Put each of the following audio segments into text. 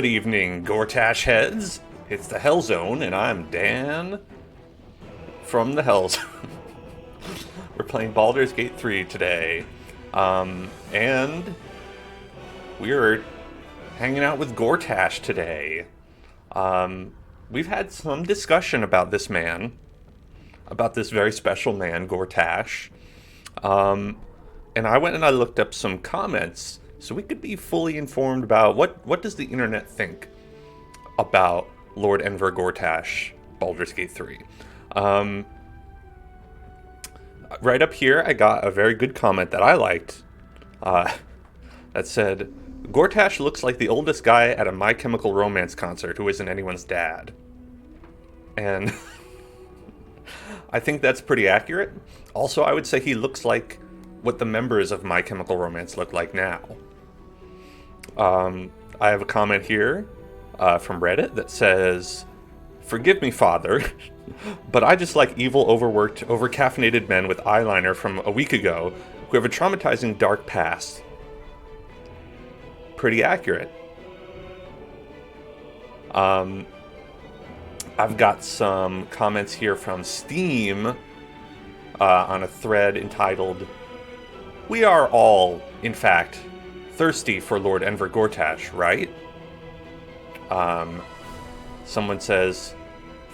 Good evening, Gortash heads. It's the Hell Zone, and I'm Dan from the Hell Zone. We're playing Baldur's Gate 3 today, and we're hanging out with Gortash today. We've had some discussion about this man, about this very special man, Gortash, and I went and I looked up some comments so we could be fully informed about what does the internet think about Lord Enver Gortash, Baldur's Gate 3. Right up here, I got a very good comment that I liked that said, Gortash looks like the oldest guy at a My Chemical Romance concert who isn't anyone's dad. And I think that's pretty accurate. Also, I would say he looks like what the members of My Chemical Romance look like now. I have a comment here from Reddit that says, "Forgive me, Father, but I just like evil, overworked, over-caffeinated men with eyeliner from a week ago who have a traumatizing dark past." Pretty accurate. I've got some comments here from Steam on a thread entitled, "We are all, in fact, thirsty for Lord Enver Gortash, right?" Someone says,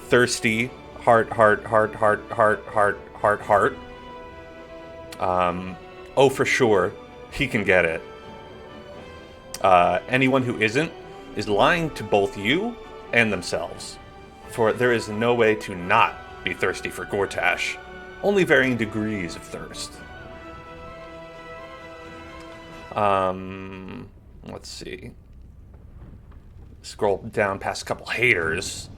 "Thirsty, heart, heart, heart, heart, heart, heart, heart, heart. Oh, for sure, he can get it. Anyone who isn't is lying to both you and themselves, for there is no way to not be thirsty for Gortash, only varying degrees of thirst." Let's see. Scroll down past a couple haters.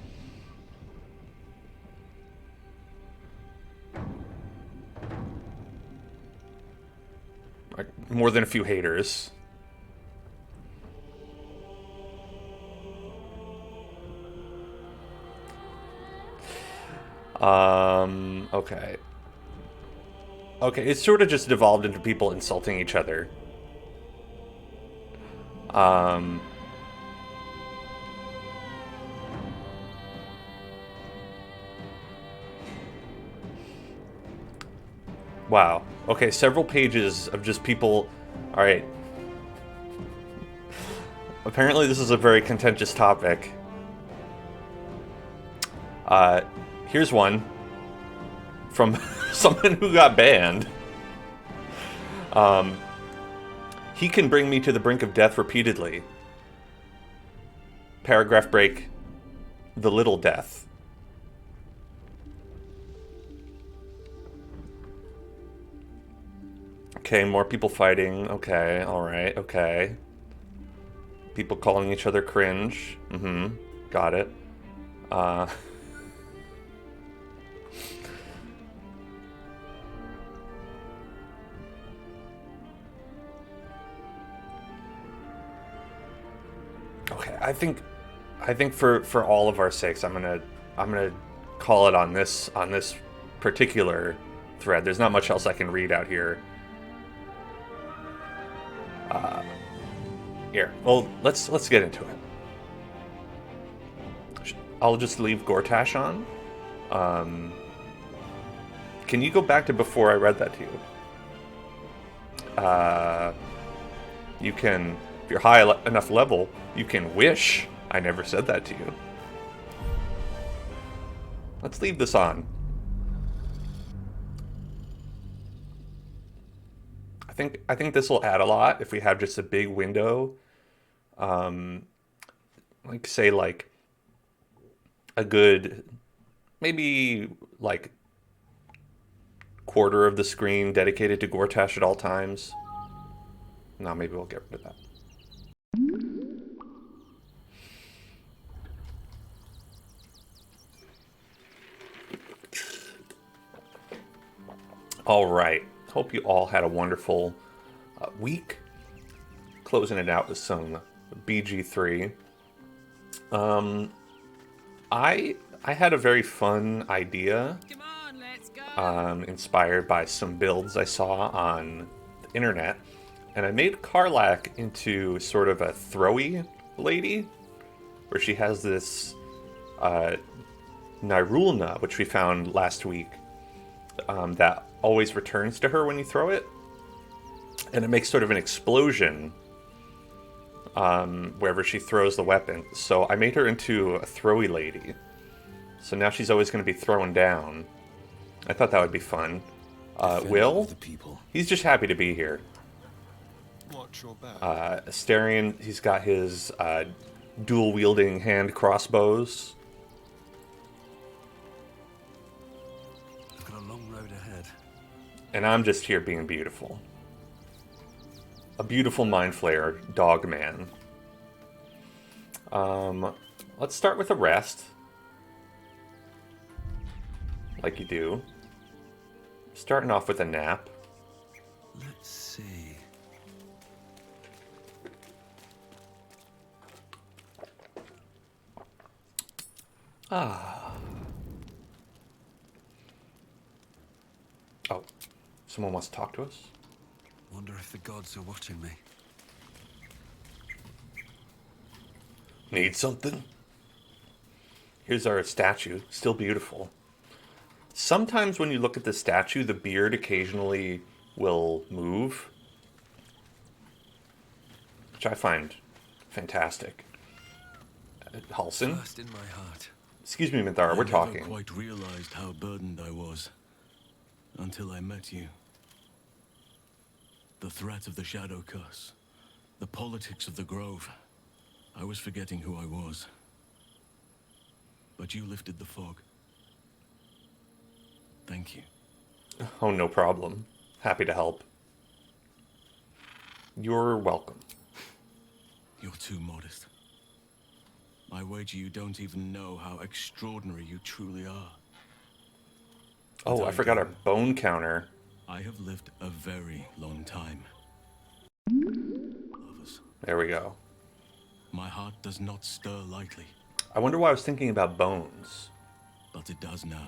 Like, more than a few haters. Okay. Okay, it's sort of just devolved into people insulting each other. Wow. Okay, several pages of just people... Alright. Apparently this is a very contentious topic. Here's one from someone who got banned. He can bring me to the brink of death repeatedly. Paragraph break. The little death. Okay, more people fighting. Okay, alright, okay. People calling each other cringe. Got it. Okay, I think for all of our sakes, I'm gonna call it on this particular thread. There's not much else I can read out here. Here, well, let's get into it. I'll just leave Gortash on. Can you go back to before I read that to you? You can, if you're high enough level, you can wish I never said that to you. Let's leave this on. I think this will add a lot if we have just a big window. Like, say, like, a good, maybe, like, quarter of the screen dedicated to Gortash at all times. No, maybe we'll get rid of that. All right. Hope you all had a wonderful week. Closing it out with some BG3. I had a very fun idea. Come on, let's go. Inspired by some builds I saw on the internet, and I made Karlach into sort of a throwy lady. where she has this Nirulna, which we found last week, that always returns to her when you throw it. And it makes sort of an explosion wherever she throws the weapon. So I made her into a throwy lady. So now she's always going to be thrown down. I thought that would be fun. Will? He's just happy to be here. Watch your back. Asterion, he's got his dual-wielding hand crossbows. I've got a long road ahead. And I'm just here being beautiful. A beautiful mind flayer, dog man. Let's start with a rest. Like you do. Starting off with a nap. Let's see. Ah. Oh, someone wants to talk to us? Wonder if the gods are watching me. Need something? Here's our statue, still beautiful. Sometimes when you look at the statue, the beard occasionally will move, which I find fantastic. Halsin? First in my heart. Excuse me, Mizora, we're I talking. never quite realized how burdened I was until I met you. The threat of the Shadow Curse, the politics of the Grove. I was forgetting who I was. But you lifted the fog. Thank you. Oh, no problem. Happy to help. You're welcome. You're too modest. I wager you don't even know how extraordinary you truly are. Oh, I forgot our bone counter. I have lived a very long time. Lovers. There we go. My heart does not stir lightly, I wonder why I was thinking about bones. but it does now.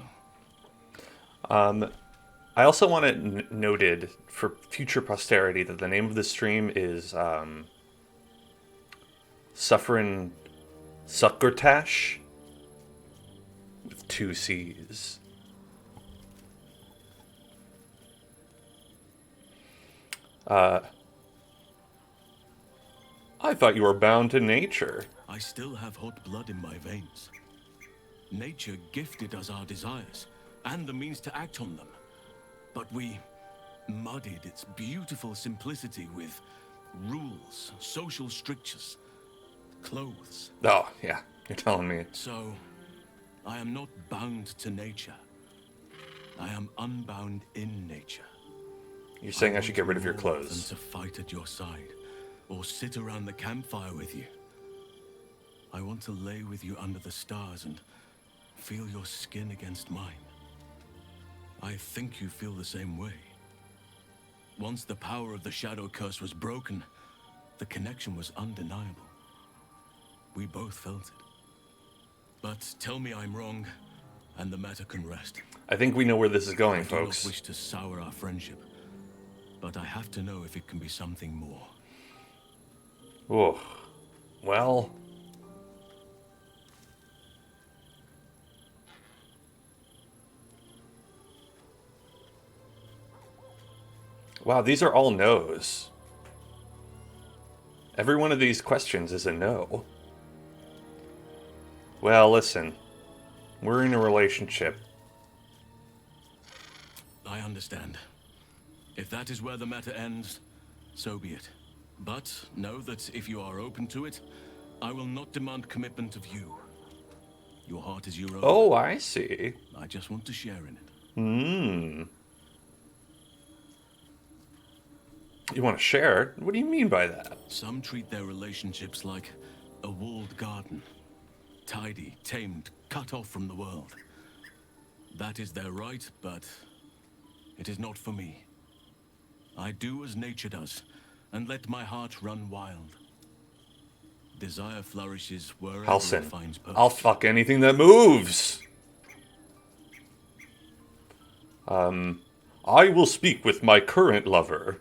I also want it noted for future posterity that the name of the stream is Suffering Suckertash with 2 C's. I thought you were bound to nature. I still have hot blood in my veins. Nature gifted us our desires and the means to act on them. But we muddied its beautiful simplicity with rules, social strictures, clothes. Oh, yeah, you're telling me. So, I am not bound to nature. I am unbound in nature. You're saying I should get rid of your more than clothes. to fight at your side, or sit around the campfire with you. I want to lay with you under the stars and feel your skin against mine. I think you feel the same way. Once the power of the Shadow Curse was broken, the connection was undeniable. We both felt it. But tell me I'm wrong, and the matter can rest. I think we know where this is going, I do folks. not wish to sour our friendship, but I have to know if it can be something more. Oh, well. Wow, these are all no's. Every one of these questions is a no. Well, listen. We're in a relationship. I understand. If that is where the matter ends, so be it. But know that if you are open to it, I will not demand commitment of you. Your heart is your own. Oh, I see. I just want to share in it. Hmm. You want to share? What do you mean by that? Some treat their relationships like a walled garden. Tidy, tamed, cut off from the world. That is their right, but it is not for me. I do as nature does, and let my heart run wild. Desire flourishes wherever it Halsin, finds purpose. I'll fuck anything that moves. I will speak with my current lover.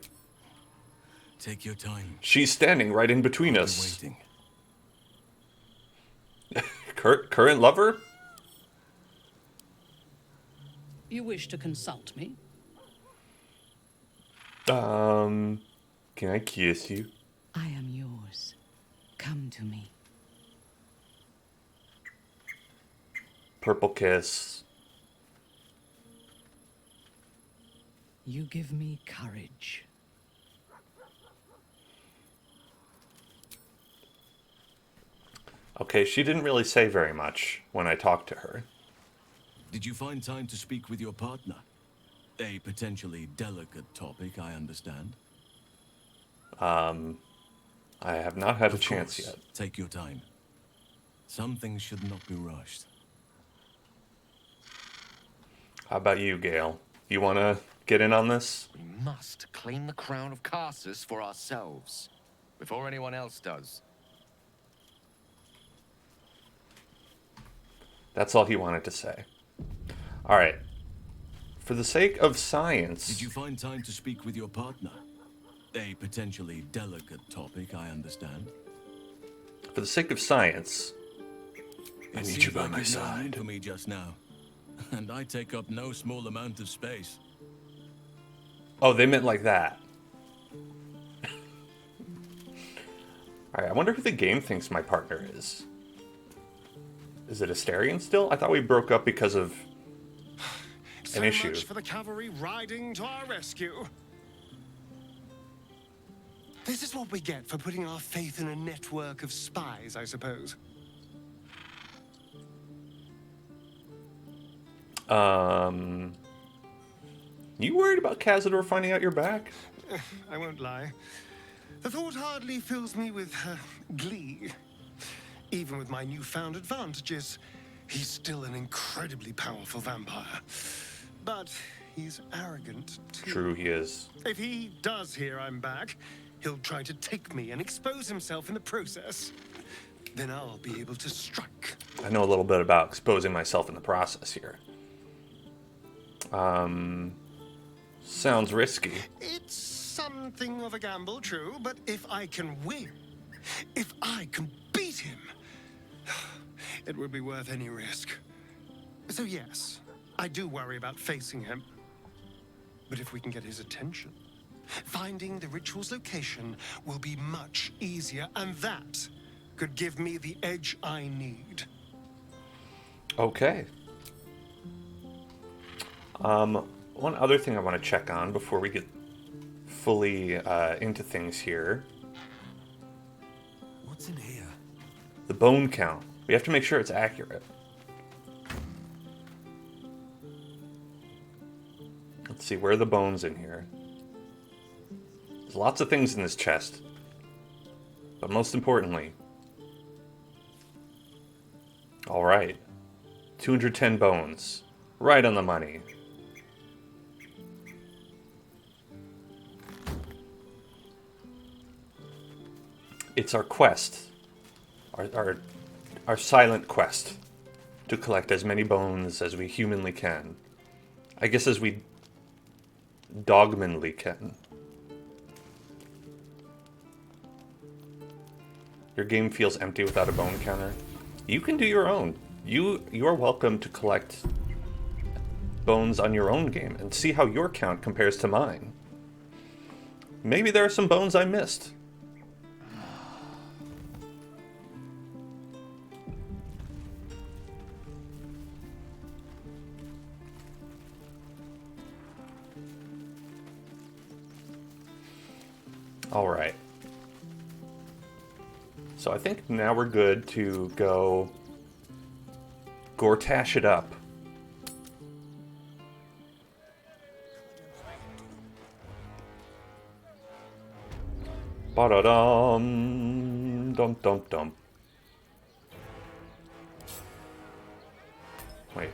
Take your time. She's standing right in between I'll be us. waiting. Current lover? You wish to consult me? Can I kiss you? I am yours. Come to me. Purple kiss. You give me courage. Okay, she didn't really say very much when I talked to her. Did you find time to speak with your partner? A potentially delicate topic, I understand. I have not had a Of chance course, yet. take your time. Some things should not be rushed. How about you, Gale? You want to get in on this? We must claim the crown of Carsus for ourselves, before anyone else does. That's all he wanted to say. All right. For the sake of science... Did you find time to speak with your partner? A potentially delicate topic, I understand. For the sake of science, I It need you seems by like my you've no room side. for me just now, and I take up no small amount of space. Oh, they meant like that. All right, I wonder who the game thinks my partner is. Is it Asterion still? I thought we broke up because of an issue. So much for the cavalry riding to our rescue. This is what we get for putting our faith in a network of spies, I suppose. You worried about Cazador finding out you're back? I won't lie. The thought hardly fills me with glee. Even with my newfound advantages, he's still an incredibly powerful vampire. But he's arrogant, too. True, he is. If he does hear I'm back, he'll try to take me and expose himself in the process. Then I'll be able to strike. I know a little bit about exposing myself in the process here. Sounds risky. It's something of a gamble, true, but if I can win, if I can beat him, it would be worth any risk. So yes, I do worry about facing him. But if we can get his attention, finding the ritual's location will be much easier, and that could give me the edge I need. Okay. One other thing I want to check on before we get fully into things here. What's in here? The bone count. We have to make sure it's accurate. Let's see, where are the bones in here? There's lots of things in this chest. But most importantly... Alright. 210 bones. Right on the money. It's our quest. Our silent quest. To collect as many bones as we humanly can. I guess as we dogmanly can. Your game feels empty without a bone counter. You can do your own. You are welcome to collect bones on your own game and see how your count compares to mine. Maybe there are some bones I missed. Alright. So I think now we're good to go Gortash it up. Ba-da-dum, dum. Wait.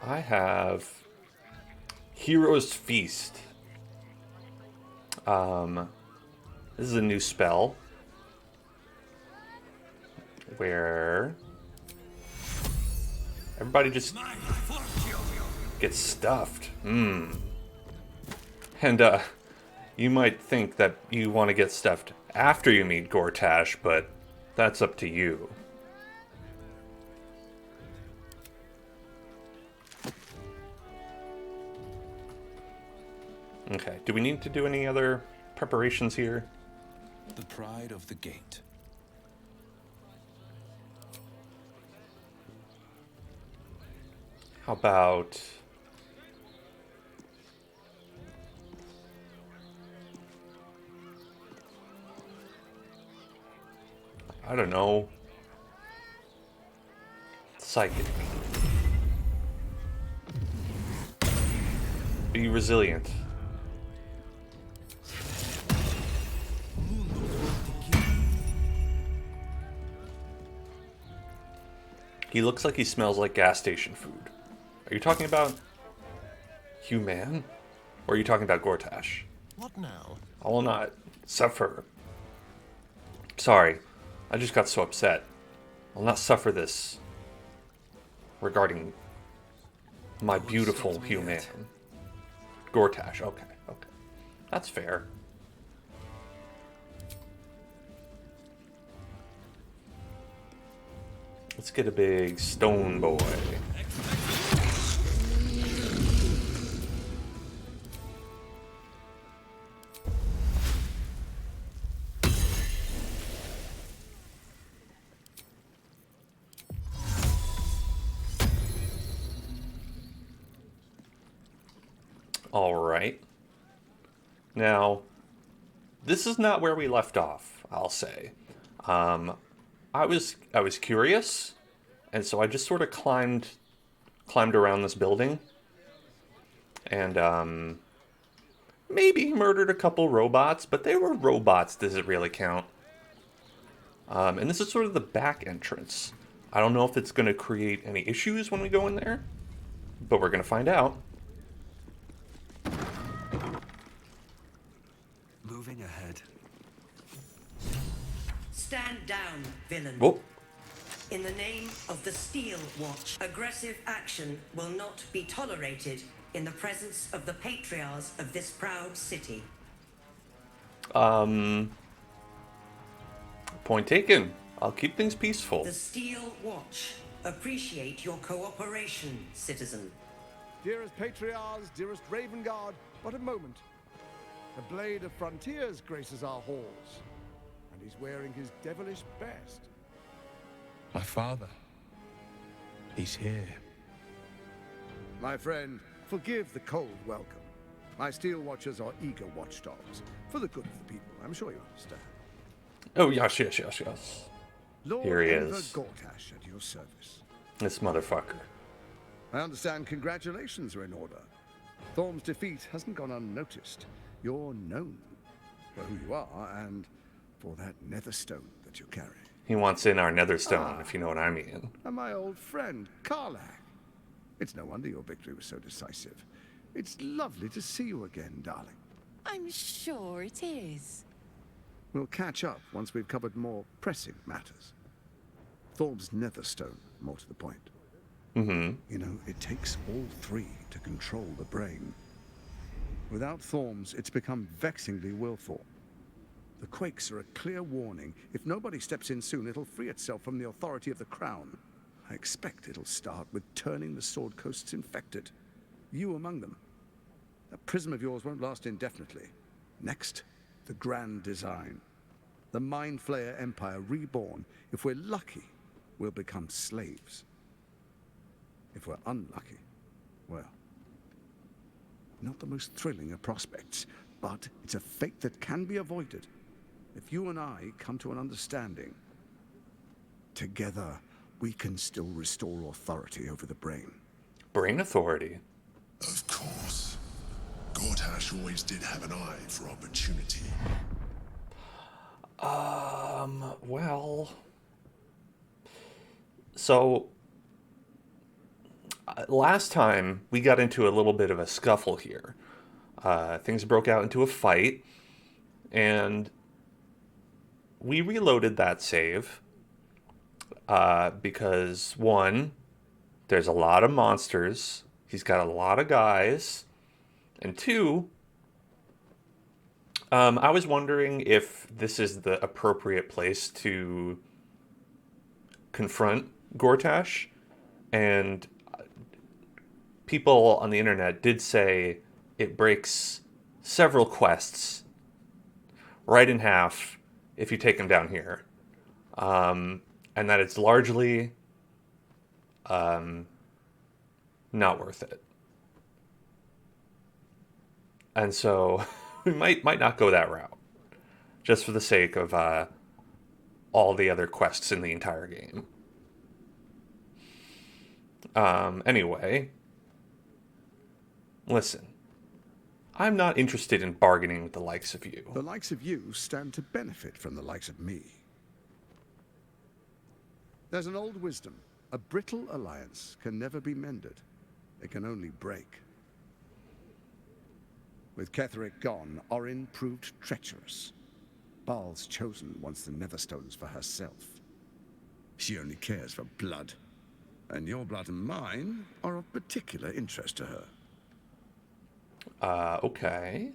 I have Hero's Feast. This is a new spell where everybody just gets stuffed. And you might think that you want to get stuffed after you meet Gortash, but That's up to you. Okay, do we need to do any other preparations here? The pride of the gate. How about... I don't know. Psychic. Be resilient. He looks like he smells like gas station food. Are you talking about Hugh Mann? Or are you talking about Gortash? What now? I will not suffer. Sorry, I just got so upset. I'll not suffer this regarding my beautiful Hugh Mann. Gortash, okay. That's fair. Let's get a big stone boy. All right. Now, this is not where we left off, I'll say. I was curious, and so I just sort of climbed around this building, and maybe murdered a couple robots, but they were robots. Does it really count? And this is sort of the back entrance. I don't know if it's going to create any issues when we go in there, but we're going to find out. Moving ahead. Stand down, villain. Whoa. In the name of the Steel Watch, aggressive action will not be tolerated in the presence of the patriarchs of this proud city. Point taken. I'll keep things peaceful. The Steel Watch appreciate your cooperation, citizen. Dearest Patriarchs, dearest Raven Guard, but a moment. The Blade of Frontiers graces our halls, and he's wearing his devilish best. My father. He's here. My friend, forgive the cold welcome. My Steel Watchers are eager watchdogs, for the good of the people, I'm sure you understand. Oh, yes. Lord Here he Enver is. Gortash at your service. This motherfucker. I understand congratulations are in order. Thorm's defeat hasn't gone unnoticed. You're known for who you are and for that nether stone that you carry. He wants in our netherstone, if you know what I mean. And my old friend, Karlach. It's no wonder your victory was so decisive. It's lovely to see you again, darling. I'm sure it is. We'll catch up once we've covered more pressing matters. Thorm's netherstone, more to the point. Mm-hmm. You know, it takes all three to control the brain. Without Thorm's, it's become vexingly willful. The quakes are a clear warning. If nobody steps in soon, it'll free itself from the authority of the crown. I expect it'll start with turning the Sword Coasts infected. You among them. That prism of yours won't last indefinitely. Next, the grand design. The Mind Flayer Empire reborn. If we're lucky, we'll become slaves. If we're unlucky, well, not the most thrilling of prospects, but it's a fate that can be avoided. If you and I come to an understanding, together we can still restore authority over the brain. Brain authority. Of course. Gortash always did have an eye for opportunity. Well... So... last time, we got into a little bit of a scuffle here. Things broke out into a fight, and we reloaded that save because, one, there's a lot of monsters, he's got a lot of guys, and two, I was wondering if this is the appropriate place to confront Gortash, and people on the internet did say it breaks several quests right in half if you take him down here, and that it's largely not worth it. And so we might not go that route, just for the sake of all the other quests in the entire game. Anyway, listen, I'm not interested in bargaining with the likes of you. The likes of you stand to benefit from the likes of me. There's an old wisdom. A brittle alliance can never be mended. It can only break. With Ketheric gone, Orin proved treacherous. Baal's chosen wants the Netherstones for herself. She only cares for blood. And your blood and mine are of particular interest to her. Okay.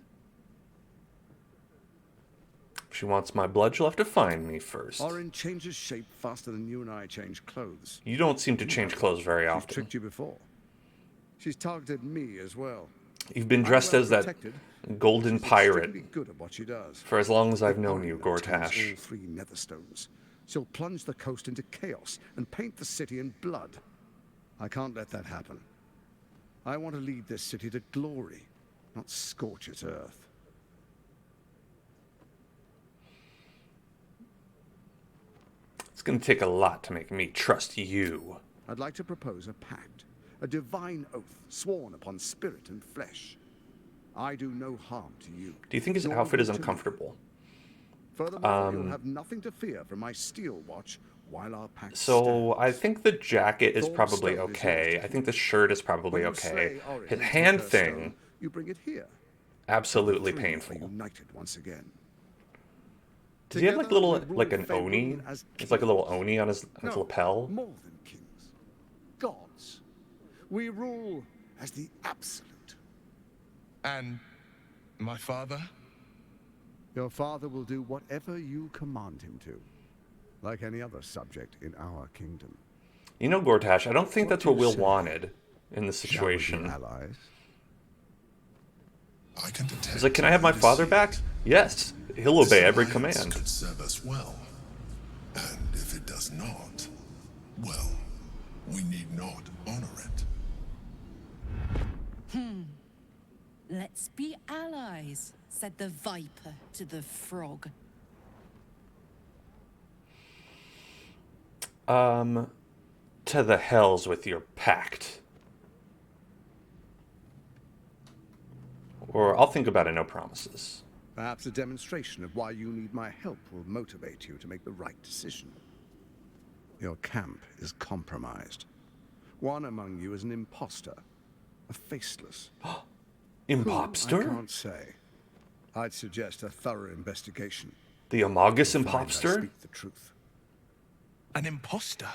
If she wants my blood, she'll have to find me first. Orin changes shape faster than you and I change clothes. You don't seem to change clothes very often. She's tricked you before. She's targeted me as well. You've been dressed as that golden pirate good at what she does. for as long as I've known you, Gortash. All 3 Netherstones. She'll plunge the coast into chaos and paint the city in blood. I can't let that happen. I want to lead this city to glory, not scorch its earth. It's going to take a lot to make me trust you. I'd like to propose a pact, a divine oath sworn upon spirit and flesh. I do no harm to you. Do you think his outfit is uncomfortable? Furthermore, you'll have nothing to fear from my steel watch while our pact So stands. I think the jacket is probably okay. I think the shirt is probably okay. His hand thing, you bring it here. absolutely Are painful. united once again. Does he have like Together, little, we like rule an oni? Faerun as It's like a little kings. oni on his No, lapel. more than kings. Gods. We rule as the absolute. And my father? Your father will do whatever you command him to, like any other subject in our kingdom. You know, Gortash, I don't think What that's do what you Will say? wanted in this Shall we be situation. allies? I can detect He's like, can I have my father back? Yes. He'll This obey every alliance command. could serve us well. And if it does not, well, we need not honor it. Let's be allies, said the viper to the frog. To the hells with your pact. Or I'll think about it, no promises. Perhaps a demonstration of why you need my help will motivate you to make the right decision. Your camp is compromised. One among you is an imposter, a faceless. Impopster? I can't say. I'd suggest a thorough investigation. The Amogus Find I Impopster? speak the truth. An imposter?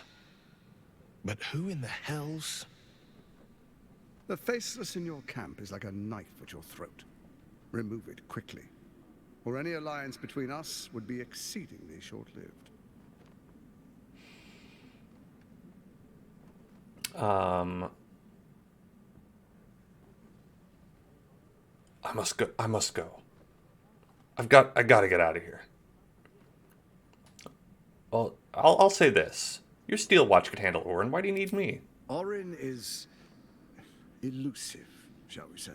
But who in the hell's... The faceless in your camp is like a knife at your throat. Remove it quickly, or any alliance between us would be exceedingly short-lived. I must go. I must go. I gotta get out of here. Well, I'll say this. Your steel watch could handle Orin. Why do you need me? Orin is elusive, shall we say.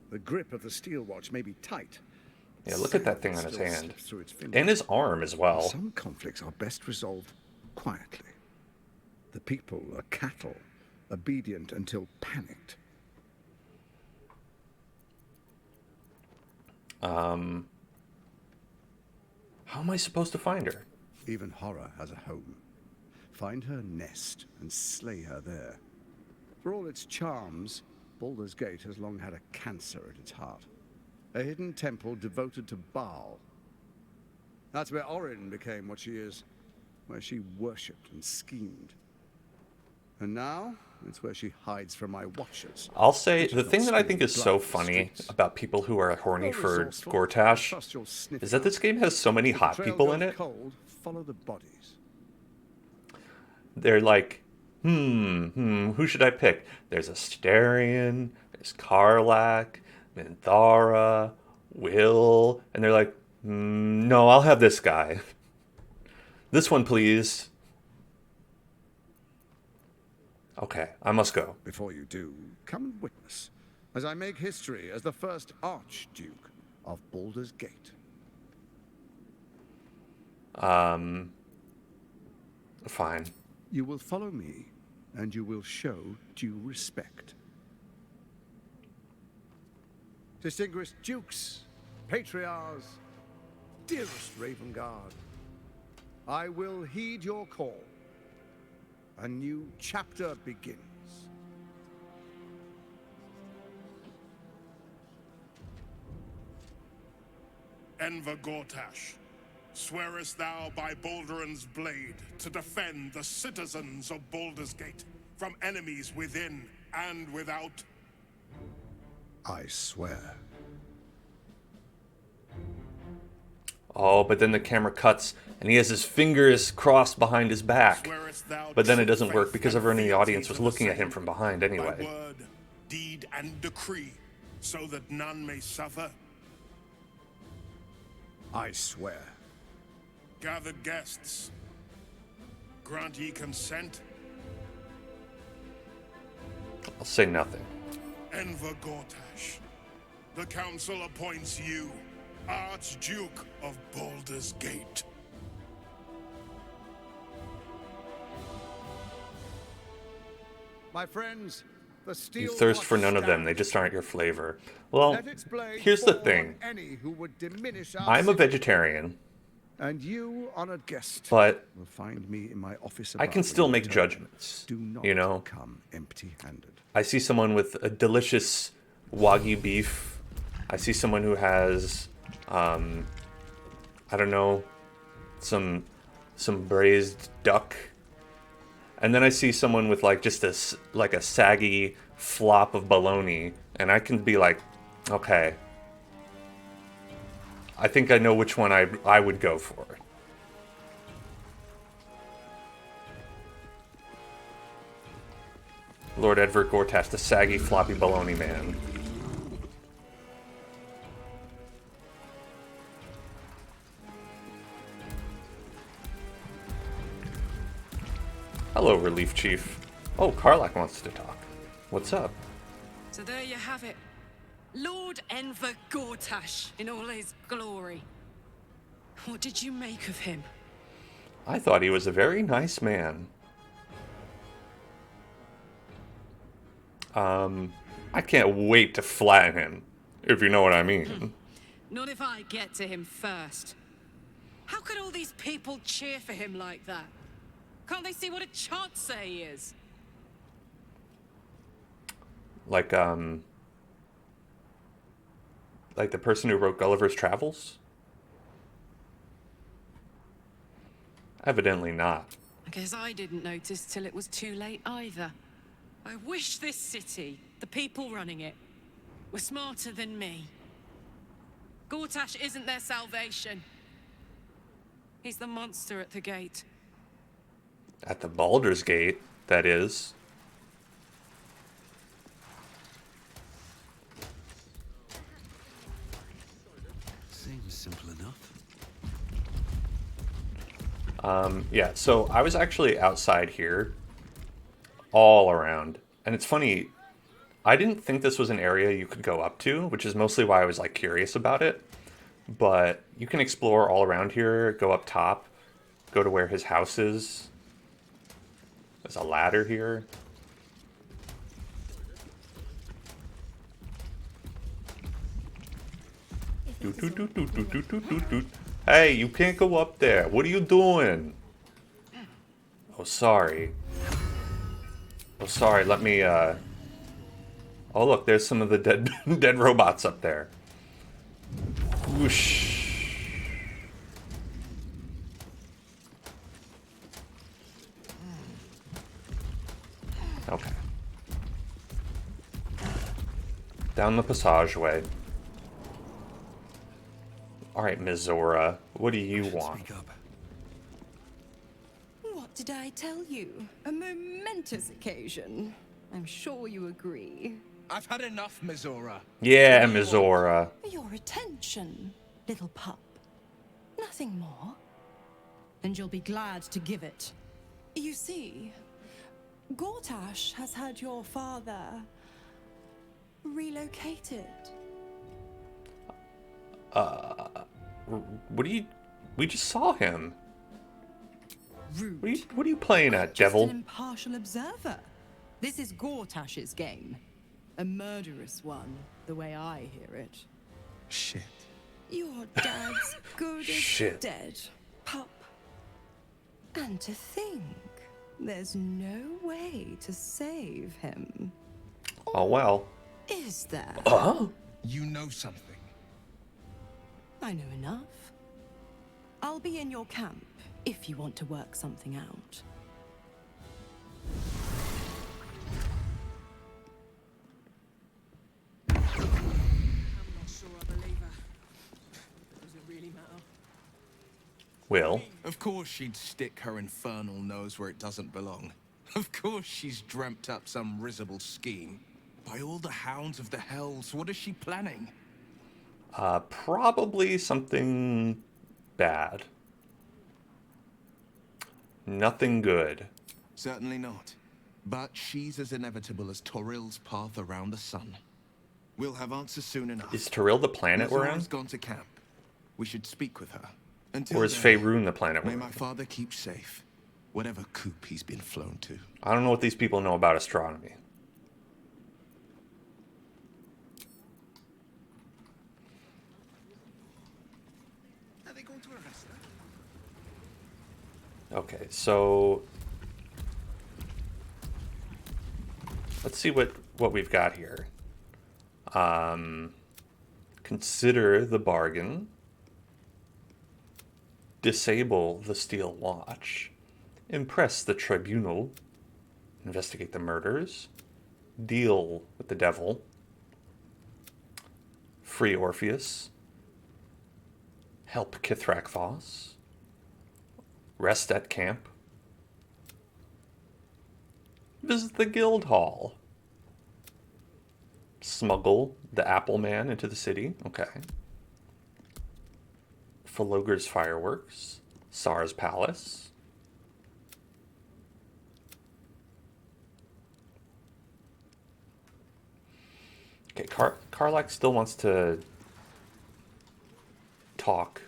The grip of the steel watch may be tight. Yeah, look at that thing on his Still hand. slips through its fingers. And his arm as well. Some conflicts are best resolved quietly. The people are cattle, obedient until panicked. How am I supposed to find her? Even horror has a home. Find her nest and slay her there. For all its charms, Baldur's Gate has long had a cancer at its heart. A hidden temple devoted to Baal. That's where Orin became what she is, where she worshipped and schemed. And now, it's where she hides from my watchers. I'll say Which the is thing not that I think spilling is so blood in the funny streets. about people who are horny More for resourceful. Gortash Trust your sniffing is that this game has so many If the hot trail people goes in it. cold, follow the bodies. they're like, who should I pick? There's Asterion, there's Karlach, Minthara, Will, and they're like, no, I'll have this guy. This one, please. Okay, I must go. Before you do, come and witness as I make history as the first Archduke of Baldur's Gate. Fine. You will follow me, and you will show due respect. Distinguished dukes, patriarchs, dearest Ravengard, I will heed your call. A new chapter begins. Enver Gortash, swearest thou by Balduran's blade to defend the citizens of Baldur's Gate from enemies within and without? I swear. Oh, but then the camera cuts, and he has his fingers crossed behind his back. But then it doesn't work because everyone in the audience was looking at him from behind anyway. By word, deed, and decree, so that none may suffer? I swear. Gathered guests, grant ye consent? I'll say nothing. Enver Gortash, the council appoints you Archduke of Baldur's Gate. My friends, the steel You thirst for none of them, they just aren't your flavor. Well, here's the thing. I'm a vegetarian. And you, honored guest, but will find me in my office. I can still make judgments. Do not you know, come empty-handed. I see someone with a delicious Wagyu beef. I see someone who has, I don't know, some braised duck, and then I see someone with like just a saggy flop of bologna, and I can be like, okay, I think I know which one I would go for. Lord Edward Gortash, the saggy, floppy bologna man. Hello, Relief Chief. Oh, Karlach wants to talk. What's up? So there you have it. Lord Enver Gortash in all his glory. What did you make of him? I thought he was a very nice man. I can't wait to flatten him, if you know what I mean. Not if I get to him first. How could all these people cheer for him like that? Can't they see what a chancer he is? Like the person who wrote Gulliver's Travels? Evidently not. I guess I didn't notice till it was too late either. I wish this city, the people running it, were smarter than me. Gortash isn't their salvation. He's the monster at the gate. At the Baldur's Gate, that is. Seems simple enough. Yeah, so I was actually outside here, all around. And it's funny, I didn't think this was an area you could go up to, which is mostly why I was like curious about it. But you can explore all around here, go up top, go to where his house is. There's a ladder here. Hey, you can't go up there. What are you doing? Oh, sorry. Oh, sorry. Let me, Oh, look, there's some of the dead robots up there. Whoosh. Okay. Down the passageway. Alright, Mizora. What do you want? What What did I tell you? A momentous occasion. I'm sure you agree. I've had enough, Mizora. Yeah, Mizora. Your attention, little pup. Nothing more. And you'll be glad to give it. You see, Gortash has had your father relocated. What do you... We just saw him. Rude. What are you playing at, Just devil? an impartial observer. This is Gortash's game. A murderous one, the way I hear it. Shit. Your dad's good as Shit. dead, pup. And to think, there's no way to save him. Oh, well. Is there? You know something. I know enough. I'll be in your camp if you want to work something out. I'm not sure I believe her. Does it really matter? Will. Of course she'd stick her infernal nose where it doesn't belong. Of course she's dreamt up some risible scheme. By all the hounds of the hells, what is she planning? Probably something bad. Nothing good. Certainly not. But she's as inevitable as Toril's path around the sun. We'll have answers soon enough. Is Toril the planet we're in? Mizora's gone to camp. We should speak with her. Until Or is then, Faerun the planet we're may in? my father keep safe, whatever coop he's been flown to. I don't know what these people know about astronomy. Are they going to arrest her? Okay, so... Let's see what we've got here. Consider the bargain. Disable the steel watch. Impress the tribunal. Investigate the murders. Deal with the devil. Free Orpheus. Help Kithrak Voss. Rest at camp. Visit the guild hall. Smuggle the Apple Man into the city. Okay. Faloger's fireworks. Sar's palace. Okay, Karlak still wants to talk.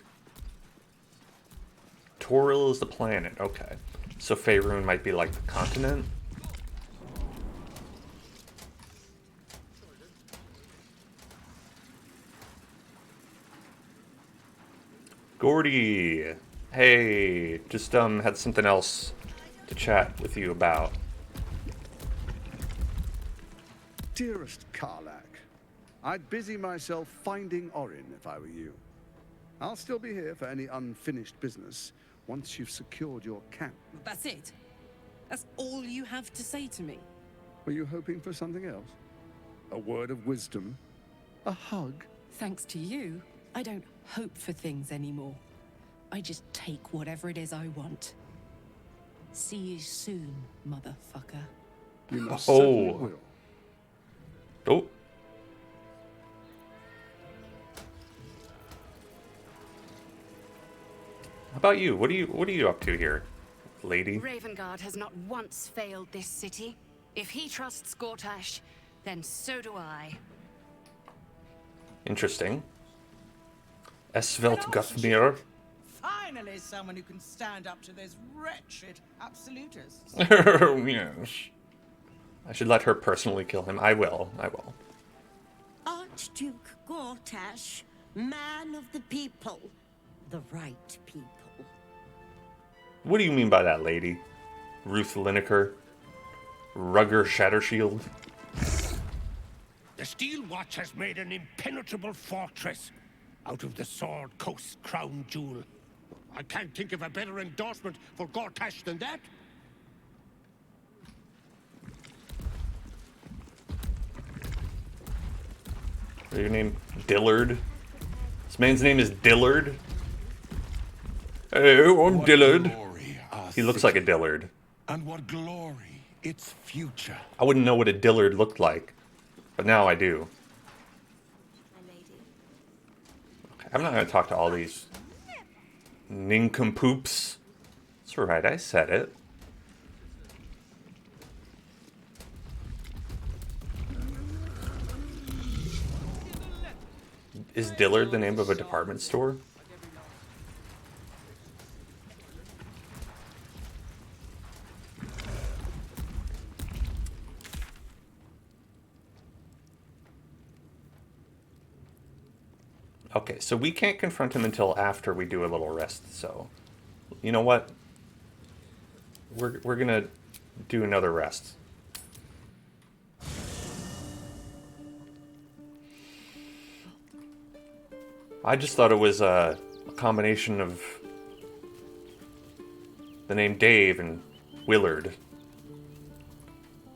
Toril is the planet. Okay. So Faerun might be like the continent. Gordy, hey, just had something else to chat with you about. Dearest Karlak, I'd busy myself finding Orin if I were you. I'll still be here for any unfinished business once you've secured your camp. That's it? That's all you have to say to me? Were you hoping for something else? A word of wisdom? A hug? Thanks to you, I don't hope for things anymore. I just take whatever it is I want. See you soon, motherfucker. You most certainly Oh. will. Oh. How about you? What are you up to here, lady? Ravengard has not once failed this city. If he trusts Gortash, then so do I. Interesting. Esvelt Guthmir. Finally, someone who can stand up to those wretched absolutists. Yes. I should let her personally kill him. I will. Archduke Gortash, man of the people. The right people. What do you mean by that, lady? Ruth Lineker? Rugger Shattershield? The Steel Watch has made an impenetrable fortress out of the Sword Coast crown jewel. I can't think of a better endorsement for Gortash than that. What's your name? Dillard? This man's name is Dillard? Hello, I'm What Dillard. glory our He looks like a city, Dillard. and what glory its future. I wouldn't know what a Dillard looked like, but now I do. Okay, I'm not going to talk to all these nincompoops. That's right, I said it. Is Dillard the name of a department store? Okay, so we can't confront him until after we do a little rest, so... You know what? We're gonna do another rest. I just thought it was a combination of the name Dave and Willard.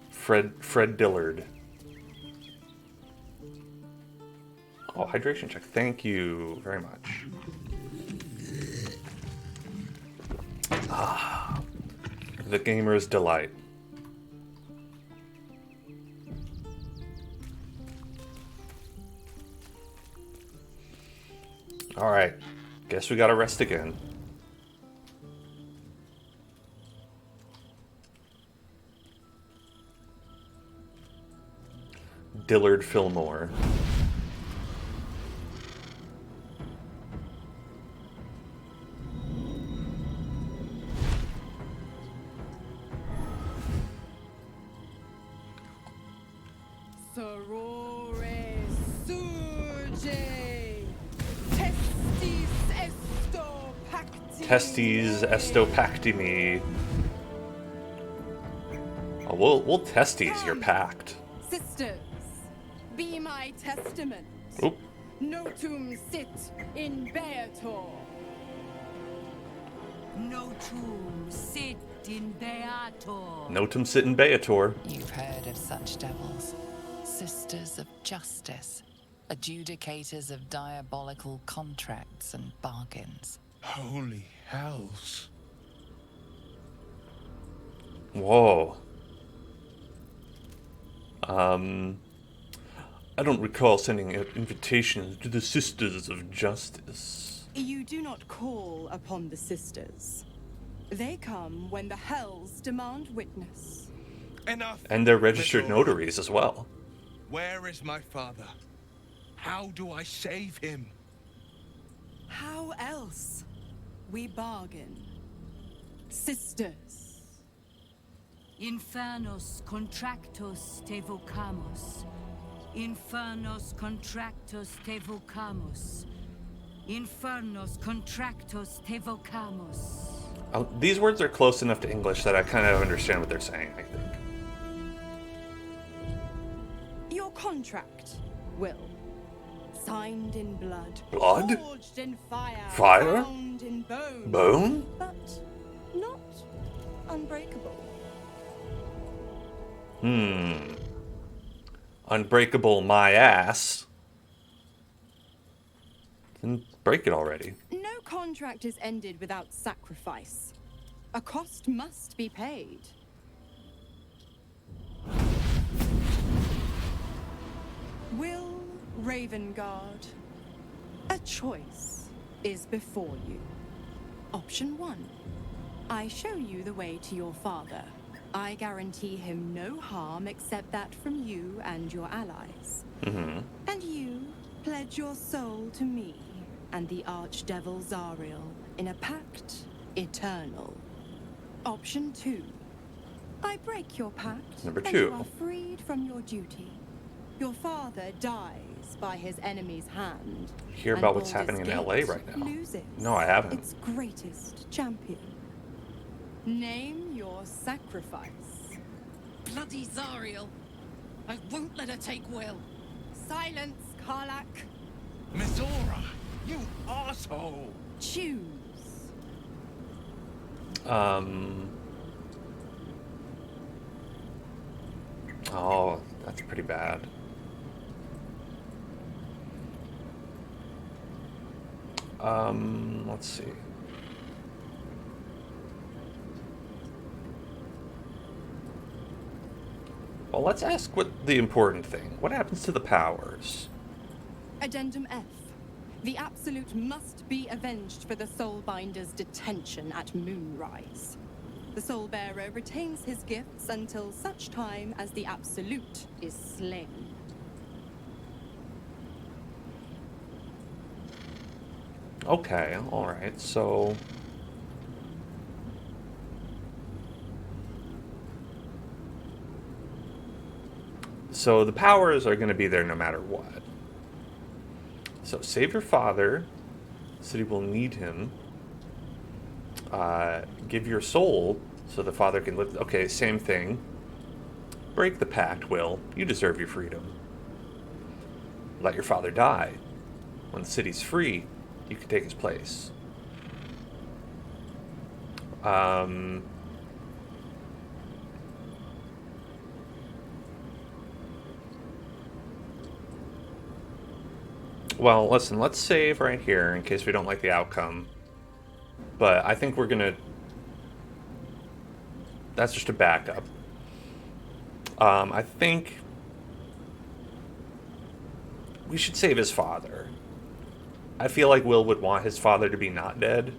Fred Dillard. Oh, hydration check. Thank you very much. Ah, the gamer's delight. All right, guess we gotta rest again. Dillard Fillmore. Sorore surge. Testes esto pacti. Testes estopactimi. Oh, we'll testes your pact. Sisters, be my testament. Oop. Notum sit in beator. Notum sit in beator. Notum sit in Beator. You've heard of such devils. Sisters of justice. Adjudicators of diabolical contracts and bargains. Holy hells. Whoa. I don't recall sending out invitations to the Sisters of Justice. You do not call upon the sisters. They come when the hells demand witness. Enough. And they're registered Mizora. notaries as well. Where is my father? How do I save him? How else? We bargain. Sisters. Infernos contractos te vocamos. Infernos contractos te vocamos. Infernos contractos te vocamos. These words are close enough to English that I kind of understand what they're saying, I think. Your contract, Will. Signed in blood. Blood? Forged in fire. Fire? Bound in bone. Bone? But not unbreakable. Unbreakable my ass. Then break it already. No contract is ended without sacrifice. A cost must be paid. Will Ravengard, a choice is before you. Option 1. I show you the way to your father. I guarantee him no harm except that from you and your allies. And you pledge your soul to me and the archdevil Zariel in a pact eternal. Option 2. I break your pact. Number and 2. you are freed from your duty. Your father dies by his enemy's hand. Hear and about what's Baldur's happening in LA Gate right now. loses No, I haven't. its greatest champion. Name your sacrifice. Bloody Zariel. I won't let her take Will. Silence, Karlak. Mizora, you asshole! Choose. Oh, that's pretty bad. Let's see. Well, let's ask what the important thing. What happens to the powers? Addendum F. The Absolute must be avenged for the Soulbinder's detention at Moonrise. The Soulbearer retains his gifts until such time as the Absolute is slain. Okay, alright, so... So the powers are going to be there no matter what. So save your father. The city will need him. Give your soul so the father can live. Okay, same thing. Break the pact, Will. You deserve your freedom. Let your father die. When the city's free, you can take his place. Well, listen, let's save right here in case we don't like the outcome. But I think we're gonna... That's just a backup. I think... we should save his father. I feel like Will would want his father to be not dead.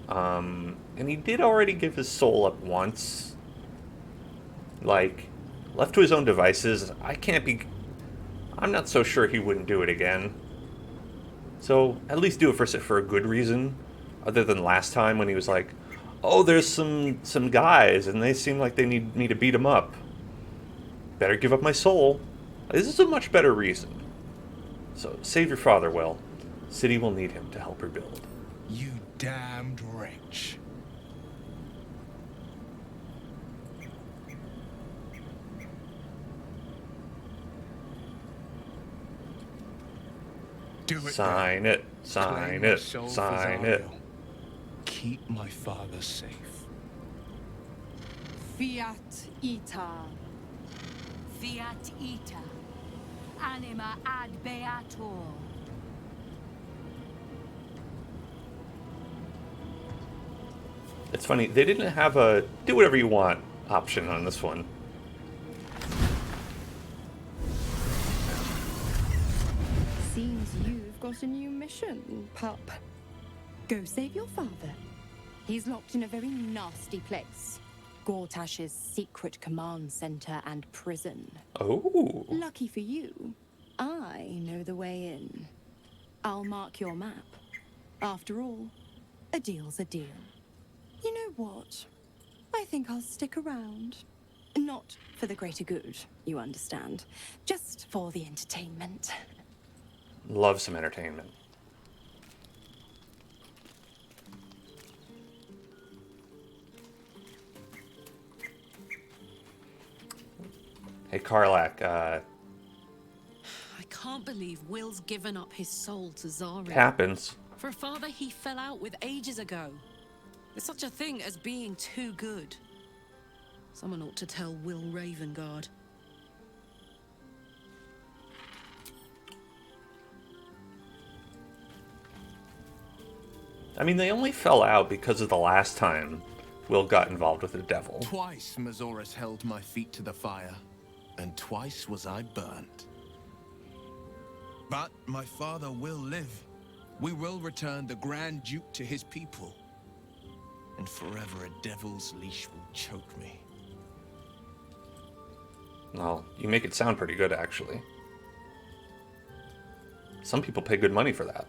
And he did already give his soul up once. Like, left to his own devices, I'm not so sure he wouldn't do it again. So, at least do it for a good reason. Other than last time when he was like, oh, there's some guys and they seem like they need me to beat them up. Better give up my soul. This is a much better reason. So, save your father, Will. City will need him to help rebuild. You damned wretch. Do it. Sign it. Sign it. Sign it. Keep my father safe. Fiat ita. Fiat ita. Anima ad beator. It's funny, they didn't have a do whatever you want option on this one. Seems you've got a new mission, pup. Go save your father. He's locked in a very nasty place. Gortash's secret command center and prison. Oh. Lucky for you, I know the way in. I'll mark your map. After all, a deal's a deal. You know what? I think I'll stick around. Not for the greater good, you understand. Just for the entertainment. Love some entertainment. Hey, Karlak, I can't believe Will's given up his soul to Zari. happens. For a father he fell out with ages ago. There's such a thing as being too good. Someone ought to tell Will Ravengard. I mean, they only fell out because of the last time Will got involved with the devil. Twice Mizora's held my feet to the fire, and twice was I burnt. But my father will live. We will return the Grand Duke to his people. And forever a devil's leash will choke me. Well, you make it sound pretty good, actually. Some people pay good money for that.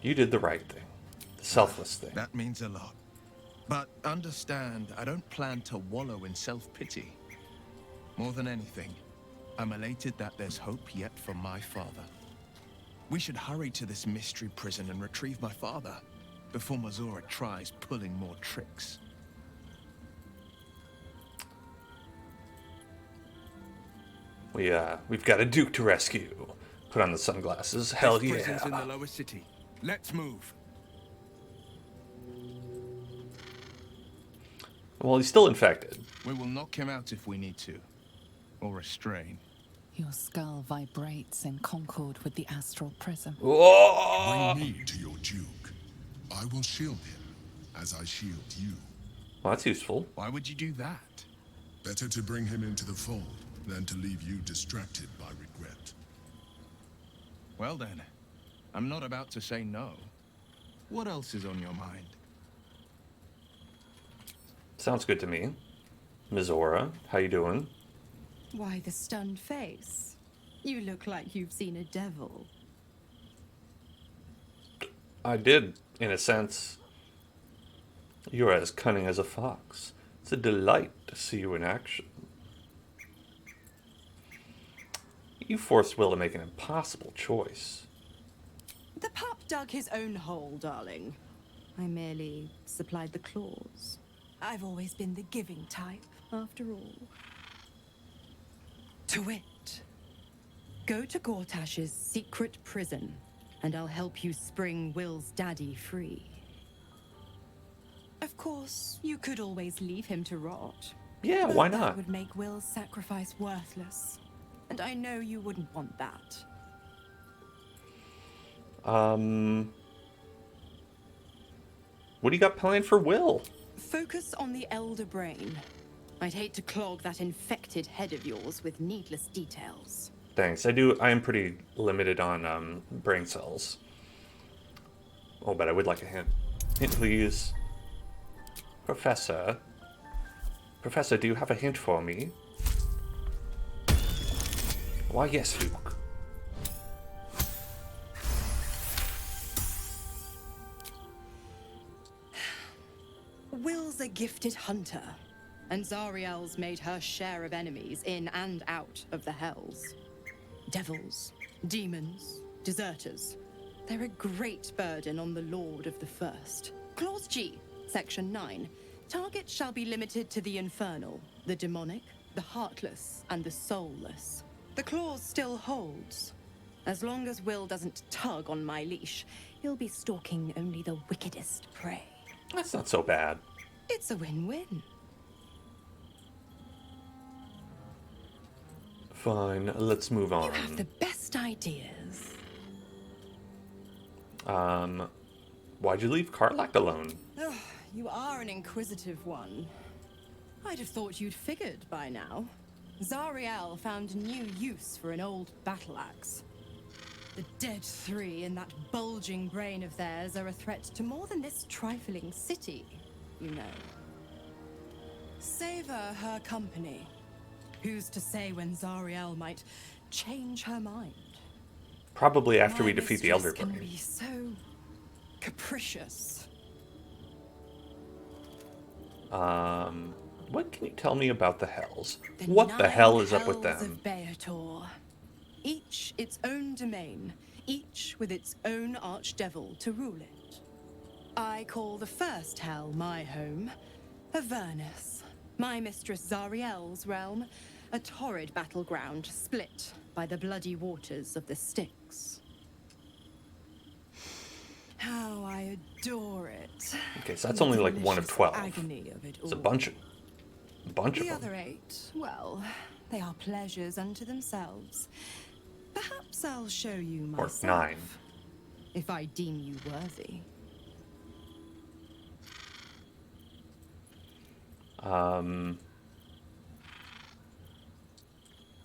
You did the right thing. The selfless thing. That means a lot. But understand, I don't plan to wallow in self-pity. More than anything, I'm elated that there's hope yet for my father. We should hurry to this mystery prison and retrieve my father before Mizora tries pulling more tricks. We've got a duke to rescue. Put on the sunglasses. Hell This yeah. prison's in the lower city. Let's move. Well, he's still infected. We will knock him out if we need to. Or restrain. Your skull vibrates in concord with the astral prism. Whoa! Bring me to your Duke. I will shield him as I shield you. Well, that's useful. Why would you do that? Better to bring him into the fold than to leave you distracted by regret. Well then, I'm not about to say no. What else is on your mind? Sounds good to me. Mizora, how you doing? Why the stunned face? You look like you've seen a devil. I did, in a sense. You're as cunning as a fox. It's a delight to see you in action. You forced Will to make an impossible choice. The pup dug his own hole, darling. I merely supplied the claws. I've always been the giving type, after all. To wit, go to Gortash's secret prison, and I'll help you spring Will's daddy free. Of course, you could always leave him to rot. Yeah, but why that not? would make Will's sacrifice worthless. And I know you wouldn't want that. What do you got planned for Will? Focus on the elder brain. I'd hate to clog that infected head of yours with needless details. Thanks. I am pretty limited on brain cells. Oh, but I would like a hint. Hint, please. Professor. Professor, do you have a hint for me? Why, yes, Luke. Will's a gifted hunter, and Zariel's made her share of enemies in and out of the Hells. Devils, demons, deserters. They're a great burden on the Lord of the First. Clause G, Section 9. Targets shall be limited to the infernal, the demonic, the heartless, and the soulless. The clause still holds. As long as Will doesn't tug on my leash, he'll be stalking only the wickedest prey. That's not so bad. It's a win-win. Fine, let's move on. You have the best ideas. Why'd you leave Karlak alone? Ugh, you are an inquisitive one. I'd have thought you'd figured by now. Zariel found new use for an old battle axe. The dead three in that bulging brain of theirs are a threat to more than this trifling city, you know. Savor her company. Who's to say when Zariel might change her mind? Probably after we My defeat the mistress Elder can Brain. be so capricious. What can you tell me about the Hells? The What the 9 hell is up with Hells them? of Beator. Each its own domain, each with its own archdevil to rule it. I call the first hell my home, Avernus. My mistress Zariel's realm, a torrid battleground split by the bloody waters of the Styx. How I adore it. Okay, so that's The only like one of delicious 12. agony of it It's a all. bunch of The them. other 8, well, they are pleasures unto themselves. Perhaps I'll show you Or myself. 9. If I deem you worthy.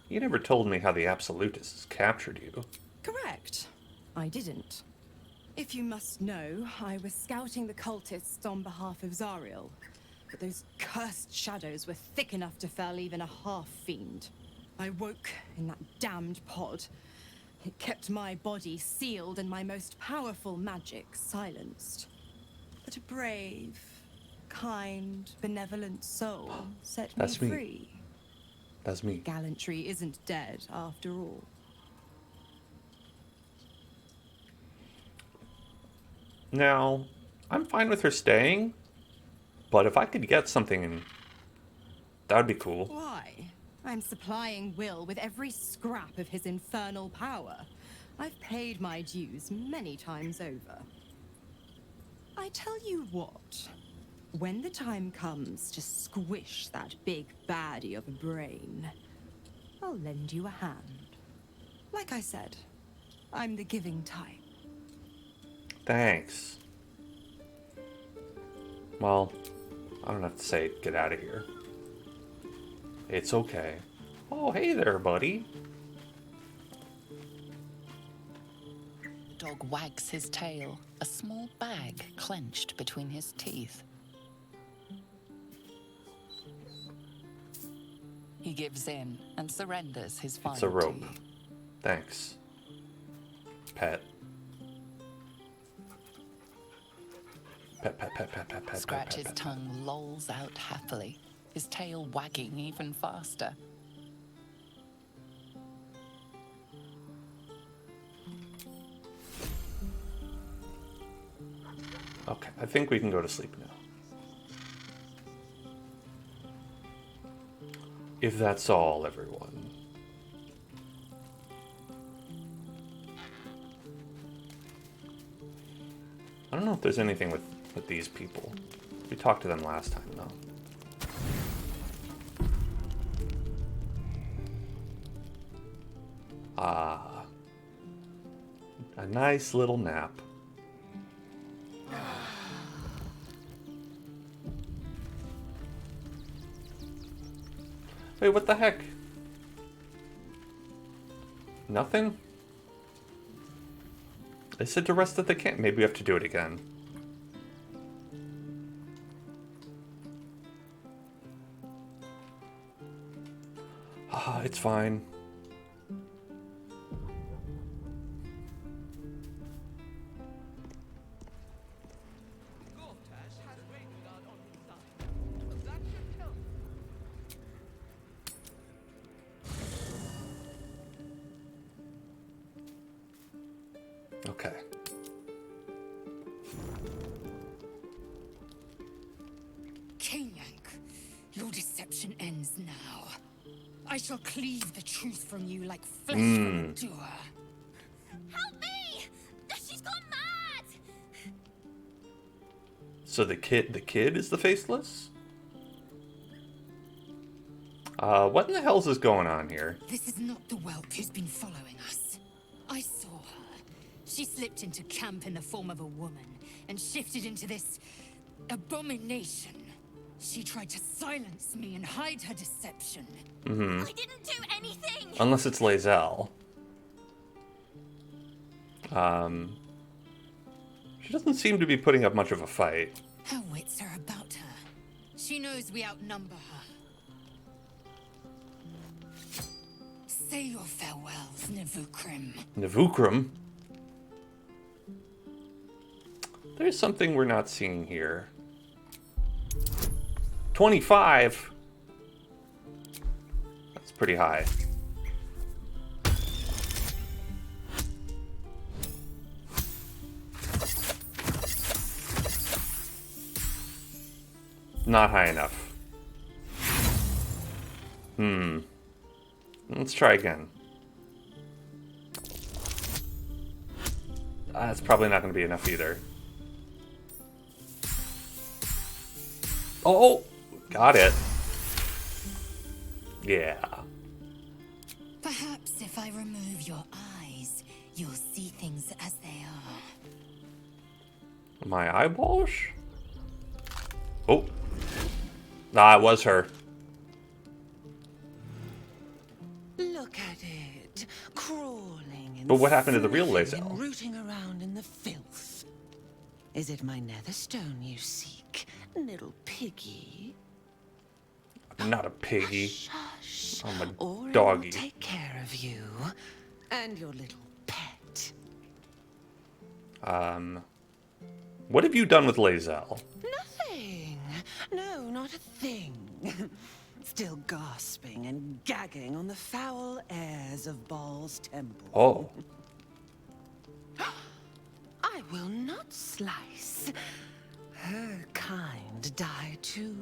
You never told me how the Absolutists captured you. Correct. I didn't. If you must know, I was scouting the cultists on behalf of Zariel. But those cursed shadows were thick enough to fell even a half-fiend. I woke in that damned pod. It kept my body sealed and my most powerful magic silenced. But a brave, kind, benevolent soul set That's me me. free. That's me. Gallantry isn't dead, after all. Now, I'm fine with her staying, but if I could get something in, that would be cool. Why? I'm supplying Will with every scrap of his infernal power. I've paid my dues many times over. I tell you what, when the time comes to squish that big baddie of a brain, I'll lend you a hand. Like I said, I'm the giving type. Thanks. Well, I don't have to say get out of here. It's okay. Oh, hey there, buddy. The dog wags his tail, a small bag clenched between his teeth. He gives in and surrenders his final It's a rope. to you. Thanks, pet. Pet, pet, pet, pet, pet, pet, Scratch's pet, pet, tongue lolls out happily, his tail wagging even faster. Okay, I think we can go to sleep now. If that's all, everyone. I don't know if there's anything with these people. We talked to them last time, though. Ah. A nice little nap. Wait, what the heck? Nothing? I said to rest at the camp. Maybe we have to do it again. Ah, it's fine. Okay. King Yank, your deception ends now. I shall cleave the truth from you like flesh from a doer. Help me! She's gone mad! So the kid is the faceless? What in the hell's is going on here? This is not the whelp who's been following us. I saw her. She slipped into camp in the form of a woman and shifted into this abomination. She tried to silence me and hide her deception. Mm-hmm. I didn't do anything! Unless it's Lae'zel. She doesn't seem to be putting up much of a fight. Her wits are about her. She knows we outnumber her. Say your farewells, Navukrim. Navukrim? There's something we're not seeing here. 25? That's pretty high. Not high enough. Let's try again. That's probably not going to be enough either. Oh! Got it. Yeah. Perhaps if I remove your eyes, you'll see things as they are. My eyeballs? Oh. Ah, it was her. Look at it, crawling and But what happened to the real sniffing Lae'zel? and rooting around in the filth. Is it my netherstone you seek, little piggy? I'm not a piggy. Shush. I'm a Or doggy. I'll take care of you and your little pet. What have you done with Lae'zel? Nothing. No, not a thing. Still gasping and gagging on the foul airs of Baal's temple. Oh. I will not slice. Her kind die too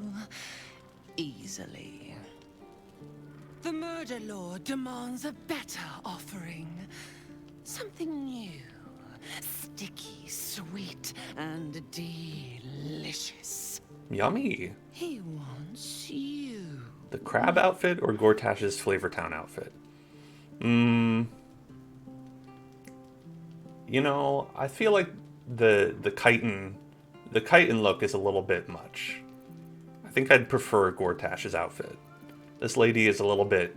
easily. The murder lord demands a better offering. Something new. Sticky, sweet, and delicious. Yummy. He wants you. The crab outfit or Gortash's Flavortown outfit? You know, I feel like the chitin the chitin look is a little bit much. I think I'd prefer Gortash's outfit. This lady is a little bit,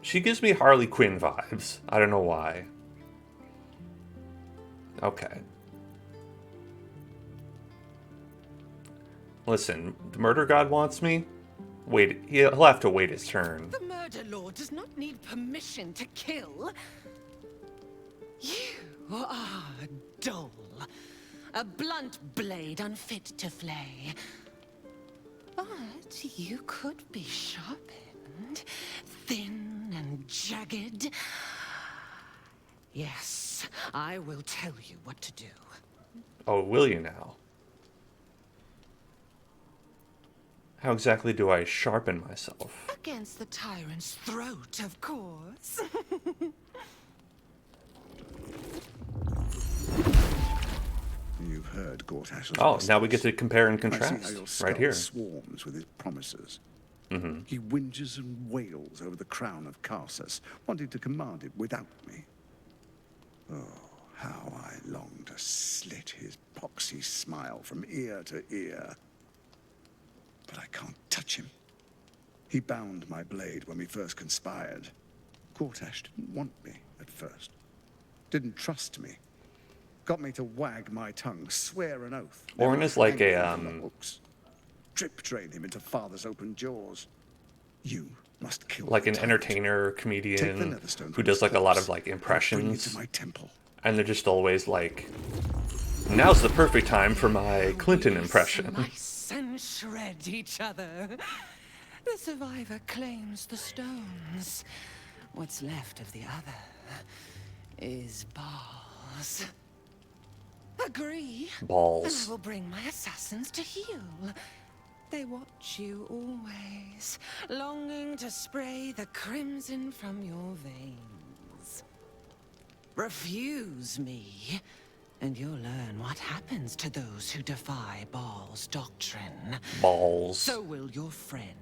she gives me Harley Quinn vibes. I don't know why. Okay. Listen, the murder god wants me. Wait, he'll have to wait his turn. The murder lord does not need permission to kill. You are dull. A blunt blade unfit to flay. But you could be sharpened, thin and jagged. Yes, I will tell you what to do. Oh, will you now? How exactly do I sharpen myself? Against the tyrant's throat, of course. You've heard Gortash's Oh, now we get to compare and I see how contrast your right skull here. swarms with his promises. Mm-hmm. He whinges and wails over the crown of Karsus, wanting to command it without me. Oh, how I long to slit his poxy smile from ear to ear. But I can't touch him. He bound my blade when we first conspired. Gortash didn't want me at first. Didn't trust me. Got me to wag my tongue, swear an oath. Orin is like a, Drip train him into father's open jaws. You must kill like the an tyrant. entertainer, Take the comedian Netherstone who from does his like a lot of corpse like and bring it impressions. to my temple. And they're just always like, now's the perfect time for my Clinton impression. Slice and shred each other. The survivor claims the stones. What's left of the other is balls. Agree? Balls. And I will bring my assassins to heal. They watch you always, longing to spray the crimson from your veins. Refuse me, and you'll learn what happens to those who defy Baal's doctrine. Balls. So will your friend.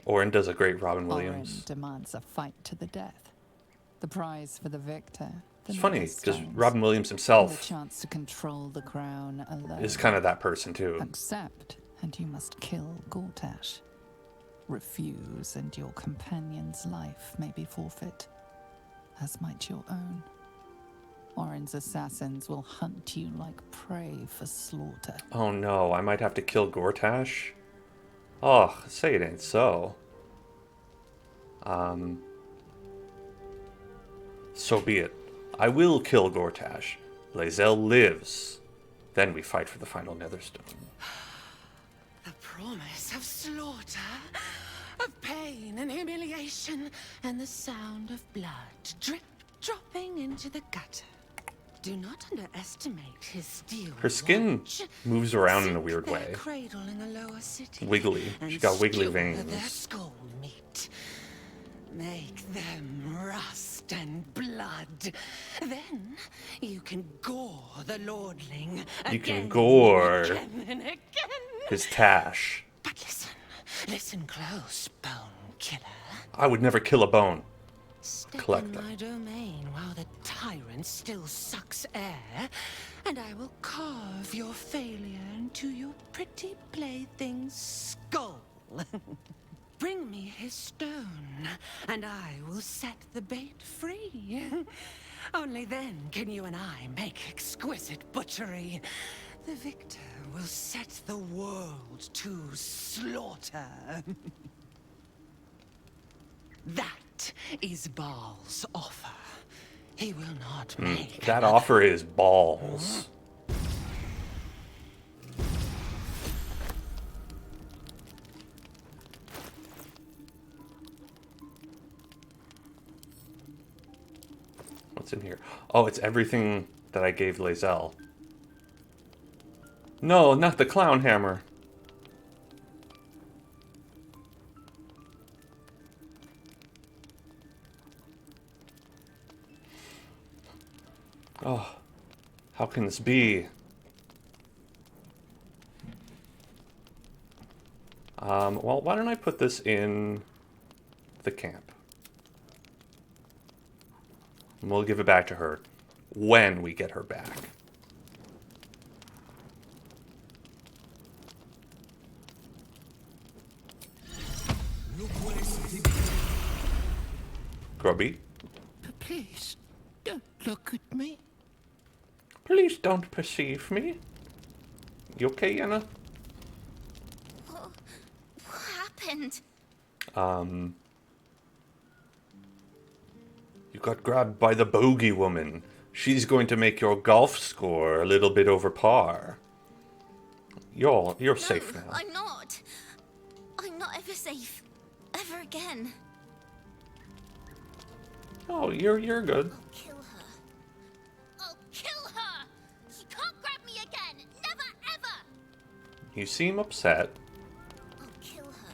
Orin does a great Robin Orin Williams. demands a fight to the death. The prize for the victor. It's funny, because Netherstones, Robin Williams and the himself chance to control the crown alone. is kind of that person too. Accept, and you must kill Gortash. Refuse, and your companion's life may be forfeit, as might your own. Orin's assassins will hunt you like prey for slaughter. Oh no, I might have to kill Gortash? Oh, say it ain't so. So be it. I will kill Gortash. Lae'zel lives. Then we fight for the final Netherstone. The promise of slaughter, of pain and humiliation, and the sound of blood drip dropping into the gutter. Do not underestimate his steel. Her skin watch. moves around in a Sink weird their way. cradle in the lower city. Wiggly. And She's got wiggly skewer veins. their skull meat. Make them rust and blood. Then you can gore the lordling. You can again gore and again and again. his Tash. But listen close, bone killer. I would never kill a bone. Step Collect in them. my domain while the tyrant still sucks air, and I will carve your failure into your pretty plaything's skull. Bring me his stone, and I will set the bait free. Only then can you and I make exquisite butchery. The victor will set the world to slaughter. That is Baal's offer. He will not make That offer is balls. What's in here? Oh, it's everything that I gave Lae'zel. No, not the clown hammer. Oh, how can this be? Well, why don't I put this in the camp? And we'll give it back to her when we get her back. Grubby. Please, don't look at me. Please don't perceive me. You okay, Yenna? What happened? You got grabbed by the bogey woman. She's going to make your golf score a little bit over par. You're safe now. I'm not. I'm not ever safe. Ever again. Oh, you're good. I'll kill her. I'll kill her! She can't grab me again! Never ever! You seem upset. I'll kill her.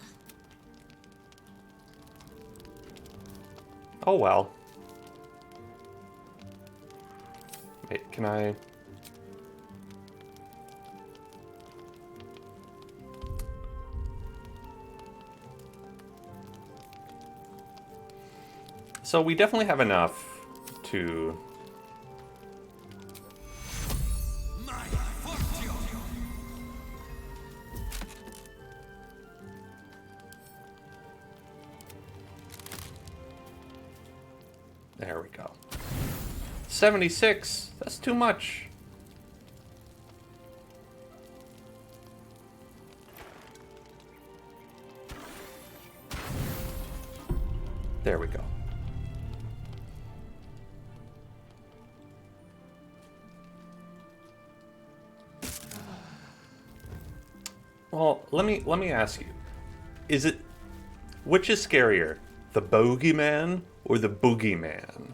Oh well. Wait, can I... So we definitely have enough to... There we go. 76! That's too much. There we go. Well, let me ask you. Which is scarier? The bogeyman or the boogeyman?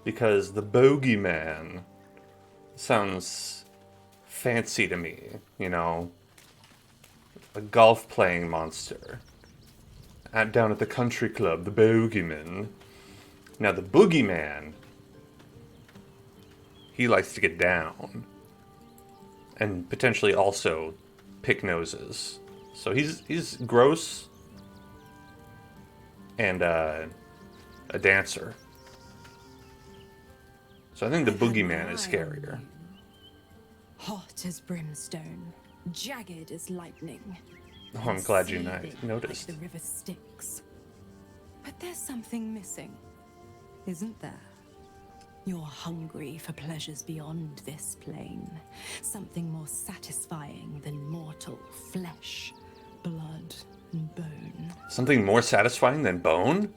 Because the bogeyman sounds fancy to me, you know? A golf-playing monster. Down at the country club, the bogeyman. Now the boogeyman, he likes to get down. And potentially also pick noses. So he's gross and a dancer. So I think the boogeyman is scarier. Hot as brimstone, jagged as lightning. Oh, I'm glad you seething noticed. Like the river Styx. But there's something missing, isn't there? You're hungry for pleasures beyond this plane. Something more satisfying than mortal flesh, blood, and bone. Something more satisfying than bone?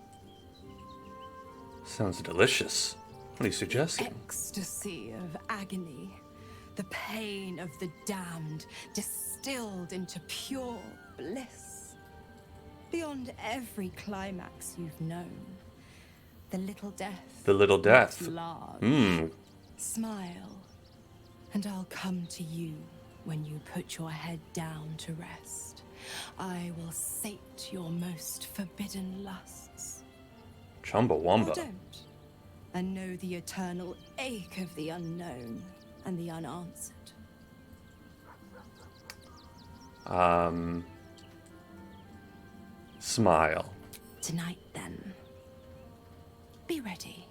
Sounds delicious. What are you suggesting? Ecstasy of agony. The pain of the damned, distilled into pure bliss. Beyond every climax you've known. The little death. The little death. Not large. Hmm. Smile, and I'll come to you when you put your head down to rest. I will sate your most forbidden lusts. Or Chumbawamba. don't, and know the eternal ache of the unknown and the unanswered. Smile. Tonight, then. Be ready.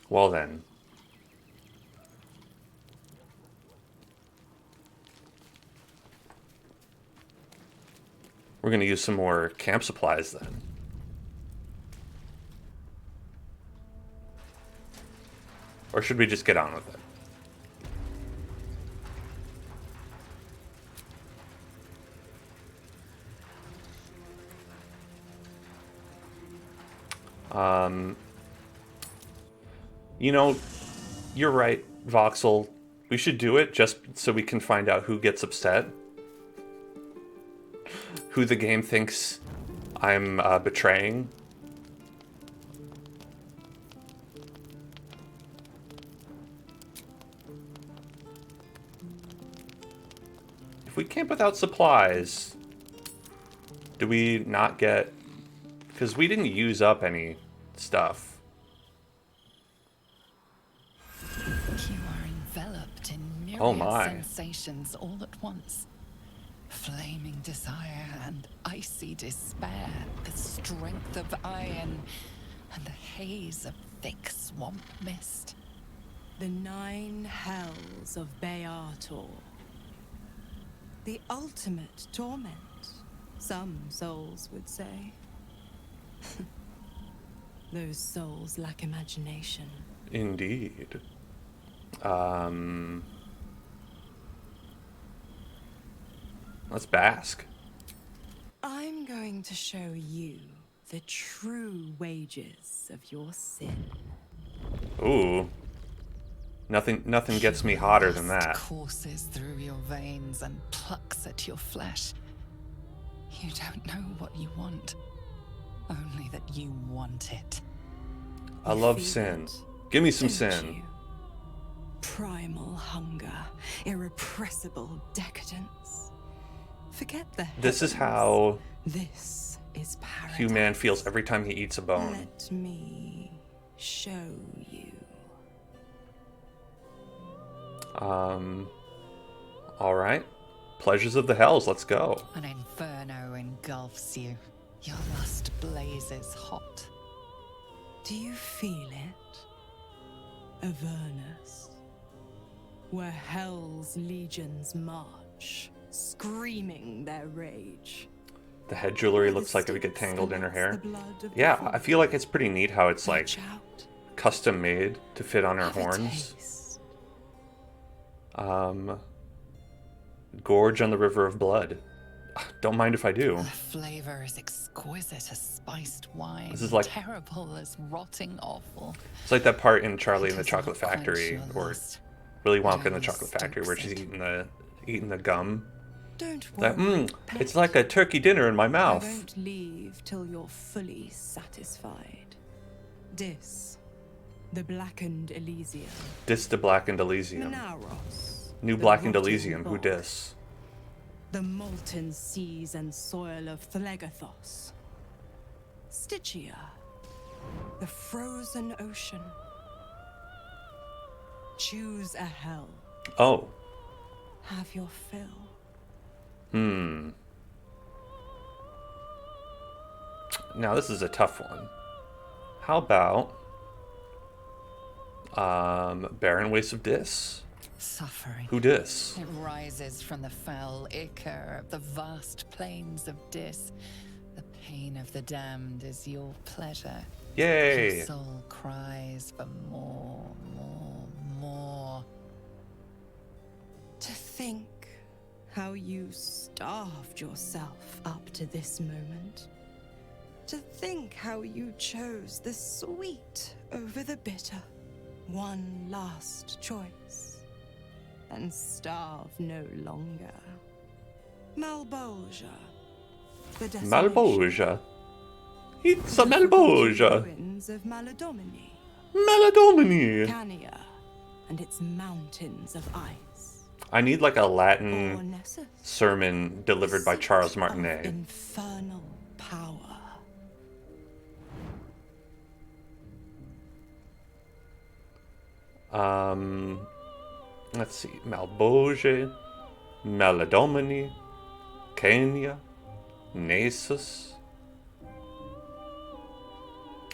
Well then. We're gonna use some more camp supplies then. Or should we just get on with it? You know, you're right, Voxel. We should do it just so we can find out who gets upset. Who the game thinks I'm betraying. If we camp without supplies, do we not get... Because we didn't use up any stuff. You are enveloped in Oh myriad my. sensations all at once. Flaming desire and icy despair, the strength of iron and the haze of thick swamp mist. The 9 hells of Baldur. The ultimate torment, some souls would say. Those souls lack imagination. Indeed. Let's bask. I'm going to show you the true wages of your sin. Ooh. Nothing gets me hotter than that. Courses through your veins and plucks at your flesh. You don't know what you want. Only that you want it. I love sin. Give me some sin. Primal hunger, irrepressible decadence. Forget the This is heavens. how This is paradise. Hugh Mann feels every time he eats a bone. Let me show you. All right. Pleasures of the hells. Let's go. An inferno engulfs you. Your lust blazes hot. Do you feel it? Avernus, where hell's legions march, screaming their rage. The head jewelry looks like it would get tangled in her hair. Yeah, I feel like it's pretty neat how it's like custom made to fit on her horns. Gorge on the river of blood. Don't mind if I do. The flavor is exquisite as spiced wine. This is like terrible as rotting offal. It's like that part in Charlie and the Chocolate Factory, or Willy Wonka and the Chocolate Factory, where she's eating the gum. Don't That, worry, it's like a turkey dinner in my mouth. I won't leave till you're fully satisfied. Dis, the blackened Elysium. Dis the Blackened Elysium. Menaros, New the Blackened rotting Elysium. Who rock. dis? The molten seas and soil of Thlegathos. Stygia, the frozen ocean. Choose a hell. Oh. Have your fill. Now this is a tough one. How about Barren Wastes of Dis? Suffering. Who dis? It rises from the foul ichor of the vast plains of Dis. The pain of the damned is your pleasure. Yay! Your soul cries for more, more, more. To think how you starved yourself up to this moment. To think how you chose the sweet over the bitter. One last choice. And starve no longer. Malbolgia. The desolation. Malbolgia. It's a Malbolgia. Ruins of Maladomini. Maladomini. Cania and its mountains of ice. I need like a Latin sermon delivered by Charles Martinet. Infernal power. Let's see. Malbolge, Maladomini, Cania, Nasus.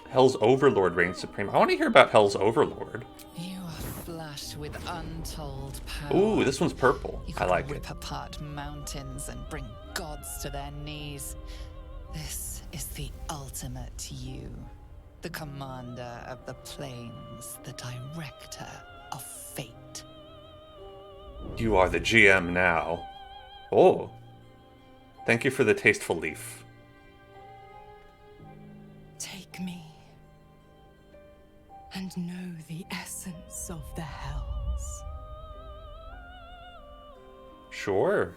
Hell's Overlord reigns supreme. I want to hear about Hell's Overlord. You are flush with untold power. Ooh, this one's purple. You I could like rip it. apart mountains and bring gods to their knees. This is the ultimate you. The commander of the plains, the director of fate. You are the GM now. Oh. Thank you for the tasteful leaf. Take me. And know the essence of the hells. Sure.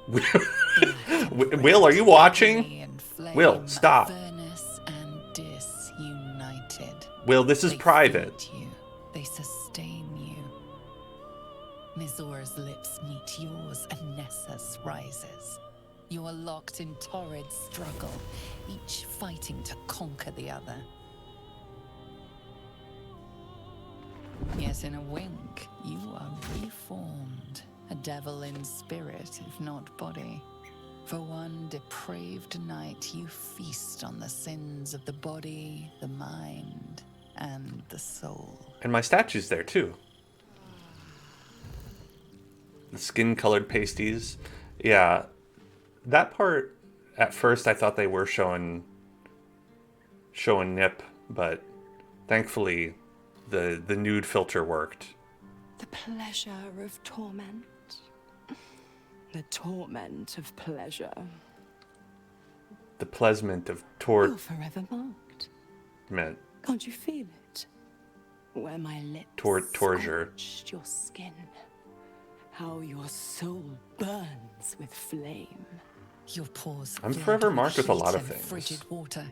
Will, are you watching? Will, stop. Furnace and disunited. Will, this is They private. feed you. They sustain you. Mizora's lips meet yours and Nessus rises. You are locked in torrid struggle, each fighting to conquer the other. Yet in a wink, you are reformed, a devil in spirit, if not body. For one depraved night, you feast on the sins of the body, the mind, and the soul. And my statue's there too. The skin-colored pasties. Yeah, that part, at first I thought they were showing nip, but thankfully the nude filter worked. The pleasure of torment. The torment of pleasure. The pleasment of You're forever marked. meant Can't you feel it? Where my lips torture. scorched your skin. How your soul burns with flame. Your pores. I'm flood forever marked with a heat lot of and things. Frigid water.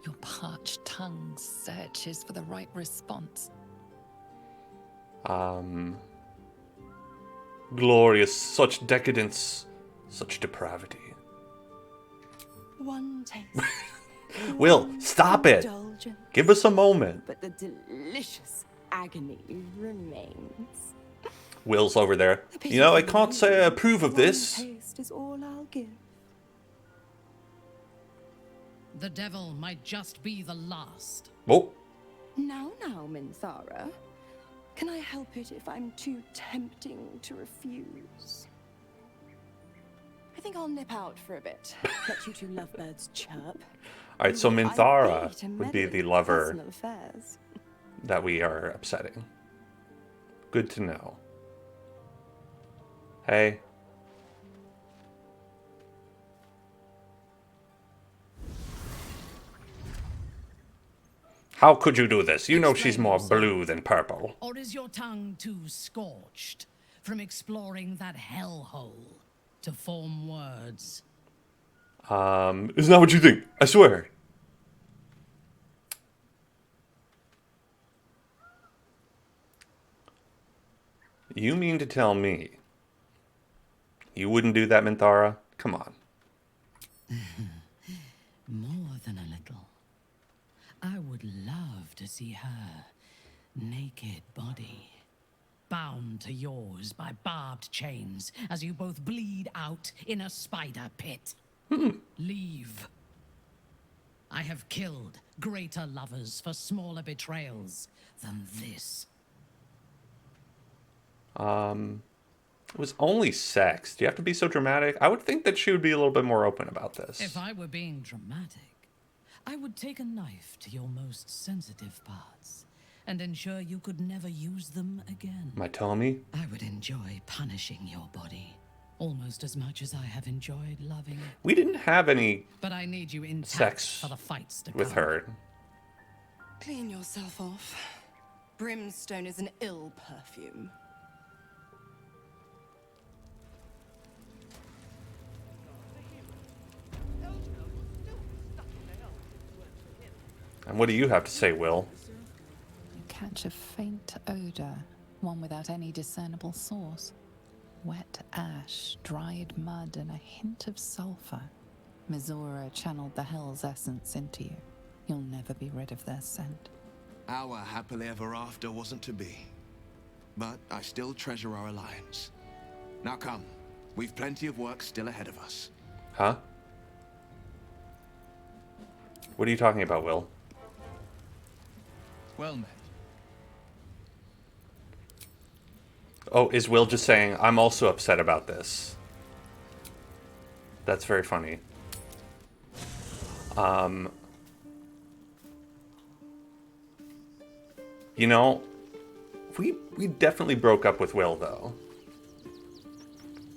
Your parched tongue searches for the right response. Glorious, such decadence, such depravity. One taste. Will, stop it! indulgence, Give us a moment. But the delicious agony remains. Will's over there. You know, I can't say I approve of this. One taste is all I'll give. The devil might just be the last. Oh, Now, Mizora. Can I help it if I'm too tempting to refuse? I think I'll nip out for a bit. Let you two lovebirds chirp. alright, so I Mizora hate to would be meddle the in lover personal affairs. that we are upsetting. Good to know. Hey. How could you do this? You know she's more blue than purple. Or is your tongue too scorched from exploring that hellhole to form words? Isn't that what you think? I swear. You mean to tell me you wouldn't do that, Minthara? Come on. More than a little. I would love to see her naked body bound to yours by barbed chains as you both bleed out in a spider pit. Leave. I have killed greater lovers for smaller betrayals than this. It was only sex. Do you have to be so dramatic? I would think that she would be a little bit more open about this. If I were being dramatic, I would take a knife to your most sensitive parts and ensure you could never use them again. Am I telling me? I would enjoy punishing your body almost as much as I have enjoyed loving it. We didn't have any But I need you intact sex for the fights to with come. her. Clean yourself off. Brimstone is an ill perfume. And what do you have to say, Will? You catch a faint odor, one without any discernible source. Wet ash, dried mud, and a hint of sulfur. Mizora channeled the hell's essence into you. You'll never be rid of their scent. Our happily ever after wasn't to be. But I still treasure our alliance. Now come, we've plenty of work still ahead of us. Huh? What are you talking about, Will? Well met. Oh, is Will just saying, I'm also upset about this? That's very funny. You know, we definitely broke up with Will, though.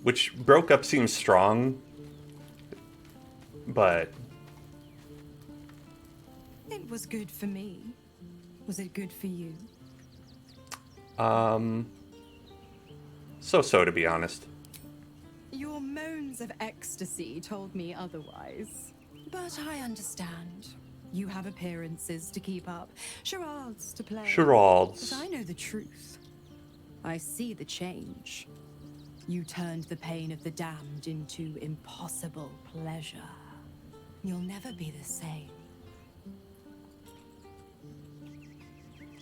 Which, broke up seems strong, but... It was good for me. Was it good for you? So-so, to be honest. Your moans of ecstasy told me otherwise. But I understand. You have appearances to keep up, charades to play. Charades. But I know the truth. I see the change. You turned the pain of the damned into impossible pleasure. You'll never be the same.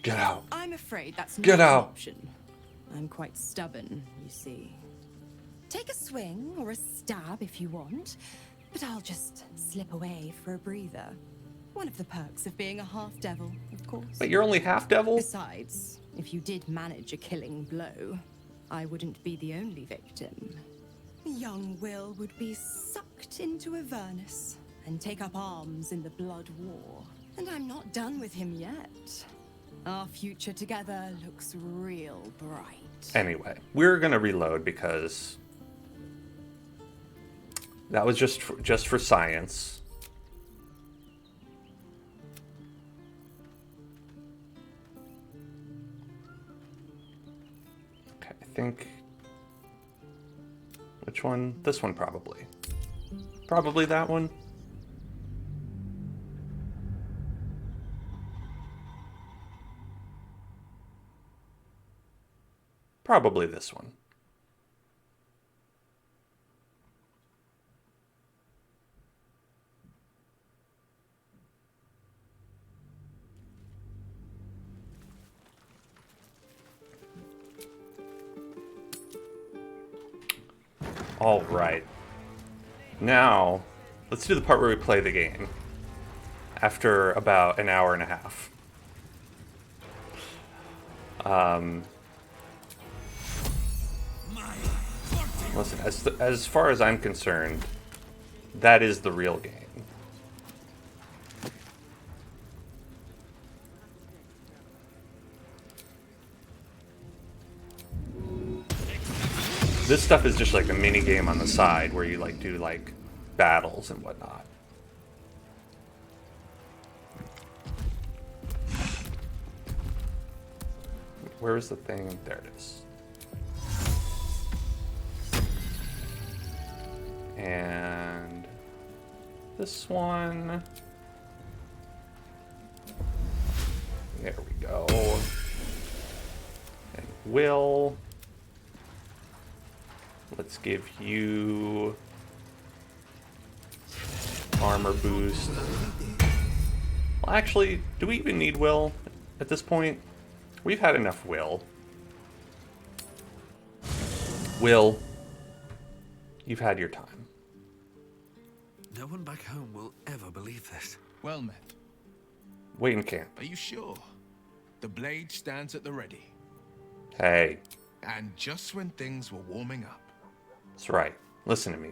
Get out. I'm afraid that's Get not an out. option. I'm quite stubborn, you see. Take a swing or a stab if you want, but I'll just slip away for a breather. One of the perks of being a half-devil, of course. But you're only half-devil? Besides, if you did manage a killing blow, I wouldn't be the only victim. Young Will would be sucked into Avernus and take up arms in the Blood War. And I'm not done with him yet. Our future together looks real bright. Anyway, we're gonna reload because that was just for science. Okay, I think which one? This one probably. Probably that one. Probably this one. All right. Now, let's do the part where we play the game. After about an hour and a half. Listen, as far as I'm concerned, that is the real game. This stuff is just like a mini game on the side where you like do like battles and whatnot. Where is the thing? There it is. And this one. There we go. And Will. Let's give you armor boost. Well, actually, do we even need Will at this point? We've had enough Will. Will, you've had your time. No one back home will ever believe this. Well met. Wait in camp. Are you sure? The blade stands at the ready. Hey. And just when things were warming up. That's right. Listen to me.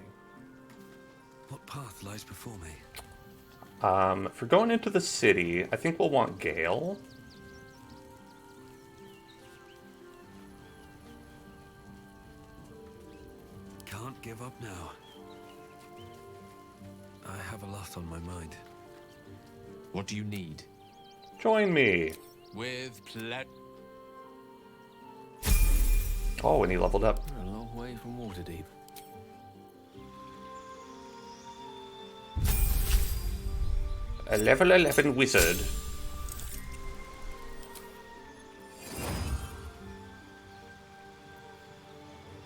What path lies before me? For going into the city, I think we'll want Gale. Can't give up now. I have a lot on my mind. What do you need? Join me. With pleasure. Oh, and he leveled up. A long way from Waterdeep. A level 11 wizard.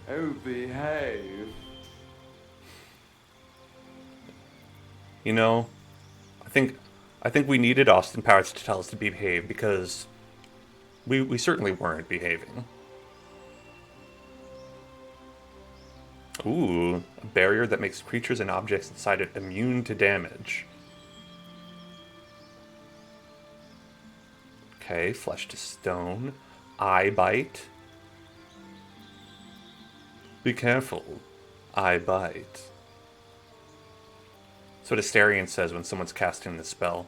Oh, behave. You know, I think we needed Austin Powers to tell us to behave because we certainly weren't behaving. Ooh, a barrier that makes creatures and objects inside it immune to damage. Okay, flesh to stone. Eye bite. Be careful. Eye bite. That's what Astarion says when someone's casting the spell.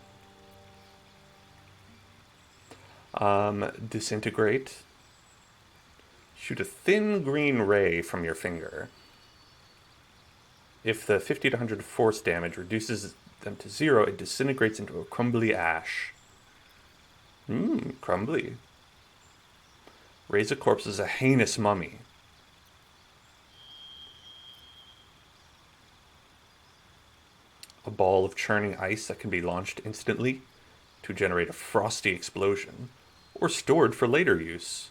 Disintegrate. Shoot a thin green ray from your finger. If the 50 to 100 force damage reduces them to 0, it disintegrates into a crumbly ash. Crumbly. Raise a corpse as a heinous mummy. A ball of churning ice that can be launched instantly to generate a frosty explosion, or stored for later use.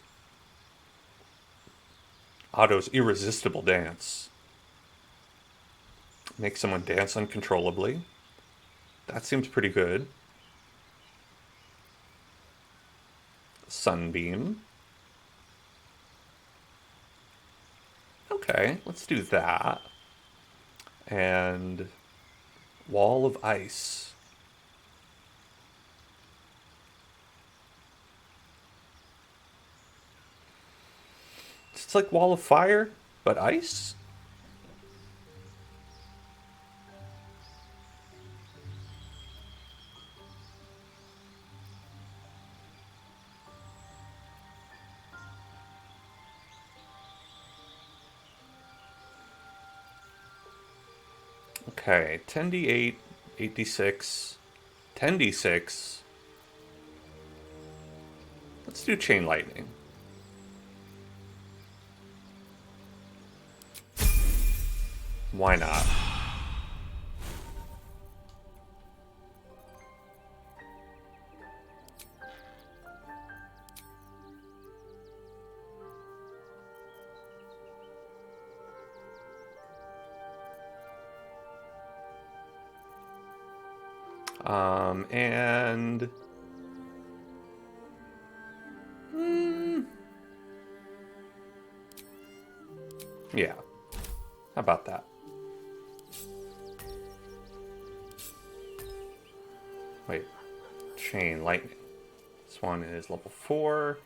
Otto's irresistible dance. Make someone dance uncontrollably. That seems pretty good. Sunbeam. Okay, let's do that. And wall of ice. It's like Wall of Fire, but ice? Okay, 10d8, 8d6, 10d6. Let's do chain lightning. Why not? And yeah, how about that? Wait, chain lightning. This one is level 4.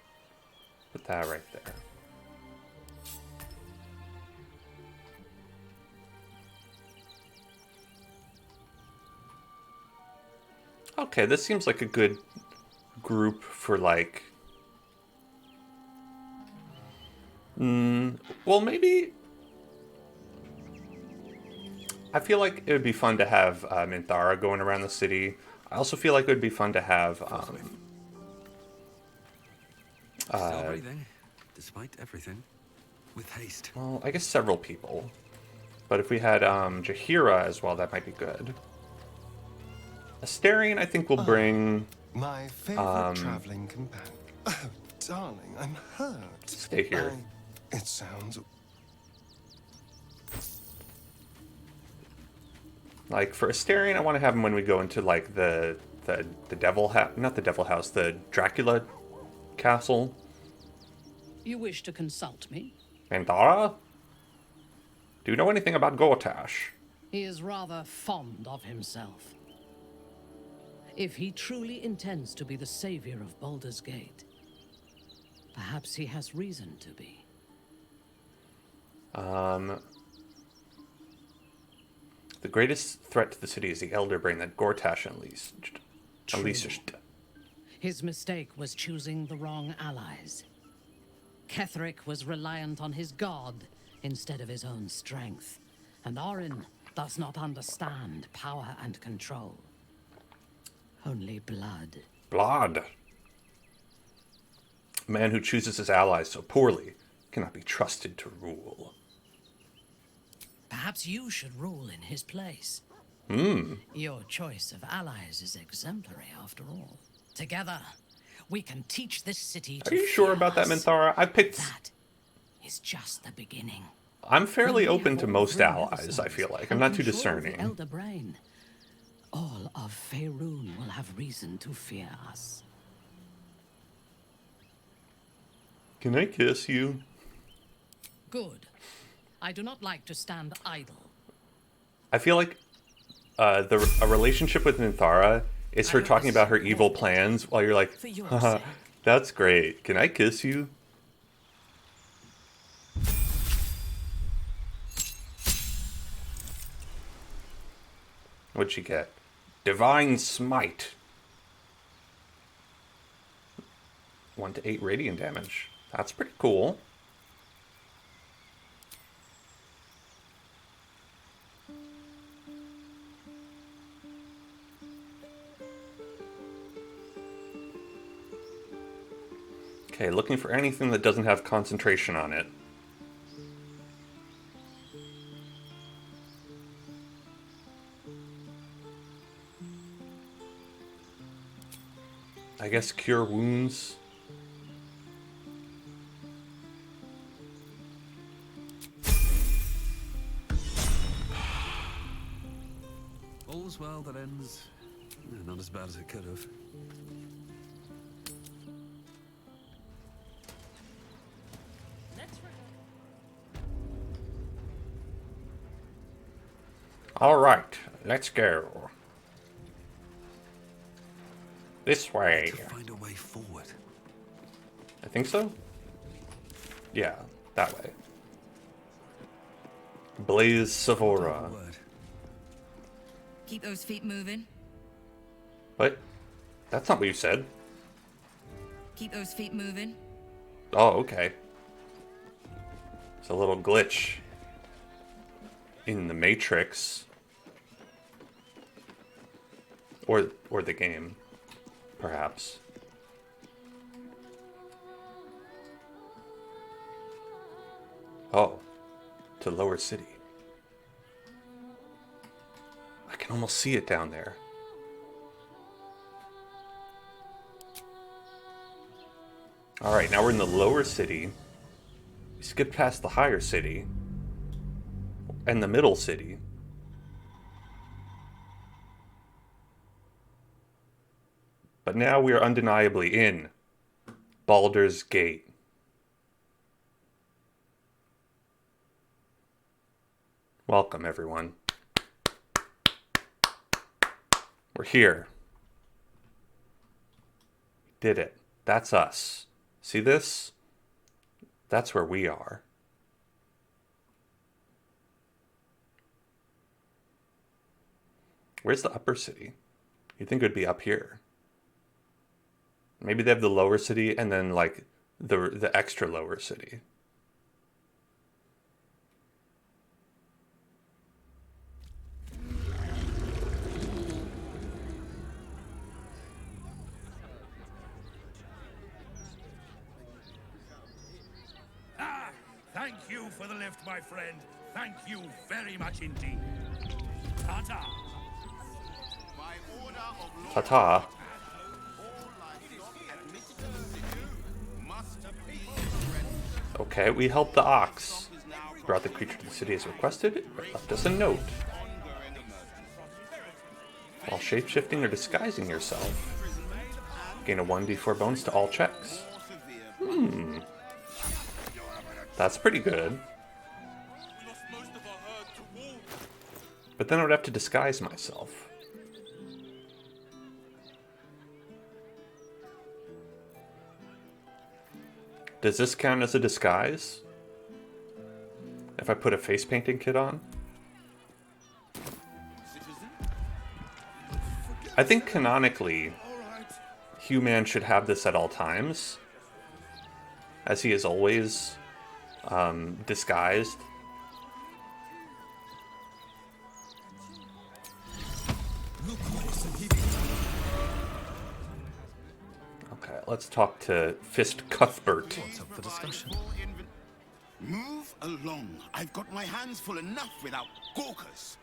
Put that right there. Okay, this seems like a good group for like... well, maybe... I feel like it would be fun to have Minthara going around the city. I also feel like it would be fun to have... Still breathing, despite everything, with haste. Well, I guess several people. But if we had Jaheira as well, that might be good. Astarion, I think, will bring... My favorite traveling companion. Oh, darling, I'm hurt. Stay here. It sounds... Like, for Astarion, I want to have him when we go into, like, the devil house... Not the devil house, the Dracula castle. You wish to consult me? Minthara? Do you know anything about Gortash? He is rather fond of himself. If he truly intends to be the savior of Baldur's Gate, perhaps he has reason to be. The greatest threat to the city is the Elder Brain that Gortash unleashed. His mistake was choosing the wrong allies. Ketheric was reliant on his god instead of his own strength, and Orin does not understand power and control. Only blood. Blood. A man who chooses his allies so poorly cannot be trusted to rule. Perhaps you should rule in his place. Your choice of allies is exemplary, after all. Together, we can teach this city to Are you sure about that, Minthara? I picked... That is just the beginning. I'm fairly open to most allies, I feel like. I'm not too discerning. The Elder Brain. All of Faerun will have reason to fear us. Can I kiss you? Good. I do not like to stand idle. I feel like a relationship with Minthara is her talking about her evil plans while you're like, haha, that's great. Can I kiss you? What'd she get? Divine Smite. 1 to 8 radiant damage. That's pretty cool. Okay, looking for anything that doesn't have concentration on it. I guess cure wounds. All's well that ends not as bad as it could have. All right, let's go. This way. To find a way forward. I think so. Yeah. That way. Blaze Savora. Keep those feet moving. What? That's not what you said. Keep those feet moving. Oh, okay. It's a little glitch in the Matrix. Or the game, perhaps. Oh, to Lower City. I can almost see it down there. Alright, now we're in the Lower City. We skipped past the Higher City. And the Middle City. But now we are undeniably in Baldur's Gate. Welcome, everyone. We're here. Did it. That's us. See this? That's where we are. Where's the upper city? You'd think it would be up here. Maybe they have the lower city and then like the extra lower city. Ah, thank you for the lift, my friend. Thank you very much indeed. Ta-ta. Ta-ta. Okay, we helped the ox. Brought the creature to the city as requested. It left us a note. While shape-shifting or disguising yourself, gain a 1d4 bonus to all checks. That's pretty good. But then I would have to disguise myself. Does this count as a disguise? If I put a face painting kit on? I think canonically, Hugh Mann should have this at all times, as he is always disguised. Okay, let's talk to Fist Cuthbert. What's up for discussion? Move along. I've got my hands full enough without gawkers.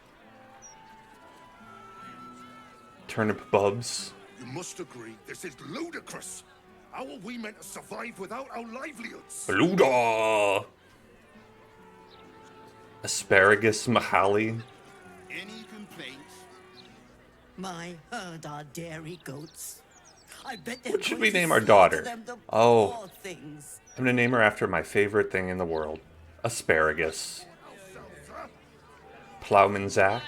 Turnip Bubs. You must agree, this is ludicrous. How are we meant to survive without our livelihoods? Beluga! Asparagus Mahali. Any complaints? My herd are dairy goats. I bet they're What should going we to name our say to daughter? them the Oh, poor things. I'm gonna name her after my favorite thing in the world. Asparagus. Plowman Zach.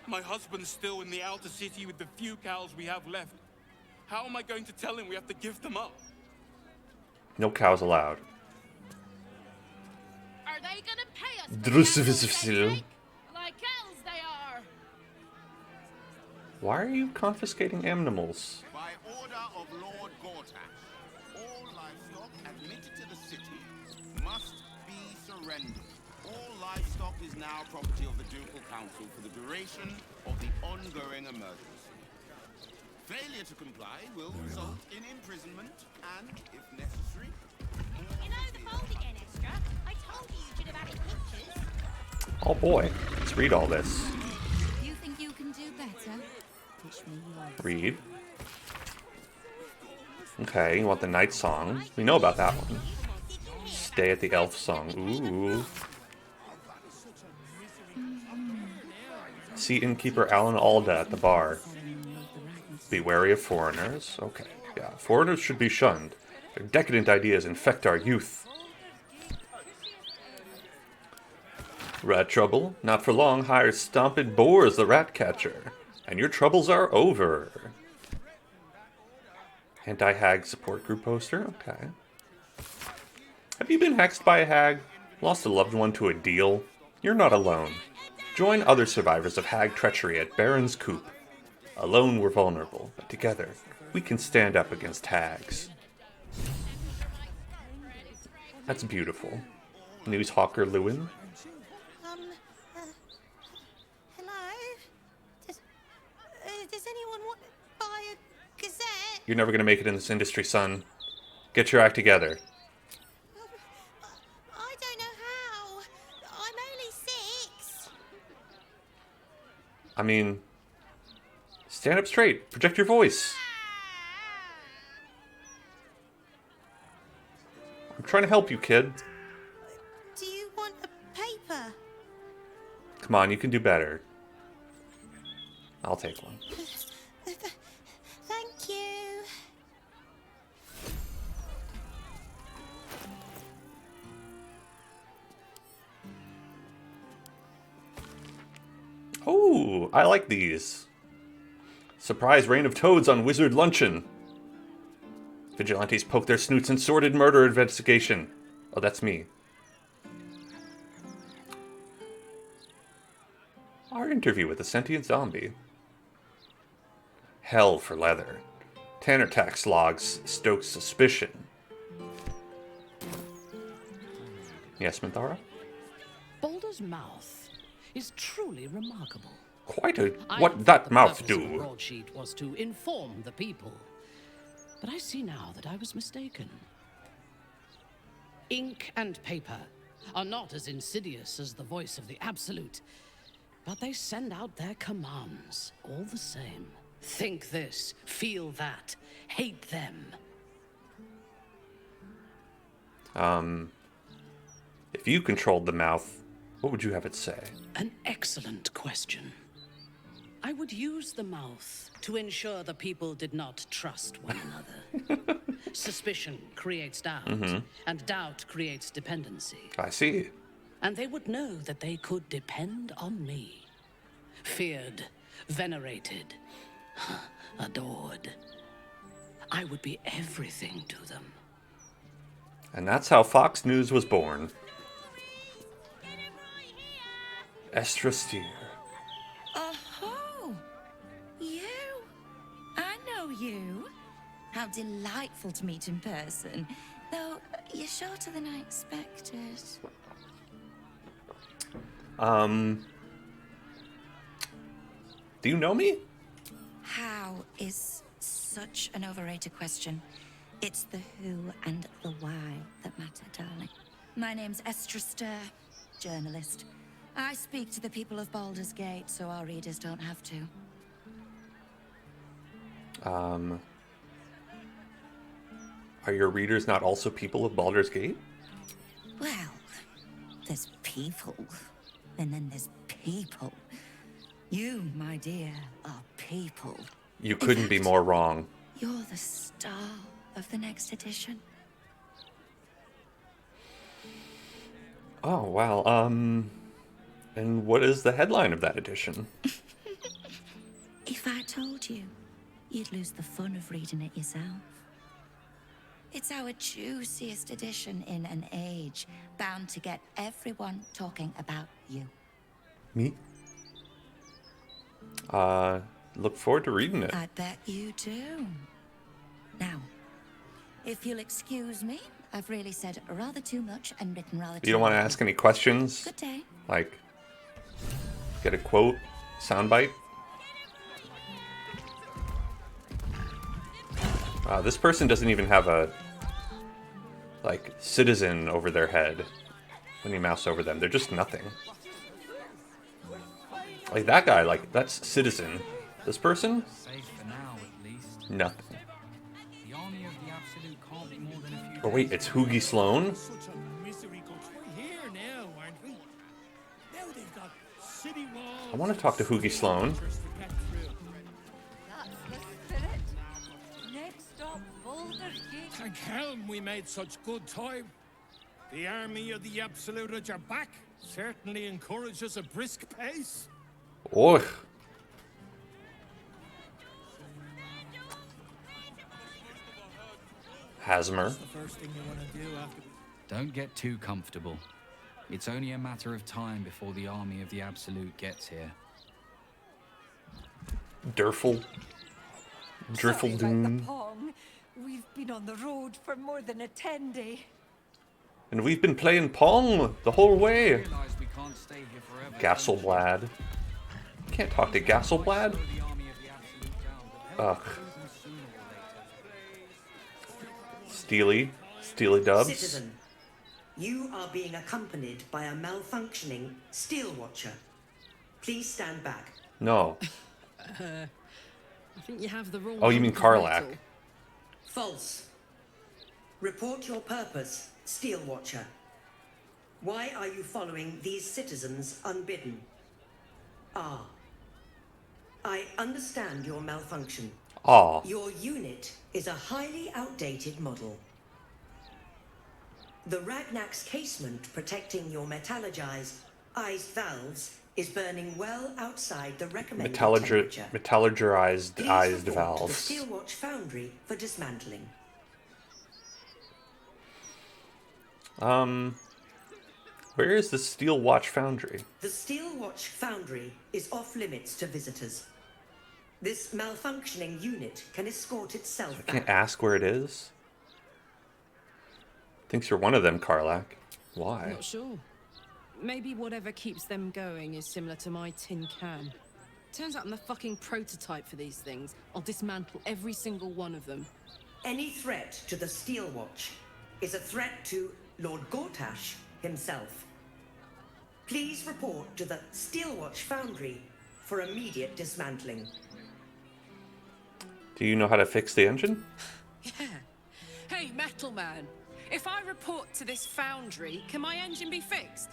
My husband's still in the outer city with the few cows we have left. How am I going to tell him we have to give them up? No cows allowed. Are they gonna pay us? Drusivisil. Like elves they are. Why are you confiscating animals? By order of Lord Gortash, all livestock admitted to the city must be surrendered. All livestock is now property of the Ducal Council for the duration of the ongoing emergency. Failure to comply will result in imprisonment and, if necessary... You know the fold again, Extra. I told you you should have added pictures. Oh boy, let's read all this. You think you can do better? Teach me yours. Read. Okay, you want the night song. We know about that one. Stay at the elf song. Ooh. See innkeeper Alan Alda at the bar. Be wary of foreigners. Okay, yeah. Foreigners should be shunned. Their decadent ideas infect our youth. Rat trouble? Not for long. Hire Stomped Boar the rat catcher. And your troubles are over. Anti-hag support group poster. Okay. Have you been hexed by a hag? Lost a loved one to a deal? You're not alone. Join other survivors of hag treachery at Baron's Coop. Alone we're vulnerable, but together we can stand up against hags. That's beautiful. Newshawker Lewin. Hello? Does anyone want to buy a gazette? You're never gonna make it in this industry, son. Get your act together. I don't know how. I'm only 6. I mean, stand up straight. Project your voice. I'm trying to help you, kid. Do you want a paper? Come on, you can do better. I'll take one. Thank you. Oh, I like these. Surprise rain of toads on Wizard Luncheon. Vigilantes poke their snoots in sordid murder investigation. Oh, that's me. Our interview with a sentient zombie. Hell for leather. Tanner tax logs stokes suspicion. Yes, Minthara? Baldur's mouth is truly remarkable. Quite a... I What thought that the mouth purpose of the do? broadsheet was to inform the people. But I see now that I was mistaken. Ink and paper are not as insidious as the voice of the Absolute, but they send out their commands all the same. Think this, feel that, hate them. If you controlled the mouth, what would you have it say? An excellent question. I would use the mouth to ensure the people did not trust one another. Suspicion creates doubt, and doubt creates dependency. I see. And they would know that they could depend on me. Feared, venerated, adored. I would be everything to them. And that's how Fox News was born. Estra Steer. Oh, you? I know you. How delightful to meet in person. Though, you're shorter than I expected. Do you know me? How is such an overrated question. It's the who and the why that matter, darling. My name's Estra Steer, journalist. I speak to the people of Baldur's Gate, so our readers don't have to. Are your readers not also people of Baldur's Gate? Well, there's people, and then there's people. You, my dear, are people. You couldn't be more wrong. You're the star of the next edition. Oh, wow. And what is the headline of that edition? If I told you, you'd lose the fun of reading it yourself. It's our juiciest edition in an age bound to get everyone talking about you. Me? Look forward to reading it. I bet you do. Now, if you'll excuse me, I've really said rather too much and written rather too You don't want to little. ask any questions? Good day. Like, get a quote, soundbite? This person doesn't even have a, like, citizen over their head when you mouse over them. They're just nothing. Like, that guy, like, that's citizen. This person? Safe for now, at least. Nothing. The army of the Absolute can't be more than a few Oh, wait, it's Hoogie Sloan? Such a misery goes. We're here now, aren't we? Now they've got city walls. I want to talk to Hoogie Sloan. That's the spirit. Next stop, Baldur's Gate. Thank Helm we made such good time. The army of the Absolute at your back certainly encourages a brisk pace. Oh. Hasmer. That's the first thing you want to do after. Don't get too comfortable. It's only a matter of time before the army of the Absolute gets here. Durfle. Sorry about the Driffledoon. pong. We've been on the road for more than a 10-day. And we've been playing Pong the whole way. Gasselblad. Can't talk to Gasselblad. Ugh. Steely Dubs. Citizen, you are being accompanied by a malfunctioning steel watcher. Please stand back. No. I think you have the wrong. Oh, you mean Karlak? False. Report your purpose, steel watcher. Why are you following these citizens unbidden? Ah. I understand your malfunction. Ah. Your unit is a highly outdated model. The Ragnak's casement protecting your metallurgized valves is burning well outside the recommended temperature. Metallurgized Please report to the valves. Steel Watch Foundry for dismantling. Where is the Steel Watch Foundry? The Steel Watch Foundry is off limits to visitors. This malfunctioning unit can escort itself I can't back. ask where it is. Thinks you're one of them, Karlak. Why? Not sure. Maybe whatever keeps them going is similar to my tin can. Turns out I'm the fucking prototype for these things. I'll dismantle every single one of them. Any threat to the Steel Watch is a threat to Lord Gortash himself. Please report to the Steel Watch Foundry for immediate dismantling. Do you know how to fix the engine? Yeah. Hey, Metal Man. If I report to this foundry, can my engine be fixed?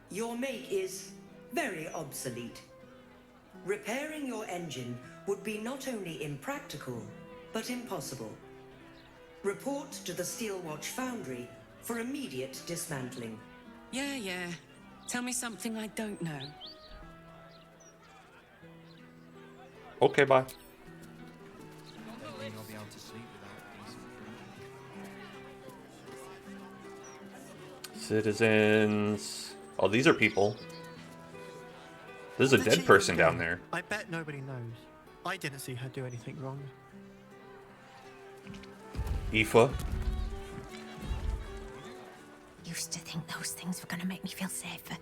Your make is very obsolete. Repairing your engine would be not only impractical, but impossible. Report to the Steel Watch Foundry for immediate dismantling. Yeah. Tell me something I don't know. Okay, bye. Citizens. Oh, these are people. There's a dead person down there. I bet nobody knows. I didn't see her do anything wrong. Aoife. Used to think those things were gonna make me feel safer.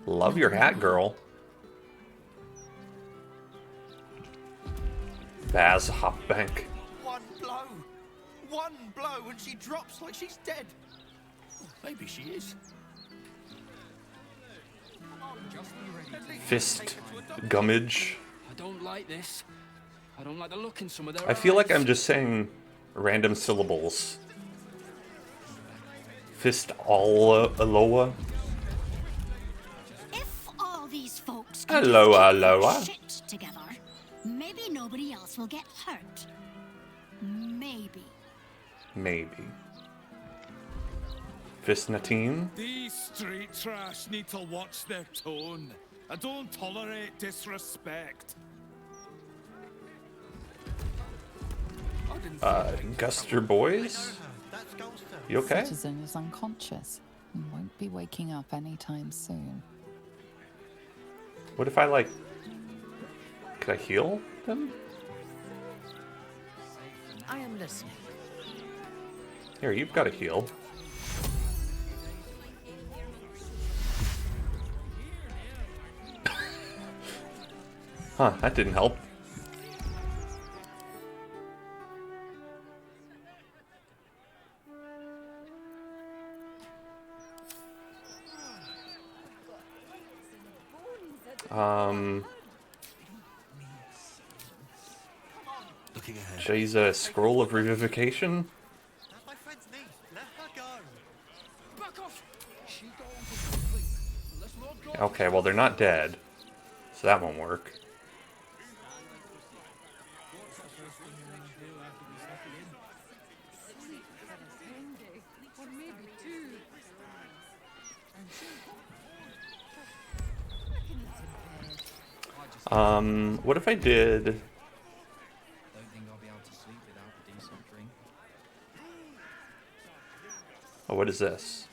Love your hat, girl. Baz Hopbank. One blow and she drops like she's dead. Maybe she is. Fist Gummage. I don't like this. I don't like the look in some of their I feel like eyes. I'm just saying random syllables. Fist Aloha. If all these folks Aloha, keep their aloha. shit together, maybe nobody else will get hurt. Maybe. Maybe. Fist Natine. These street trash need to watch their tone. I don't tolerate disrespect. Guster Boys. You okay? Citizen is unconscious and won't be waking up anytime soon. What if I, like... Could I heal them? I am listening. Here, you've got to heal. Huh, that didn't help. She's a scroll of revivication. Okay, well they're not dead, so that won't work. What if I did... Don't think I'll be able to sleep without a decent drink. Oh what is this?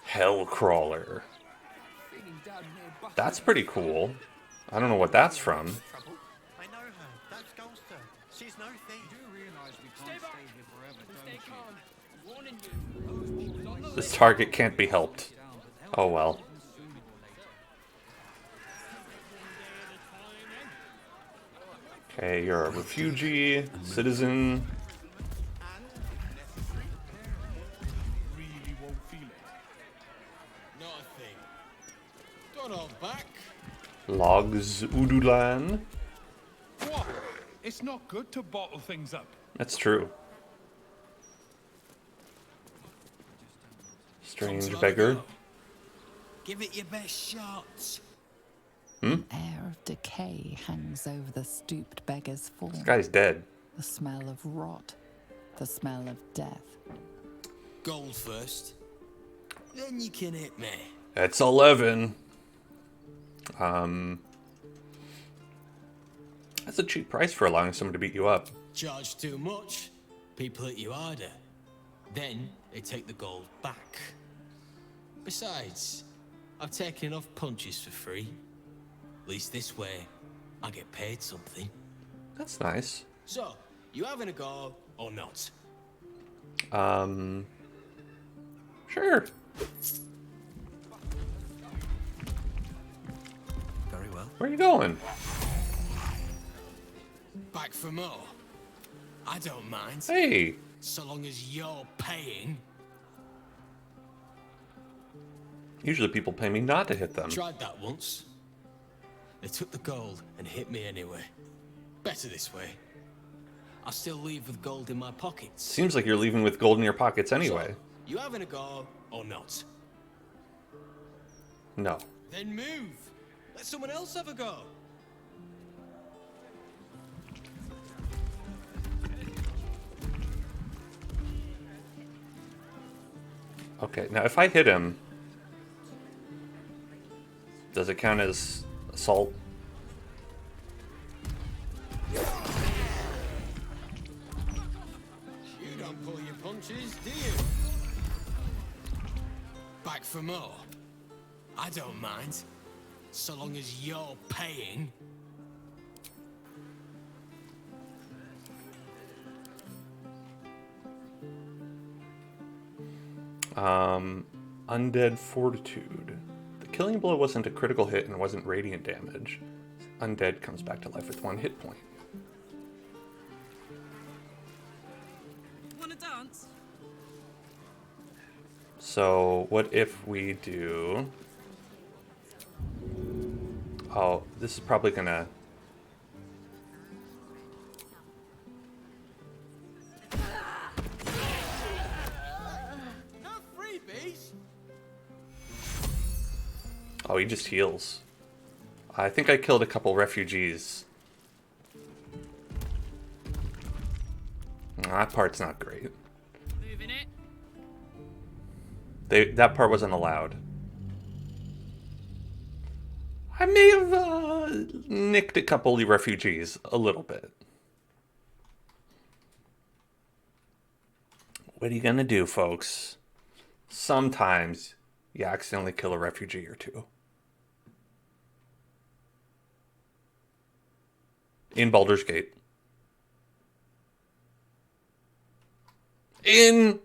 Hellcrawler. That's pretty cool. I don't know what that's from. I know her. That's Golster. She's no thief. You do realize we can't stay here forever, don't you? I'm warning you. This target can't be helped. Oh well. Okay, you're a refugee, citizen. Really won't feel it. Not a thing. Don't hold back. Logs Udulan. What? It's not good to bottle things up. That's true. Strange beggar. Give it your best shot. An air of decay hangs over the stooped beggar's form. This guy's dead. The smell of rot. The smell of death. Gold first. Then you can hit me. It's 11. That's a cheap price for allowing someone to beat you up. Charge too much, people hit you harder. Then they take the gold back. Besides, I've taken enough punches for free. At least this way, I get paid something. That's nice. So, you having a go or not? Sure. Very well. Where are you going? Back for more. I don't mind. Hey. So long as you're paying. Usually people pay me not to hit them. Tried that once. They took the gold and hit me anyway. Better this way. I still leave with gold in my pockets. Seems like you're leaving with gold in your pockets anyway. So, you having a go or not? No. Then move. Let someone else have a go. Okay, now if I hit him, does it count as assault? You don't pull your punches, do you? Back for more. I don't mind. So long as you're paying. Undead Fortitude. The killing blow wasn't a critical hit and wasn't radiant damage. Undead comes back to life with 1 hit point. Wanna dance? So, what if we do... Oh, this is probably gonna... No freebies. Oh, he just heals. I think I killed a couple refugees. That part's not great. Moving it. That part wasn't allowed. I may have nicked a couple of refugees a little bit. What are you gonna do, folks? Sometimes you accidentally kill a refugee or two. In Baldur's Gate. In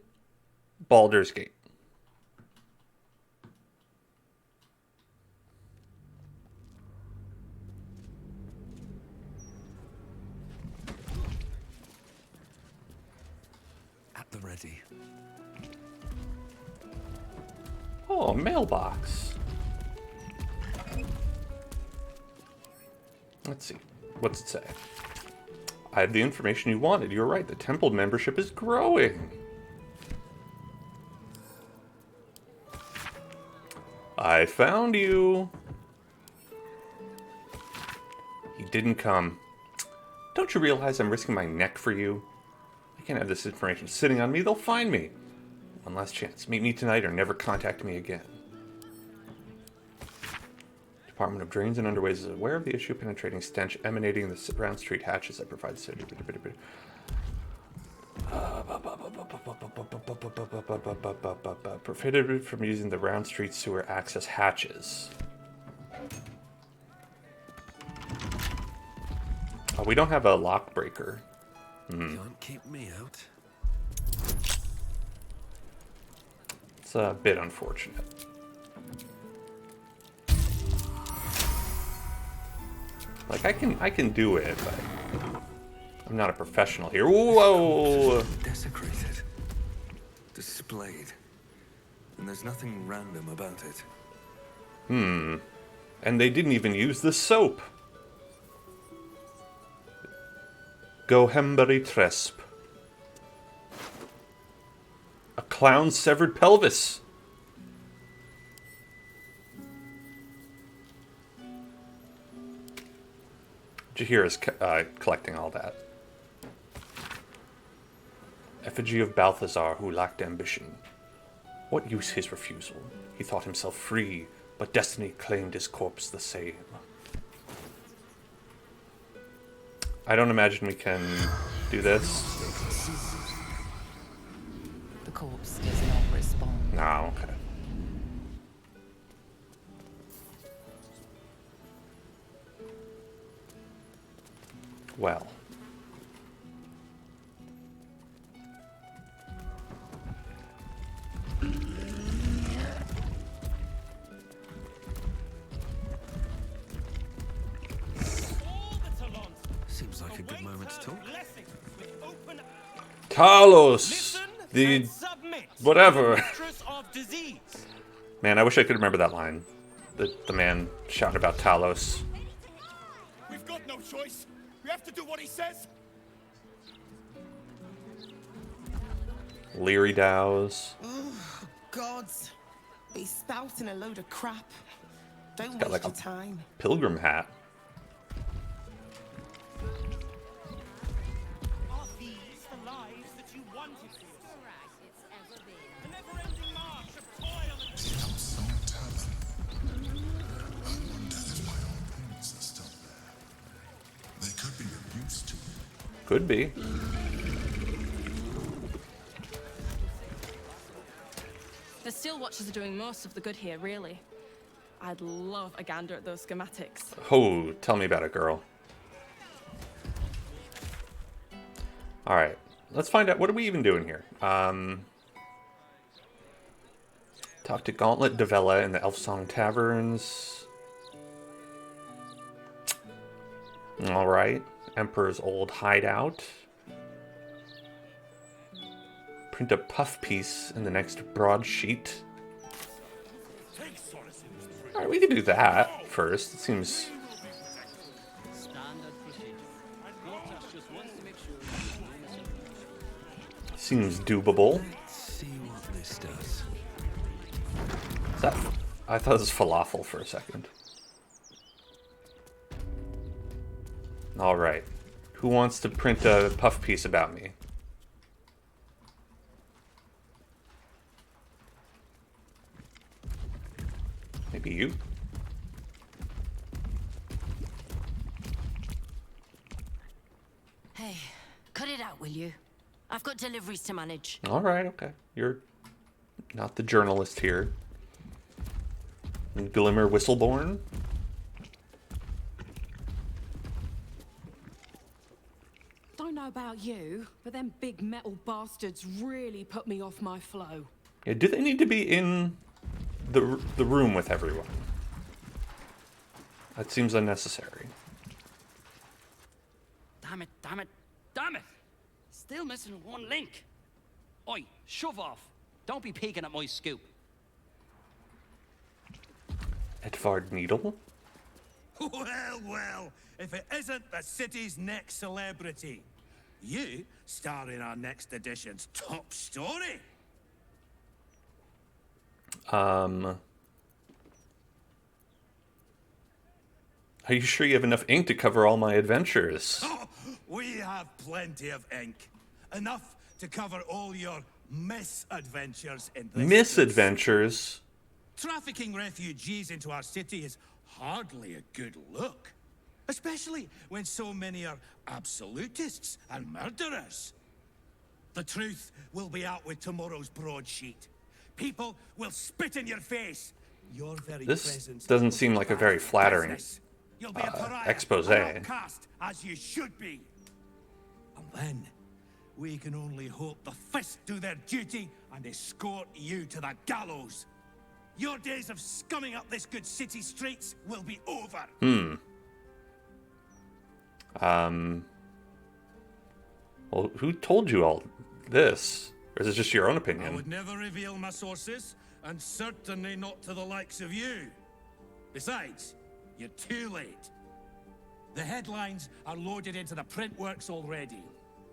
Baldur's Gate. At the ready. Oh, a mailbox. Let's see. What's it say? I have the information you wanted. You're right. The temple membership is growing. I found you. He didn't come. Don't you realize I'm risking my neck for you? I can't have this information sitting on me. They'll find me. One last chance. Meet me tonight or never contact me again. Department of Drains and Underways is aware of the issue, penetrating stench emanating the round street hatches that provide Prohibited from using the round street sewer access hatches. Oh, we don't have a lock breaker. Can't keep me out. It's a bit unfortunate. Like I can do it, but I'm not a professional here. Whoa! Desecrated, displayed, and there's nothing random about it. And they didn't even use the soap. Gohemberi Tresp. A clown's severed pelvis. Jahir is collecting all that. Effigy of Balthazar, who lacked ambition. What use his refusal? He thought himself free, but destiny claimed his corpse the same. I don't imagine we can do this. The corpse does not respond. No, okay. Well. Seems like a good moment to talk. Talos! The... whatever. Man, I wish I could remember that line. The man shouting about Talos. We've got no choice. We have to do what he says. Leery Dows. Oh, gods. He's spouting a load of crap. Don't Got waste like your time. Pilgrim hat. Are these the lives that you wanted for yourself? A never-ending march of toil and... So talent. I wonder if my own parents are still there. They could be of use to me. Could be. The Steel Watchers are doing most of the good here, really. I'd love a gander at those schematics. Oh, tell me about it, girl. Alright, let's find out. What are we even doing here? Talk to Gauntlet Devella in the Elfsong Taverns. Alright. Emperor's Old Hideout. Print a puff piece in the next broadsheet. Alright, we can do that first. It seems... seems doable. Let's see what this does. Is that... I thought it was falafel for a second. Alright. Who wants to print a puff piece about me? Maybe you? Hey, cut it out, will you? I've got deliveries to manage. Alright, okay. You're not the journalist here. Glimmer Whistleborn? Don't know about you, but them big metal bastards really put me off my flow. Yeah, do they need to be in the room with everyone? That seems unnecessary. Damn it, damn it, damn it! Still missing one link. Oi, shove off. Don't be peeking at my scoop. Edvard Needle? Well, well, if it isn't the city's next celebrity. You star in our next edition's top story. Are you sure you have enough ink to cover all my adventures? Oh, we have plenty of ink. Enough to cover all your misadventures in this. Misadventures? Trafficking refugees into our city is hardly a good look. Especially when so many are absolutists and murderers. The truth will be out with tomorrow's broadsheet. People will spit in your face. Your very This presence doesn't seem like a very flattering business. You'll be a pariah, expose. an outcast, as you should be. And then we can only hope the fist do their duty and escort you to the gallows. Your days of scumming up this good city streets will be over. Well, who told you all this? Or is it just your own I opinion? would never reveal my sources, and certainly not to the likes of you. Besides, you're too late. The headlines are loaded into the print works already.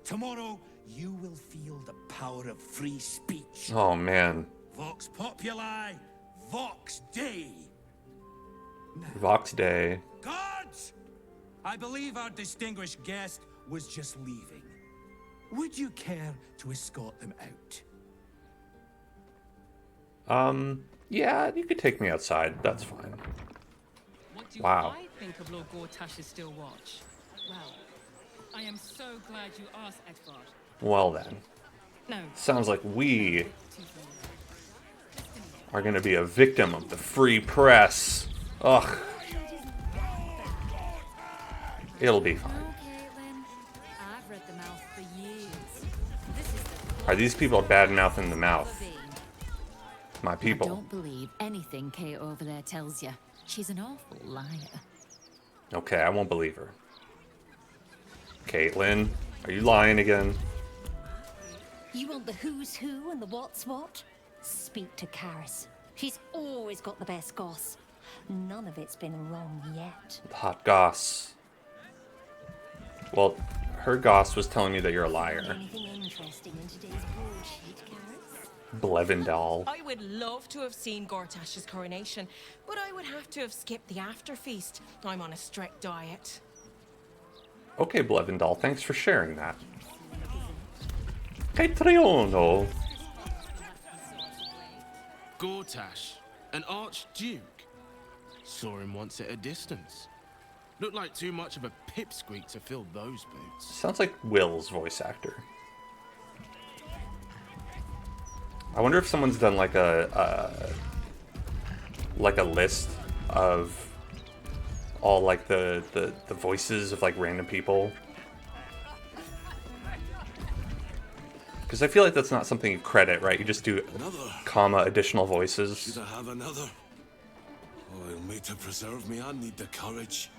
Tomorrow, you will feel the power of free speech. Oh, man. Vox Populi, Vox Dei. Vox Day. Guards! I believe our distinguished guest was just leaving. Would you care to escort them out? Yeah, you could take me outside. That's fine. What do Wow. I think of Lord Gortash's still watch? Well, I am so glad you asked, Edvard. Well then. No. Sounds like we are going to be a victim of the free press. Ugh. It'll be fine. I've read the mouth for years. Are these people bad-mouthing the mouth? My I people. don't believe anything Kate over there tells you. She's an awful liar. Okay, I won't believe her. Caitlin, are you lying again? You want the who's who and the what's what? Speak to Karis. She's always got the best goss. None of it's been wrong yet. The hot goss. Well, her goss was telling me that you're a liar. Anything interesting in today's broadsheet, Karis? Blevendal. I would love to have seen Gortash's coronation, but I would have to have skipped the after feast. I'm on a strict diet. Okay, Blevendal, thanks for sharing that. Catriono. Gortash, an archduke. Saw him once at a distance. Looked like too much of a pipsqueak to fill those boots. Sounds like Will's voice actor. I wonder if someone's done like a list of all like the voices of like random people. Because I feel like that's not something you credit, right? You just do comma additional voices. Should I have another? Oil me to preserve me, I need the courage.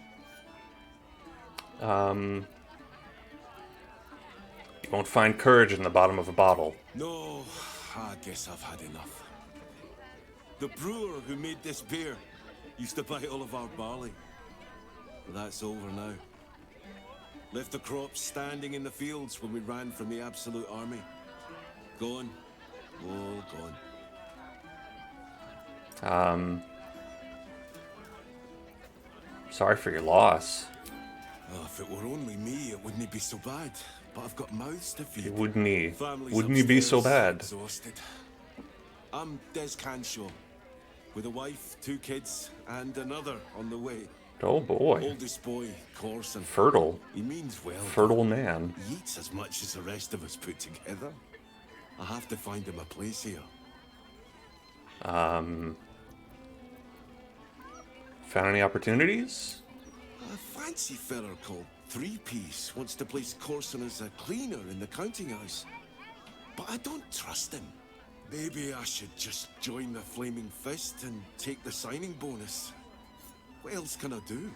You won't find courage in the bottom of a bottle. No, I guess I've had enough. The brewer who made this beer used to buy all of our barley. But that's over now. Left the crops standing in the fields when we ran from the Absolute Army. Gone. All gone. Sorry for your loss. Oh, if it were only me, it wouldn't be so bad. But I've got mouths to feed. Wouldn't he? Families Wouldn't he be so upstairs, bad? Exhausted. I'm Des Canshaw, with a wife, 2 kids, and another on the way. Oh boy. Oldest boy, Corson. Fertile. He means well. Fertile man. He eats as much as the rest of us put together. I have to find him a place here. Found any opportunities? A fancy feller called Three-Piece wants to place Corson as a cleaner in the counting house. But I don't trust him. Maybe I should just join the Flaming Fist and take the signing bonus. What else can I do?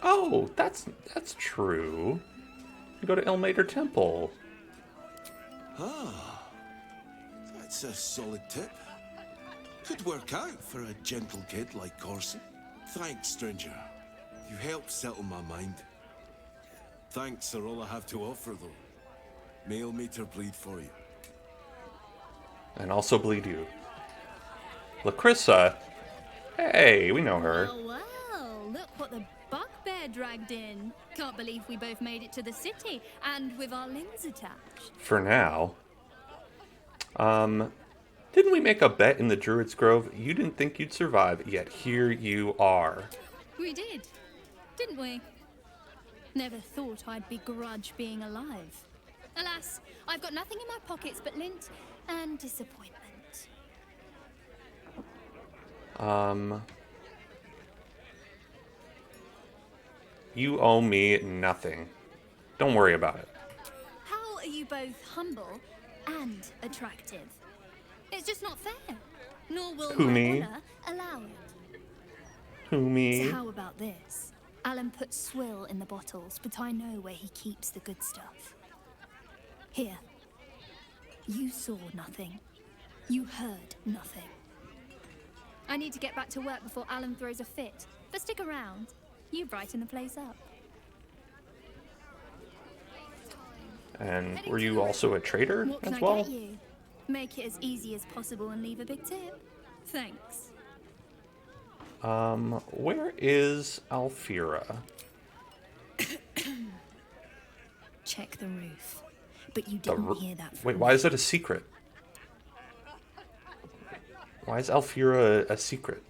Oh, that's true. You go to Ilmater Temple. Ah, that's a solid tip. Could work out for a gentle kid like Corson. Thanks, stranger. You helped settle my mind. Thanks are all I have to offer, though. May Ilmater bleed for you. And also bleed you. Lacrissa. Hey, we know her. Oh, wow. Look what the bugbear dragged in. Can't believe we both made it to the city, and with our limbs attached. For now. Didn't we make a bet in the Druid's Grove? You didn't think you'd survive, yet here you are. We did, didn't we? Never thought I'd begrudge being alive. Alas, I've got nothing in my pockets but lint and disappointment. You owe me nothing. Don't worry about it. How are you both humble and attractive? It's just not fair. Nor will Who, my me? honor allow it. Who, me? So how about this? Alan puts swill in the bottles, but I know where he keeps the good stuff. Here. You saw nothing. You heard nothing. I need to get back to work before Alan throws a fit. But stick around. You brighten the place up. And were you also a trader What can as I well? get you? Make it as easy as possible and leave a big tip. Thanks. Where is Alfira? Check the roof. But you didn't hear that from Wait, why is it a secret? Why is Alfira a secret?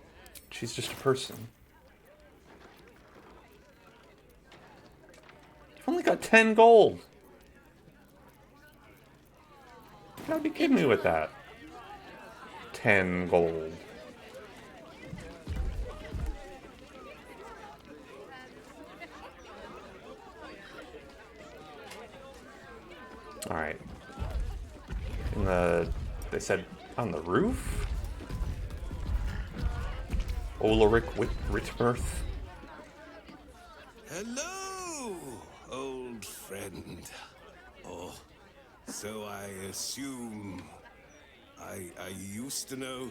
She's just a person. You've only got 10 gold. You gotta be kidding me with that. 10 gold. Alright. They said on the roof? Ulrich Whitmirth. Hello, old friend. Oh, so I assume I used to know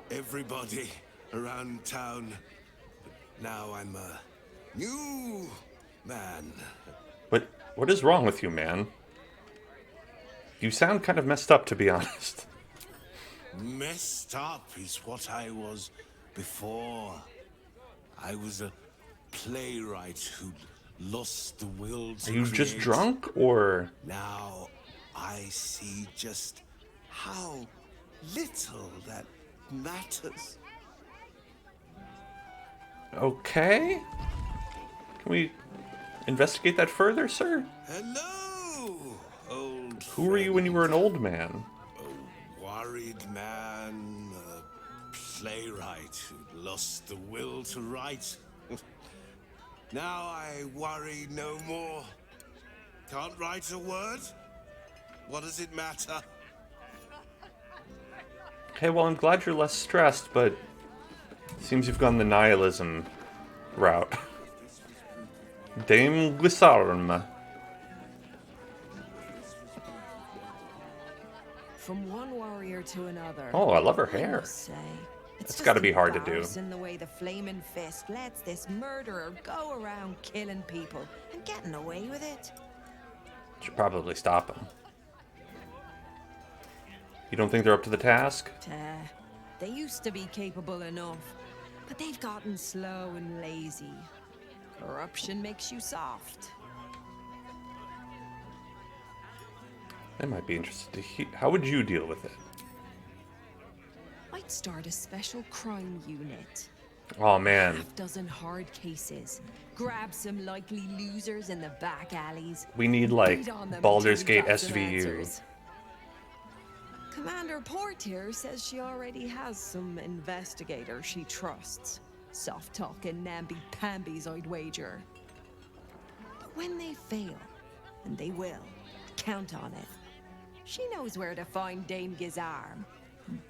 everybody around town. But now I'm a new man. What is wrong with you, man? You sound kind of messed up, to be honest. Messed up is what I was before. I was a playwright who lost the will to Are you just create. drunk, or...? Now I see just how little that matters. Okay. Can we investigate that further, sir? Hello, old Who were you when you were an old man? A worried man, a playwright who lost the will to write. Now I worry no more. Can't write a word? What does it matter? Okay, well, I'm glad you're less stressed, but seems you've gone the nihilism route. Dame Glisarm. From one warrior to another. Oh, I love her hair. must say. It's That's just gotta be hard to do. embarrassing the way the flaming fist lets this murderer go around killing people and getting away with it. Should probably stop him. You don't think they're up to the task? They used to be capable enough, but they've gotten slow and lazy. Corruption makes you soft. I might be interested to hear. How would you deal with it? I'd start a special crime unit. Oh, man. Half-dozen hard cases. Grab some likely losers in the back alleys. We need, like, beat on them Baldur's until we Gate got some SVU. answers. Commander Portier says she already has some investigators she trusts. Soft-talking namby-pambies, I'd wager. But when they fail, and they will, count on it. She knows where to find Dame Gizarm.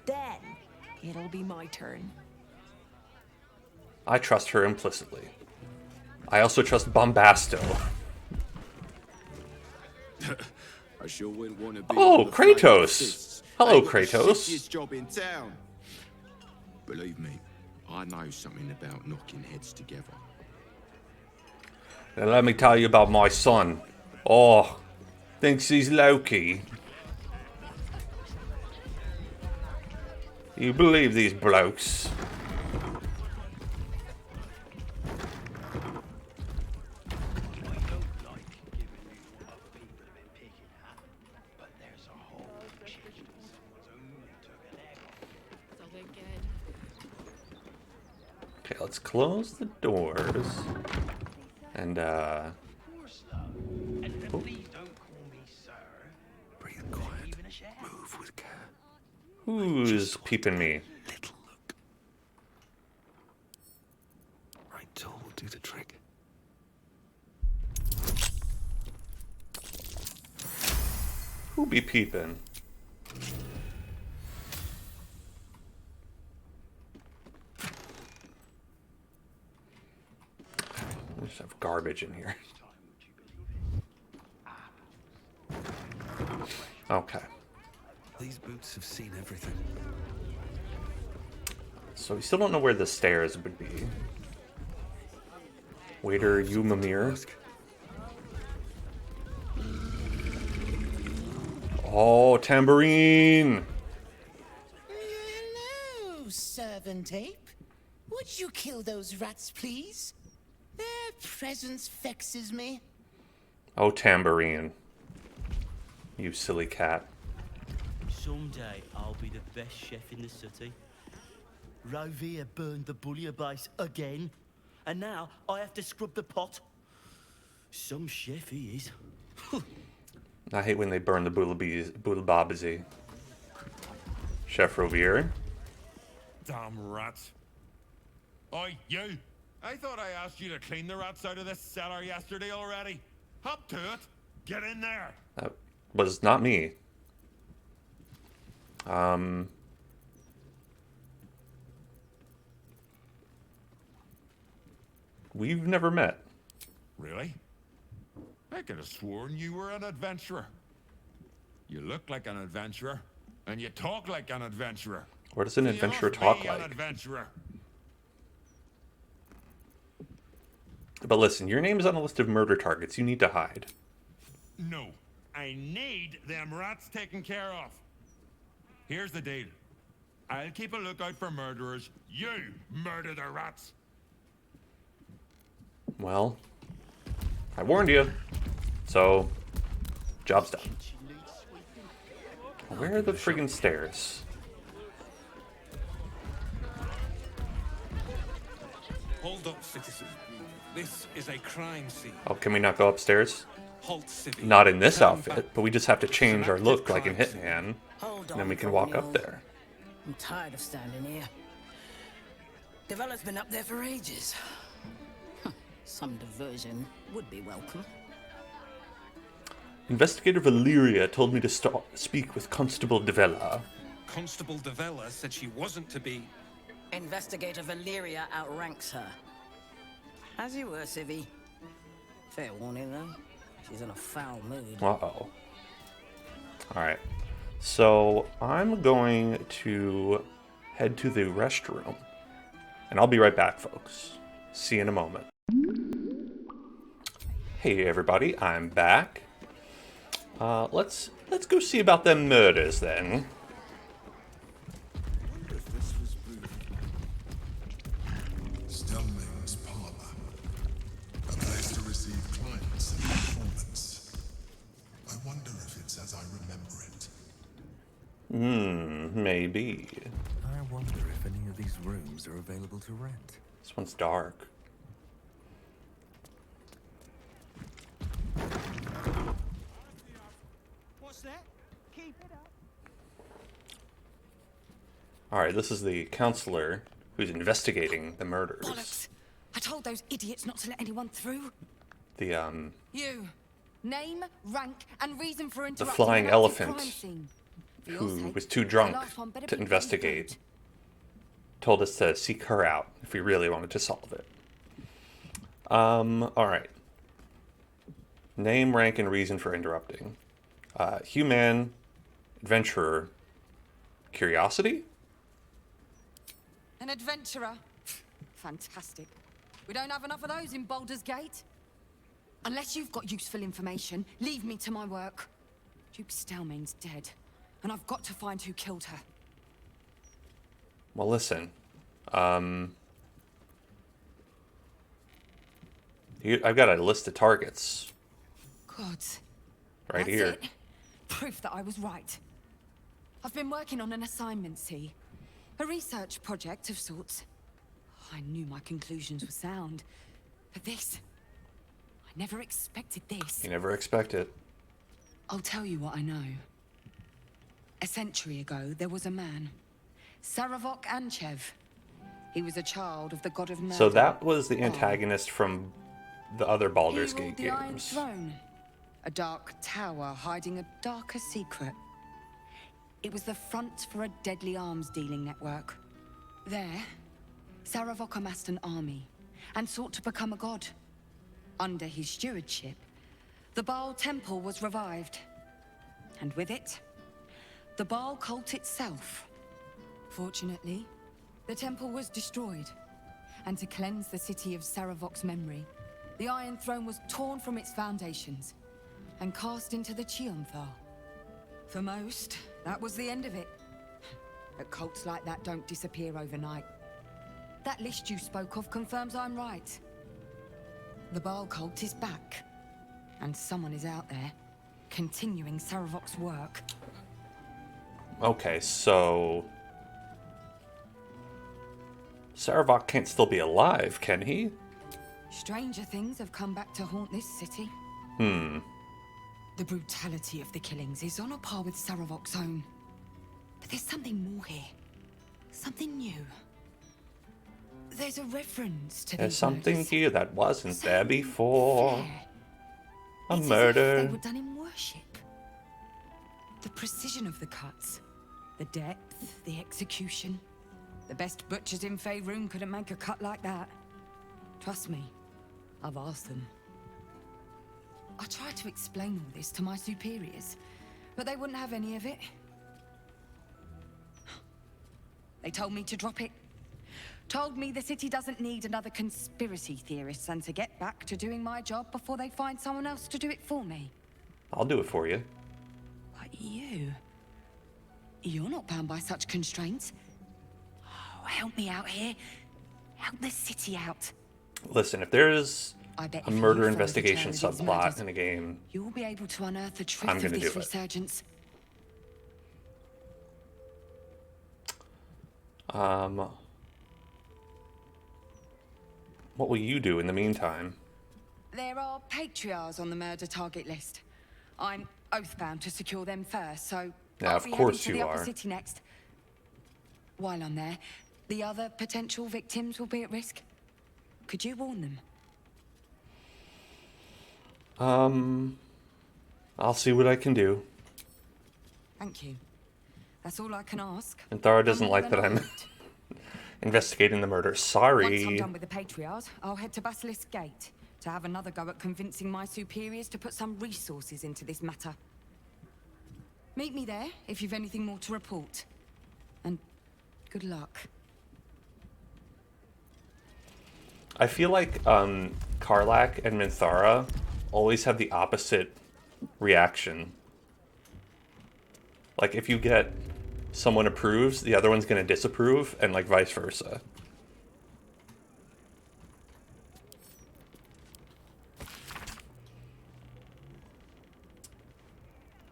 Then, it'll be my turn. I trust her implicitly. I also trust Bombasto. I sure wouldn't want to be Oh, on the flank Kratos. of fists. Hello, Ain't got the Kratos. shittiest job in town. Believe me, I know something about knocking heads together. Now let me tell you about my son. Oh, thinks he's Loki. You believe these blokes? Okay, let's close the doors. And, oh. Breathe quiet. Move with care. Who's peeping me? Little look. Right tool will do the trick. Who be peeping? I just have garbage in here. Okay. These boots have seen everything. So we still don't know where the stairs would be. Waiter Yumamir. Oh, tambourine! Hello, servant ape. Would you kill those rats, please? Their presence vexes me. Oh, tambourine. You silly cat. Someday I'll be the best chef in the city. Rovia burned the bouillabaisse again, and now I have to scrub the pot. Some chef he is. I hate when they burn the bouillabaisse. Chef Rovier. Damn rats. Oi, you! I thought I asked you to clean the rats out of this cellar yesterday already. Hop to it. Get in there. That was not me. We've never met. Really? I could have sworn you were an adventurer. You look like an adventurer, and you talk like an adventurer. What does an So you adventurer must talk be like? An adventurer. But listen, your name is on a list of murder targets. You need to hide. No, I need them rats taken care of. Here's the deal. I'll keep a lookout for murderers. You murder the rats. Well, I warned you. So, job's done. Where are the friggin' stairs? Hold up, citizen. This is a crime scene. Oh, can we not go upstairs? Halt, civvy. Not in this Stand outfit, back. but we just have to change our look like in Crime scene. Hitman. Hold And then on we can for walk me, up old. there. I'm tired of standing here. The fella's been up there for ages. Some diversion would be welcome. Investigator Valeria told me to speak with Constable Devella. Constable Devella said she wasn't to be. Investigator Valeria outranks her. As you were, civvy. Fair warning, though. She's in a foul mood. Uh-oh. Alright. So, I'm going to head to the restroom. And I'll be right back, folks. See you in a moment. Hey, everybody. I'm back. Let's go see about them murders, then. Stelming's parlor. A place to receive clients and informants. I wonder if it's as I remember it. Maybe. I wonder if any of these rooms are available to rent. This one's dark. What's that? Keep it up. Alright, this is the counselor who's investigating the murders. Bollocks! I told those idiots not to let anyone through. The, You. Name, rank, and reason for the interrupting flying an active elephant crime scene. For your who sake, was too the drunk last one better to be investigate told us to seek her out if we really wanted to solve it. Alright. Name, rank, and reason for interrupting. Hugh Mann, adventurer, curiosity? An adventurer. Fantastic. We don't have enough of those in Baldur's Gate. Unless you've got useful information, leave me to my work. Duke Stelmane's dead, and I've got to find who killed her. Well, listen. I've got a list of targets Gods. right That's here. it. Proof that I was right. I've been working on an assignment, see? A research project of sorts. I knew my conclusions were sound. But this... I never expected this. You never expect it. I'll tell you what I know. A century ago, there was a man. Saravok Anchev. He was a child of the god of murder. So that was the antagonist from the other Baldur's Gate the Iron games. Throne. A dark tower hiding a darker secret. It was the front for a deadly arms dealing network. There, Saravok amassed an army and sought to become a god. Under his stewardship, the Baal Temple was revived. And with it, the Baal cult itself. Fortunately, the temple was destroyed. And to cleanse the city of Saravok's memory, the Iron Throne was torn from its foundations and cast into the Chionthal. For most, that was the end of it. But cults like that don't disappear overnight. That list you spoke of confirms I'm right. The Baal cult is back. And someone is out there, continuing Saravok's work. Okay, so... Saravok can't still be alive, can he? Stranger things have come back to haunt this city. The brutality of the killings is on a par with Saravok's own. But there's something more here. Something new. There's a reference to There's these something murders. here that wasn't there before. A It's as if murder. they were done in worship. The precision of the cuts, the depth, the execution. The best butchers in Faerun couldn't make a cut like that. Trust me, I've asked them. I tried to explain all this to my superiors, but they wouldn't have any of it. They told me to drop it. Told me the city doesn't need another conspiracy theorist and to get back to doing my job before they find someone else to do it for me. I'll do it for you. But you're not bound by such constraints. Oh, help me out here. Help the city out. Listen, if there's I bet a if you murder follow investigation the trail of these subplot murders, in a game, you'll be able to unearth the truth I'm of gonna this do it. resurgence. What will you do in the meantime? There are patriarchs on the murder target list. I'm oath-bound to secure them first, so Yeah, I'll of be course heading to you the upper are. city next. While I'm there, the other potential victims will be at risk. Could you warn them? I'll see what I can do. Thank you. That's all I can ask. And Thara doesn't And like that then I'm investigating the murder. Sorry. Once I'm done with the patriarchs, I'll head to Basilisk Gate to have another go at convincing my superiors to put some resources into this matter. Meet me there if you've anything more to report. And good luck. I feel like Karlach and Minthara always have the opposite reaction. Like if you get someone approves, the other one's going to disapprove, and like vice versa.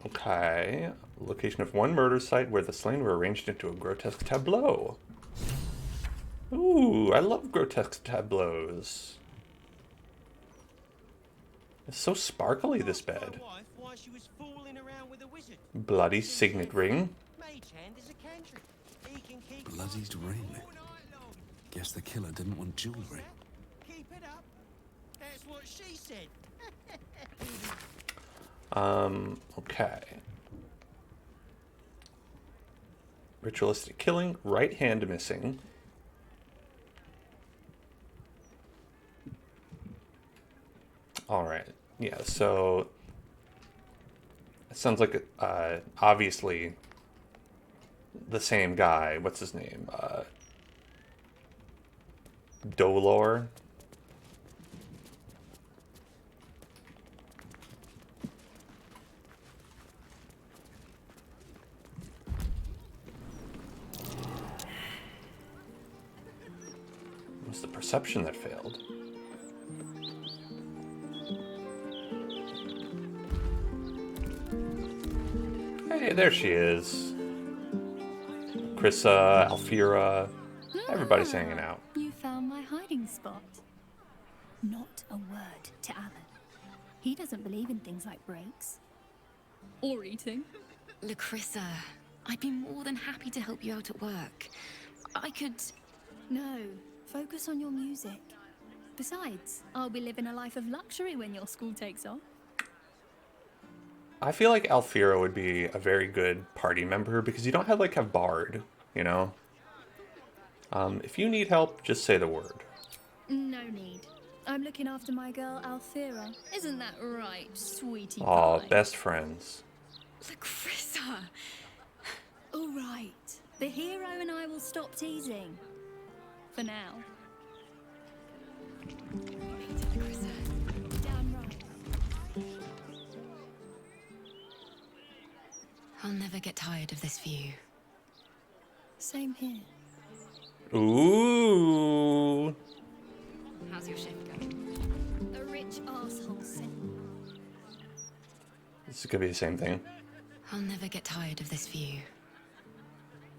Okay. Location of one murder site where the slain were arranged into a grotesque tableau. Ooh, I love grotesque tableaus. It's so sparkly, this bed. Bloody signet ring. Bloodied ring. Guess the killer didn't want jewelry. Keep it up. That's what she said. Okay. Ritualistic killing, right hand missing. Alright, yeah, so it sounds like obviously the same guy. What's his name? Dolor. It was the perception that failed. Hey, there she is. Krissa, Alfira, everybody's hanging out. You found my He doesn't believe in things like breaks. Or eating. Lacrissa, I'd be more than happy to help you out at work. I could... No, focus on your music. Besides, I'll be living a life of luxury when your school takes off. I feel like Alfira would be a very good party member because you don't have like a bard, you know? If you need help, just say the word. No need. I'm looking after my girl Alfira. Isn't that right, sweetie Aw, pie? best friends. Lacrissa! All right. The hero and I will stop teasing. For now. Damn right. I'll never get tired of this view. Same here. Ooh. How's your shift going? A rich asshole sent. This is gonna be the same thing. I'll never get tired of this view.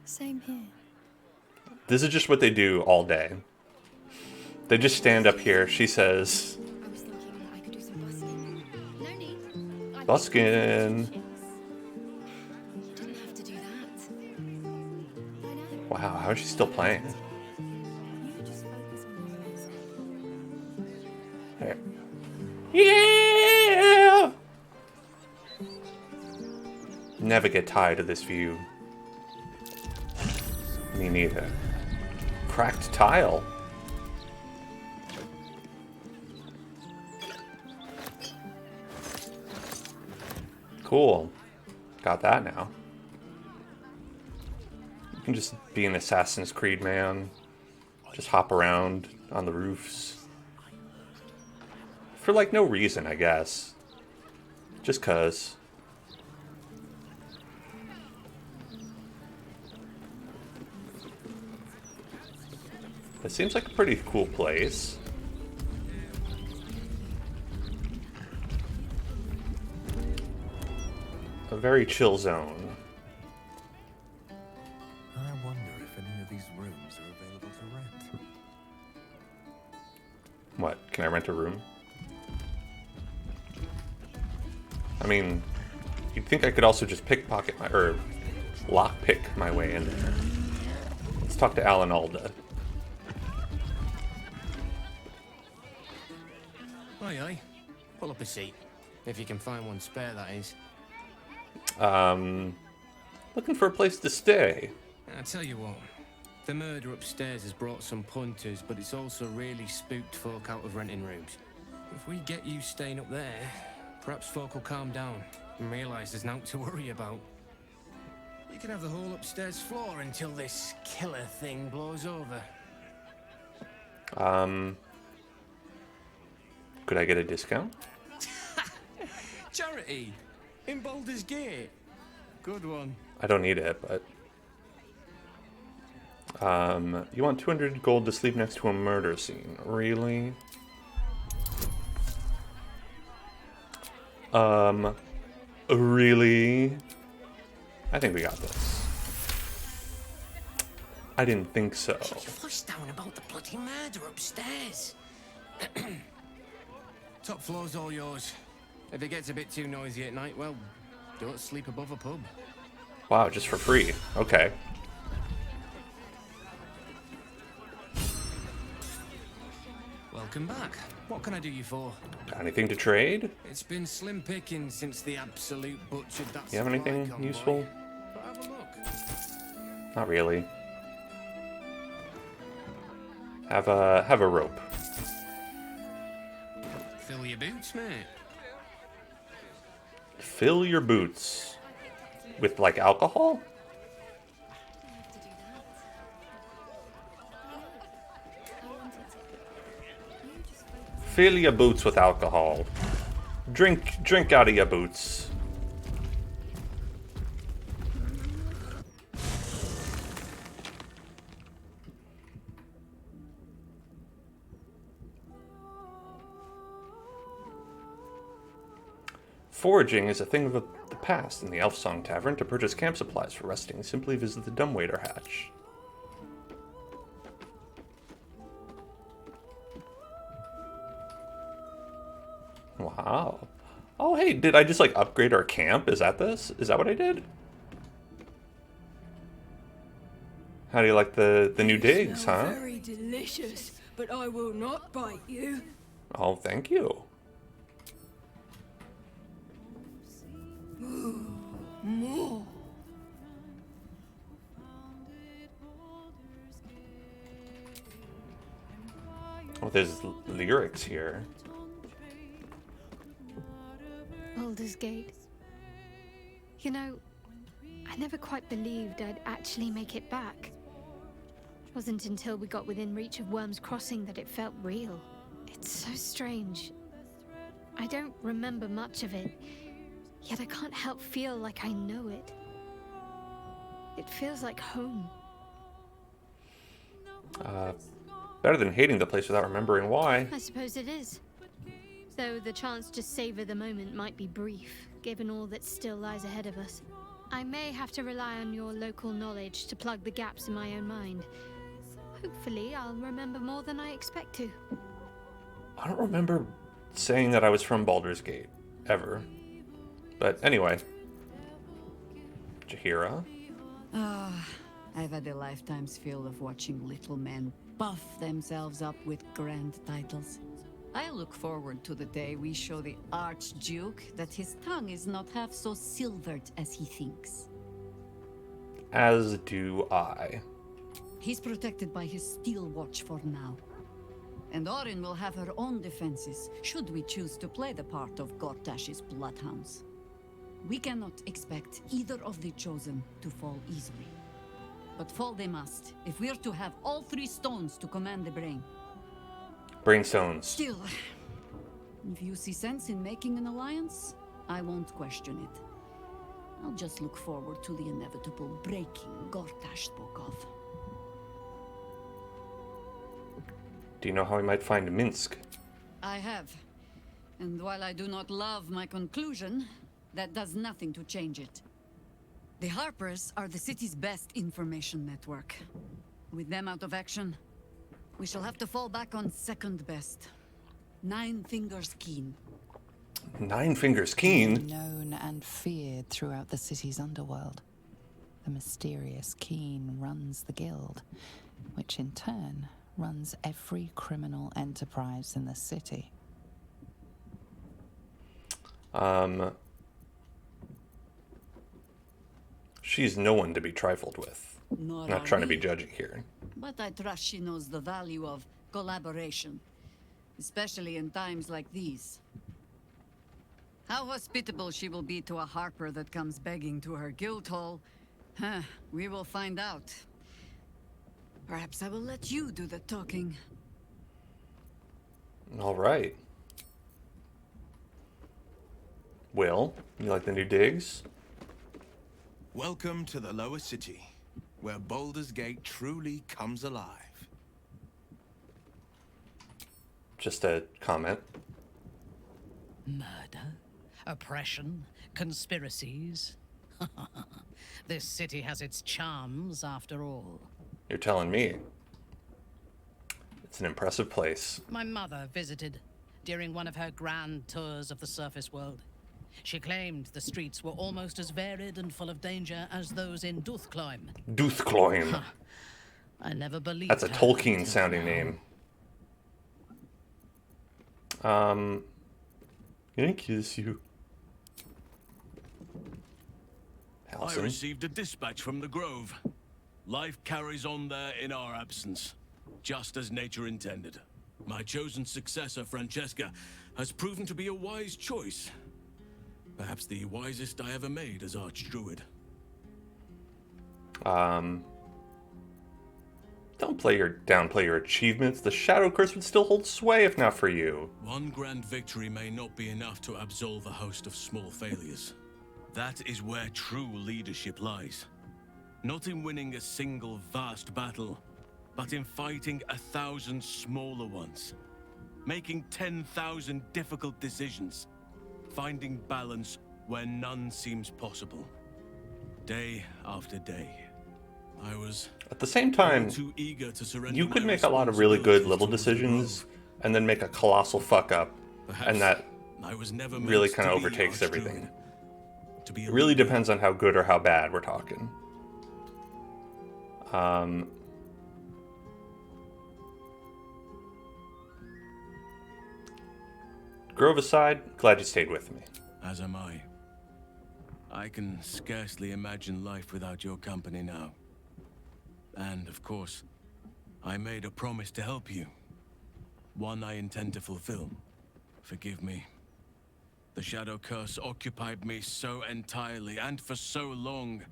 Same here. This is just what they do all day. They just stand up here. She says, I was thinking I could do some busking. No need. buskin'. You didn't have to do that. Wow, how is she still playing? Hey. Yeah! Never get tired of this view. Me neither. Cracked tile. Cool. Got that now. You can just be an Assassin's Creed man. Just hop around on the roofs. For like no reason, I guess. Just 'cause. It seems like a pretty cool place. A very chill zone. I wonder if any of these rooms are available to rent. What? Can I rent a room? I mean, you'd think I could also just pickpocket my, or lockpick my way in there. Let's talk to Alan Alda. Aye, aye. Pull up a seat. If you can find one spare, that is. Looking for a place to stay. I tell you what, the murder upstairs has brought some punters, but it's also really spooked folk out of renting rooms. If we get you staying up there, perhaps folk will calm down and realise there's nothing to worry about. You can have the whole upstairs floor until this killer thing blows over. Could I get a discount? Charity! In Baldur's Gate! Good one. I don't need it, but... you want 200 gold to sleep next to a murder scene. Really? Really? I think we got this. I didn't think so. Keep your voice down about the bloody murder upstairs. Top floor's all yours. If it gets a bit too noisy at night, well, don't sleep above a pub. Wow, just for free. Okay. Welcome back. What can I do you for? Got anything to trade? It's been slim picking since the absolute butchered that. You have anything supply useful? convoy. But have a look. Not really. Have a rope. Fill your boots, mate. Fill your boots. With like alcohol? Fill your boots with alcohol. Drink out of your boots. Foraging is a thing of the past in the Elf Song Tavern. To purchase camp supplies for resting, simply visit the dumbwaiter hatch. Wow. Oh, hey, did I just, like, upgrade our camp? Is that this? Is that what I did? How do you like the new digs, huh? Very delicious, but I will not bite you. Oh, thank you. More. Oh, there's lyrics here. Baldur's Gate. You know, I never quite believed I'd actually make it back. It wasn't until we got within reach of Worm's Crossing that it felt real. It's so strange. I don't remember much of it, yet I can't help feel like I know it. It feels like home. Better than hating the place without remembering why. I suppose it is. Though the chance to savor the moment might be brief, given all that still lies ahead of us. I may have to rely on your local knowledge to plug the gaps in my own mind. Hopefully, I'll remember more than I expect to. I don't remember saying that I was from Baldur's Gate, ever. But anyway. Jaheira? Ah, I've had a lifetime's fill of watching little men buff themselves up with grand titles. I look forward to the day we show the Archduke that his tongue is not half so silvered as he thinks. As do I. He's protected by his steel watch for now. And Orin will have her own defenses, should we choose to play the part of Gortash's bloodhounds. We cannot expect either of the chosen to fall easily. But fall they must, if we're to have all three stones to command the brain. Brainstones. Still, if you see sense in making an alliance, I won't question it. I'll just look forward to the inevitable breaking Gortash spoke of. Do you know how we might find Minsk? I have. And while I do not love my conclusion, that does nothing to change it. The Harpers are the city's best information network. With them out of action, we shall have to fall back on second best. Nine Fingers Keen. Nine Fingers Keen? Known and feared throughout the city's underworld. The mysterious Keen runs the guild, which in turn runs every criminal enterprise in the city. She's no one to be trifled with. Nor Not are trying to we. be judgy here. But I trust she knows the value of collaboration, especially in times like these. How hospitable she will be to a Harper that comes begging to her guild hall, we will find out. Perhaps I will let you do the talking. All right. Will, you like the new digs? Welcome to the lower city, where Baldur's Gate truly comes alive. Just a comment. Murder, oppression, conspiracies. This city has its charms, after all. You're telling me. It's an impressive place. My mother visited during one of her grand tours of the surface world. She claimed the streets were almost as varied and full of danger as those in Duthkloim. Duthkloim. I never believed That's a her Tolkien until sounding now. name. Can I kiss you? I Allison? received a dispatch from the Grove. Life carries on there in our absence, just as nature intended. My chosen successor, Francesca, has proven to be a wise choice. Perhaps the wisest I ever made as Archdruid. Don't downplay your achievements. The Shadow Curse would still hold sway if not for you. One grand victory may not be enough to absolve a host of small failures. That is where true leadership lies. Not in winning a single vast battle, but in fighting 1,000 smaller ones. Making 10,000 difficult decisions. Finding balance where none seems possible. Day after day. I was At the same time, too eager to surrender you could my make a lot of really good responsibilities little to the decisions and then make a colossal fuck up, and that I was never really meant kind of to be overtakes your everything. I was never meant Really to kind of be overtakes your everything. druid, to be a It really leader. depends on how good or how bad we're talking. Grove aside, glad you stayed with me. As am I. I can scarcely imagine life without your company now. And, of course, I made a promise to help you. One I intend to fulfill. Forgive me. The Shadow Curse occupied me so entirely and for so long.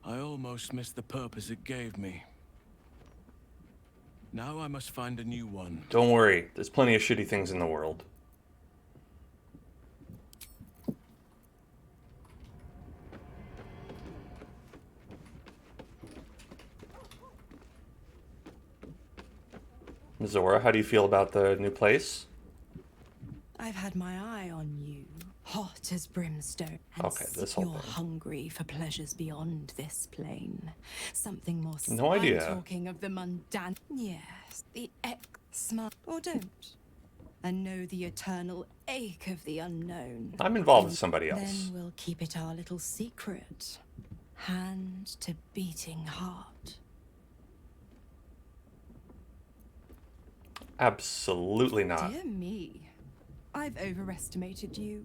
I almost missed the purpose it gave me. Now I must find a new one. Don't worry, there's plenty of shitty things in the world. Mizora, how do you feel about the new place? I've had my eye on you, hot as brimstone. And Okay, this whole you're thing. hungry for pleasures beyond this plane. Something more. No idea. I'm talking of the mundane. Yes, the smart or don't. And know the eternal ache of the unknown. I'm involved with somebody else. Then we'll keep it our little secret. Hand to beating heart. Absolutely not. Dear me, I've overestimated you.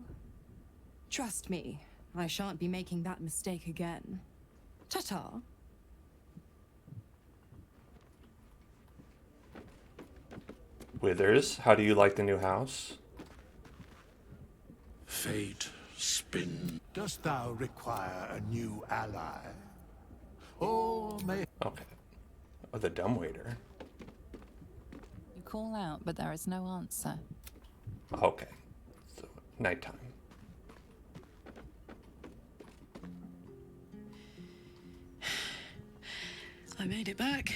Trust me, I shan't be making that mistake again. Ta-ta. Withers, how do you like the new house? Fate spin. Dost thou require a new ally? Or may... Okay. Oh, the dumbwaiter. You call out, but there is no answer. Okay. So, nighttime. I made it back.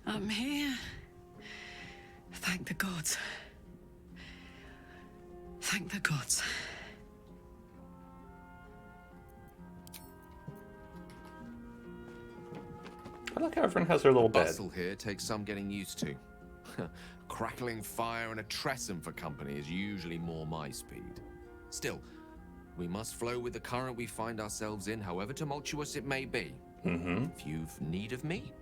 I'm here. Thank the gods. Thank the gods. I like how everyone has their little bed. Bustle here takes some getting used to. Crackling fire and a tresson for company is usually more my speed. Still, we must flow with the current we find ourselves in, however tumultuous it may be. Mm-hmm. If you've need of me,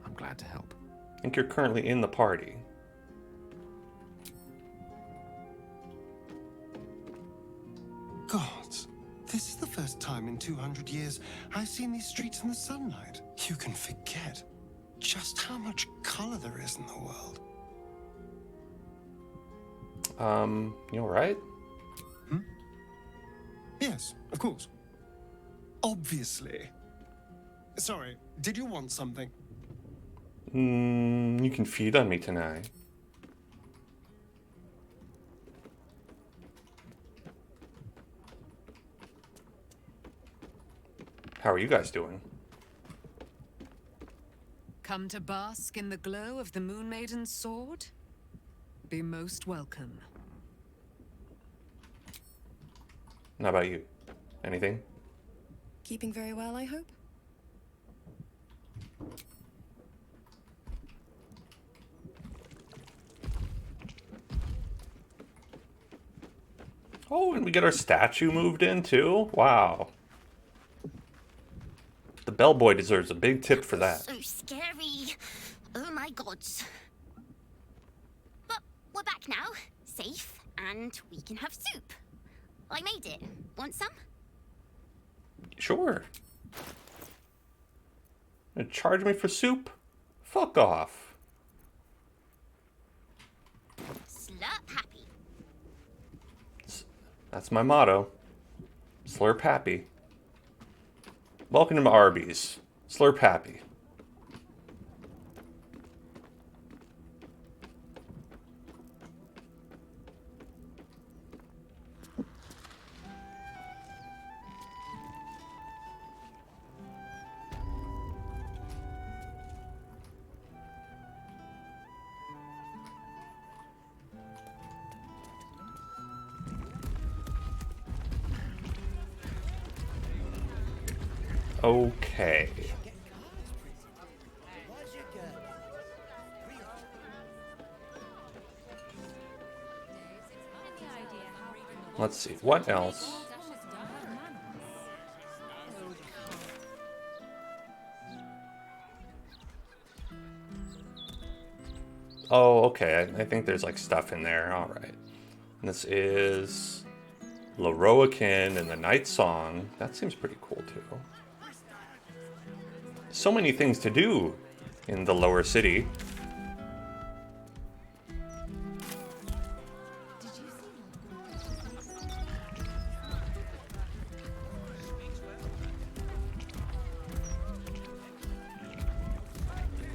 I'm glad to help. I think you're currently in the party. Gods, this is the first time in 200 years I've seen these streets in the sunlight. You can forget just how much color there is in the world. You alright? Yes, of course. Obviously. Sorry, did you want something? You can feed on me tonight. How are you guys doing? Come to bask in the glow of the Moon Maiden's sword? Be most welcome. How about you? Anything? Keeping very well, I hope? Oh, and we get our statue moved in too? Wow. The bellboy deserves a big tip for that. So scary. Oh my gods. But we're back now, safe, and we can have soup. I made it. Want some? Sure. Gonna charge me for soup? Fuck off. Slurp happy. That's my motto. Slurp happy. Welcome to Arby's. Slurp happy. Okay. Let's see, what else? Oh, okay. I think there's like stuff in there. All right. This is Leroican and the Night Song. That seems pretty cool too. So many things to do in the lower city.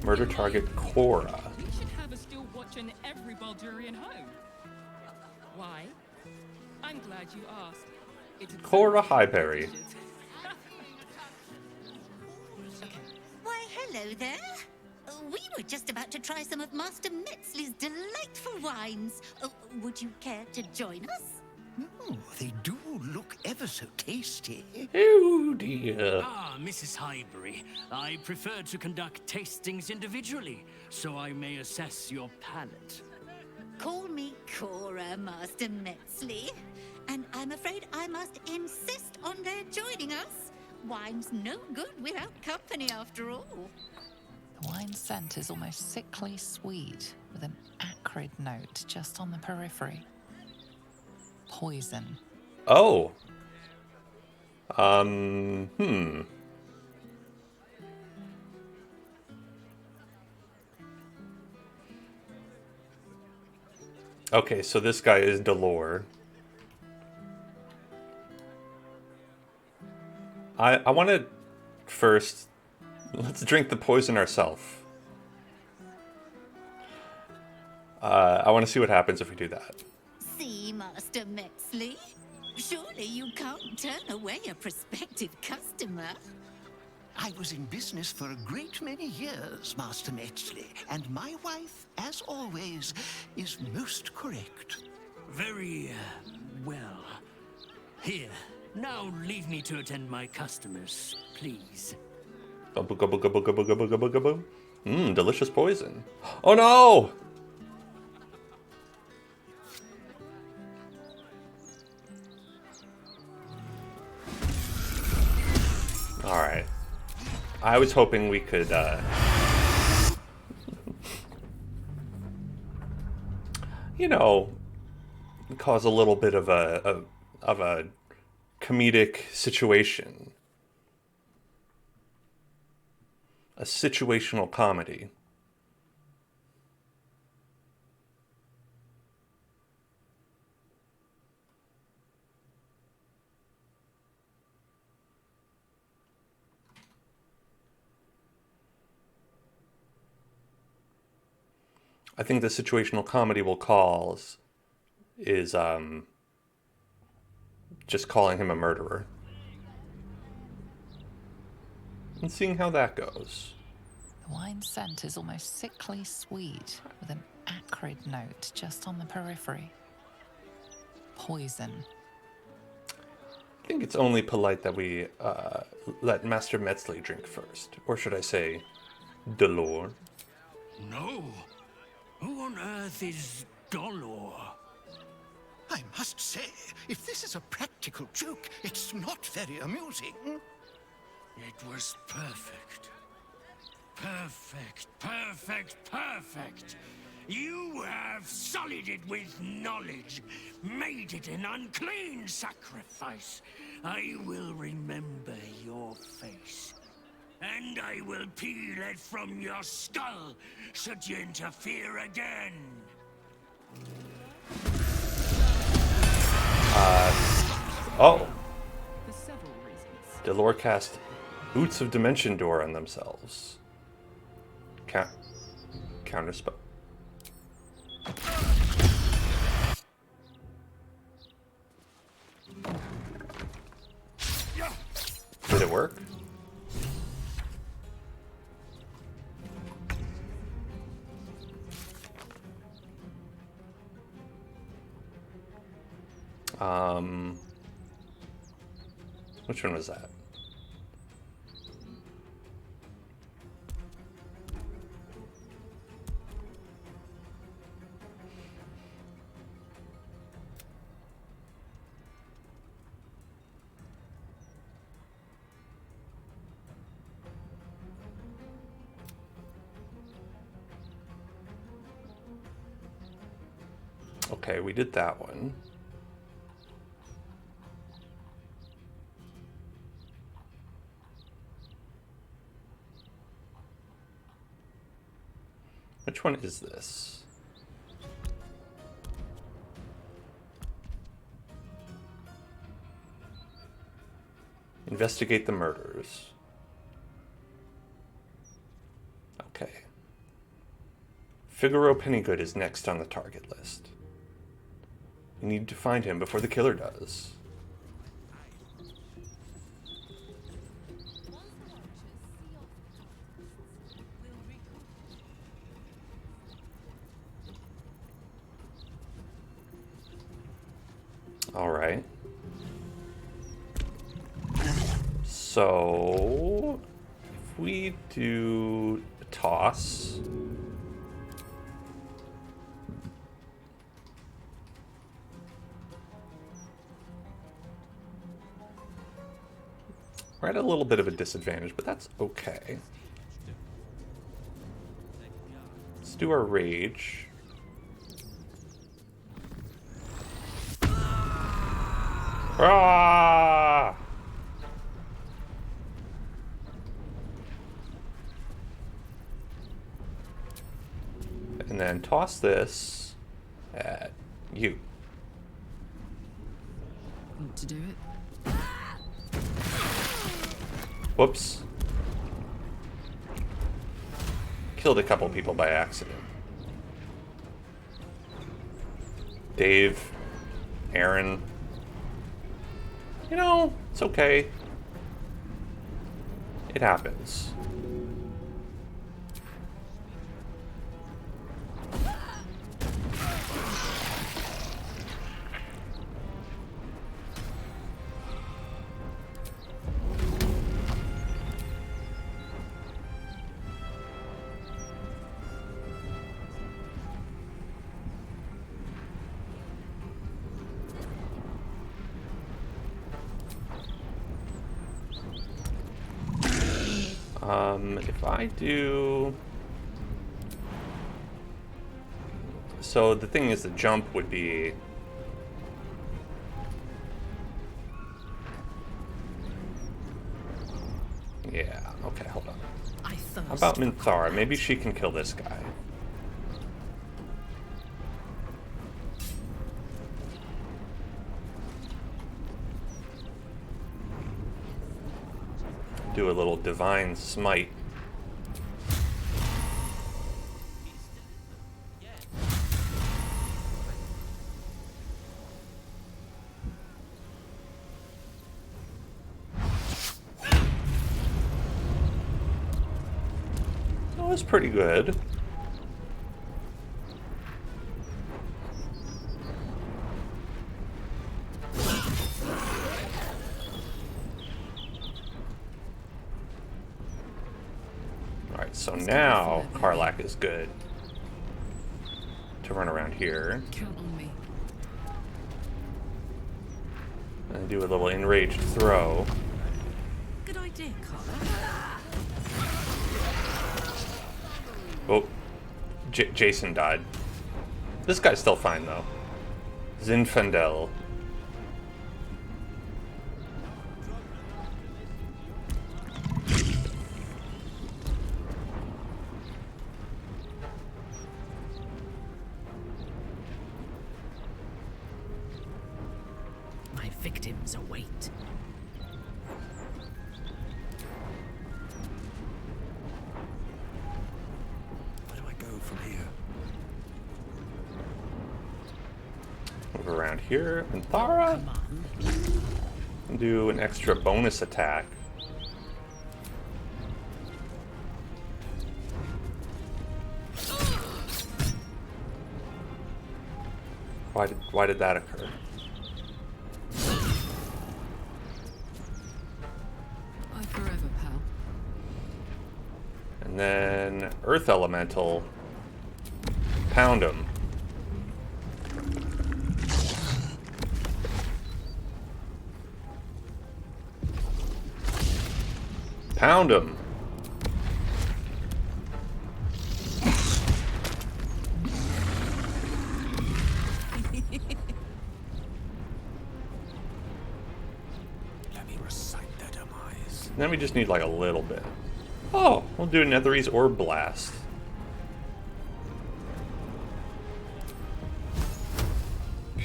Murder target Cora. We should have a still watch in every Baldurian home. Why? I'm glad you asked. It's Cora Highberry. Why, hello there. We were just about to try some of Master Metzley's delightful wines. Would you care to join us? Oh, they do look ever so tasty. Oh dear. Ah, Mrs. Highbury. I prefer to conduct tastings individually, so I may assess your palate. Call me Cora, Master Metzley. And I'm afraid I must insist on their joining us. Wine's no good without company, after all. The wine scent is almost sickly sweet, with an acrid note just on the periphery. Poison. Oh. Okay, so this guy is Delore. I want to first, let's drink the poison ourselves. I want to see what happens if we do that. See, Master Metzley? Surely you can't turn away a prospective customer. I was in business for a great many years, Master Metzley, and my wife, as always, is most correct. Very, well. Here, now leave me to attend my customers, please. Gobble, gobble, gobble, gobble, gobble, gobble, gobble. Mmm, delicious poison. Oh no! Alright. I was hoping we could, you know, cause a little bit of a comedic situation. A situational comedy. I think the situational comedy we'll call is just calling him a murderer. And seeing how that goes. The wine scent is almost sickly sweet, with an acrid note just on the periphery. Poison. I think it's only polite that we let Master Metzley drink first. Or should I say, Delore? No. Who on earth is Dolor? I must say, if this is a practical joke, it's not very amusing. It was perfect. Perfect, perfect, perfect. You have sullied it with knowledge, made it an unclean sacrifice. I will remember your face. And I will peel it from your skull, should you interfere again. Oh. Delore cast Boots of Dimension Door on themselves. Counterspell. Did it work? Which one was that? Okay, we did that one. Which one is this? Investigate the murders. Okay. Figaro Pennygood is next on the target list. We need to find him before the killer does. All right. So, if we do a toss. We're at a little bit of a disadvantage, but that's okay. Let's do our rage. Ah! And then toss this at you. Want to do it? Whoops. Killed a couple people by accident. Dave, Aaron. You know, it's okay. It happens. If I do... So the thing is, the jump would be... Yeah, okay, hold on. How about Mizora? Maybe she can kill this guy. Do a little divine smite. That was pretty good. So now Karlak is good to run around here. Count on me. And do a little enraged throw. Good idea, Karlak. Oh, Jason died. This guy's still fine though. Zinfandel. Victims await. Where do I go from here? Move around here. And Thara. And do an extra bonus attack. Why did that occur? Forever, pal. And then Earth Elemental. Pound him. Pound him. Then we just need like a little bit. Oh, we'll do Netherese Orb Blast. You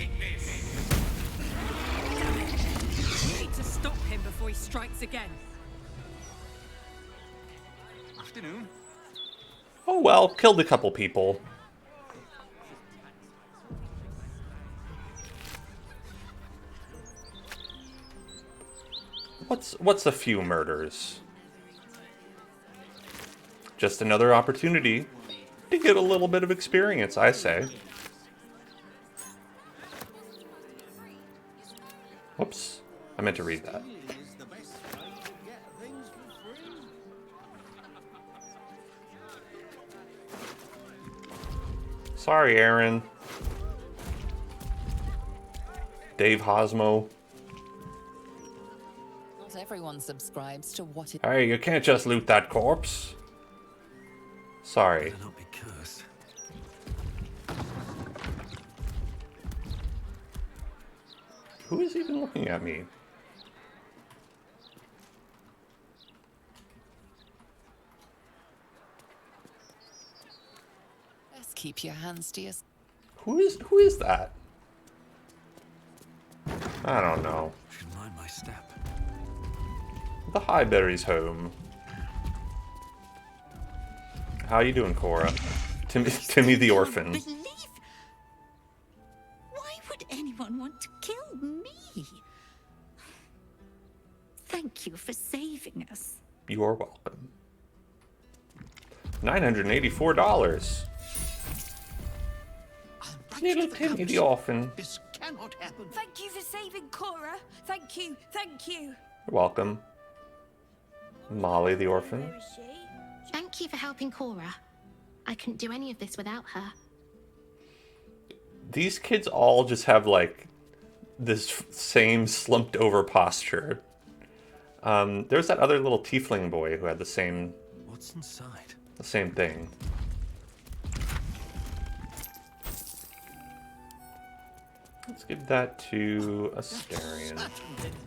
need to stop him before he strikes again. Afternoon. Oh well, killed a couple people. What's a few murders? Just another opportunity to get a little bit of experience, I say. Whoops, I meant to read that. Sorry, Aaron. Dave Hosmo. Not everyone subscribes to what it... Hey, you can't just loot that corpse. Sorry. Not be cursed. Who is even looking at me? Best keep your hands to yourself. Who is that? I don't know. Should mind my step. The Highberry's home. How you doing, Cora? Timmy the orphan. Why would anyone want to kill me? Thank you for saving us. You are welcome. $984. Little Timmy the orphan. This cannot happen. Thank you for saving Cora. Thank you, thank you. You're welcome. Molly the orphan. Thank you for helping Cora. I couldn't do any of this without her. These kids all just have like this same slumped over posture. There's that other little tiefling boy who had the same. What's inside? The same thing. Let's give that to Astarion.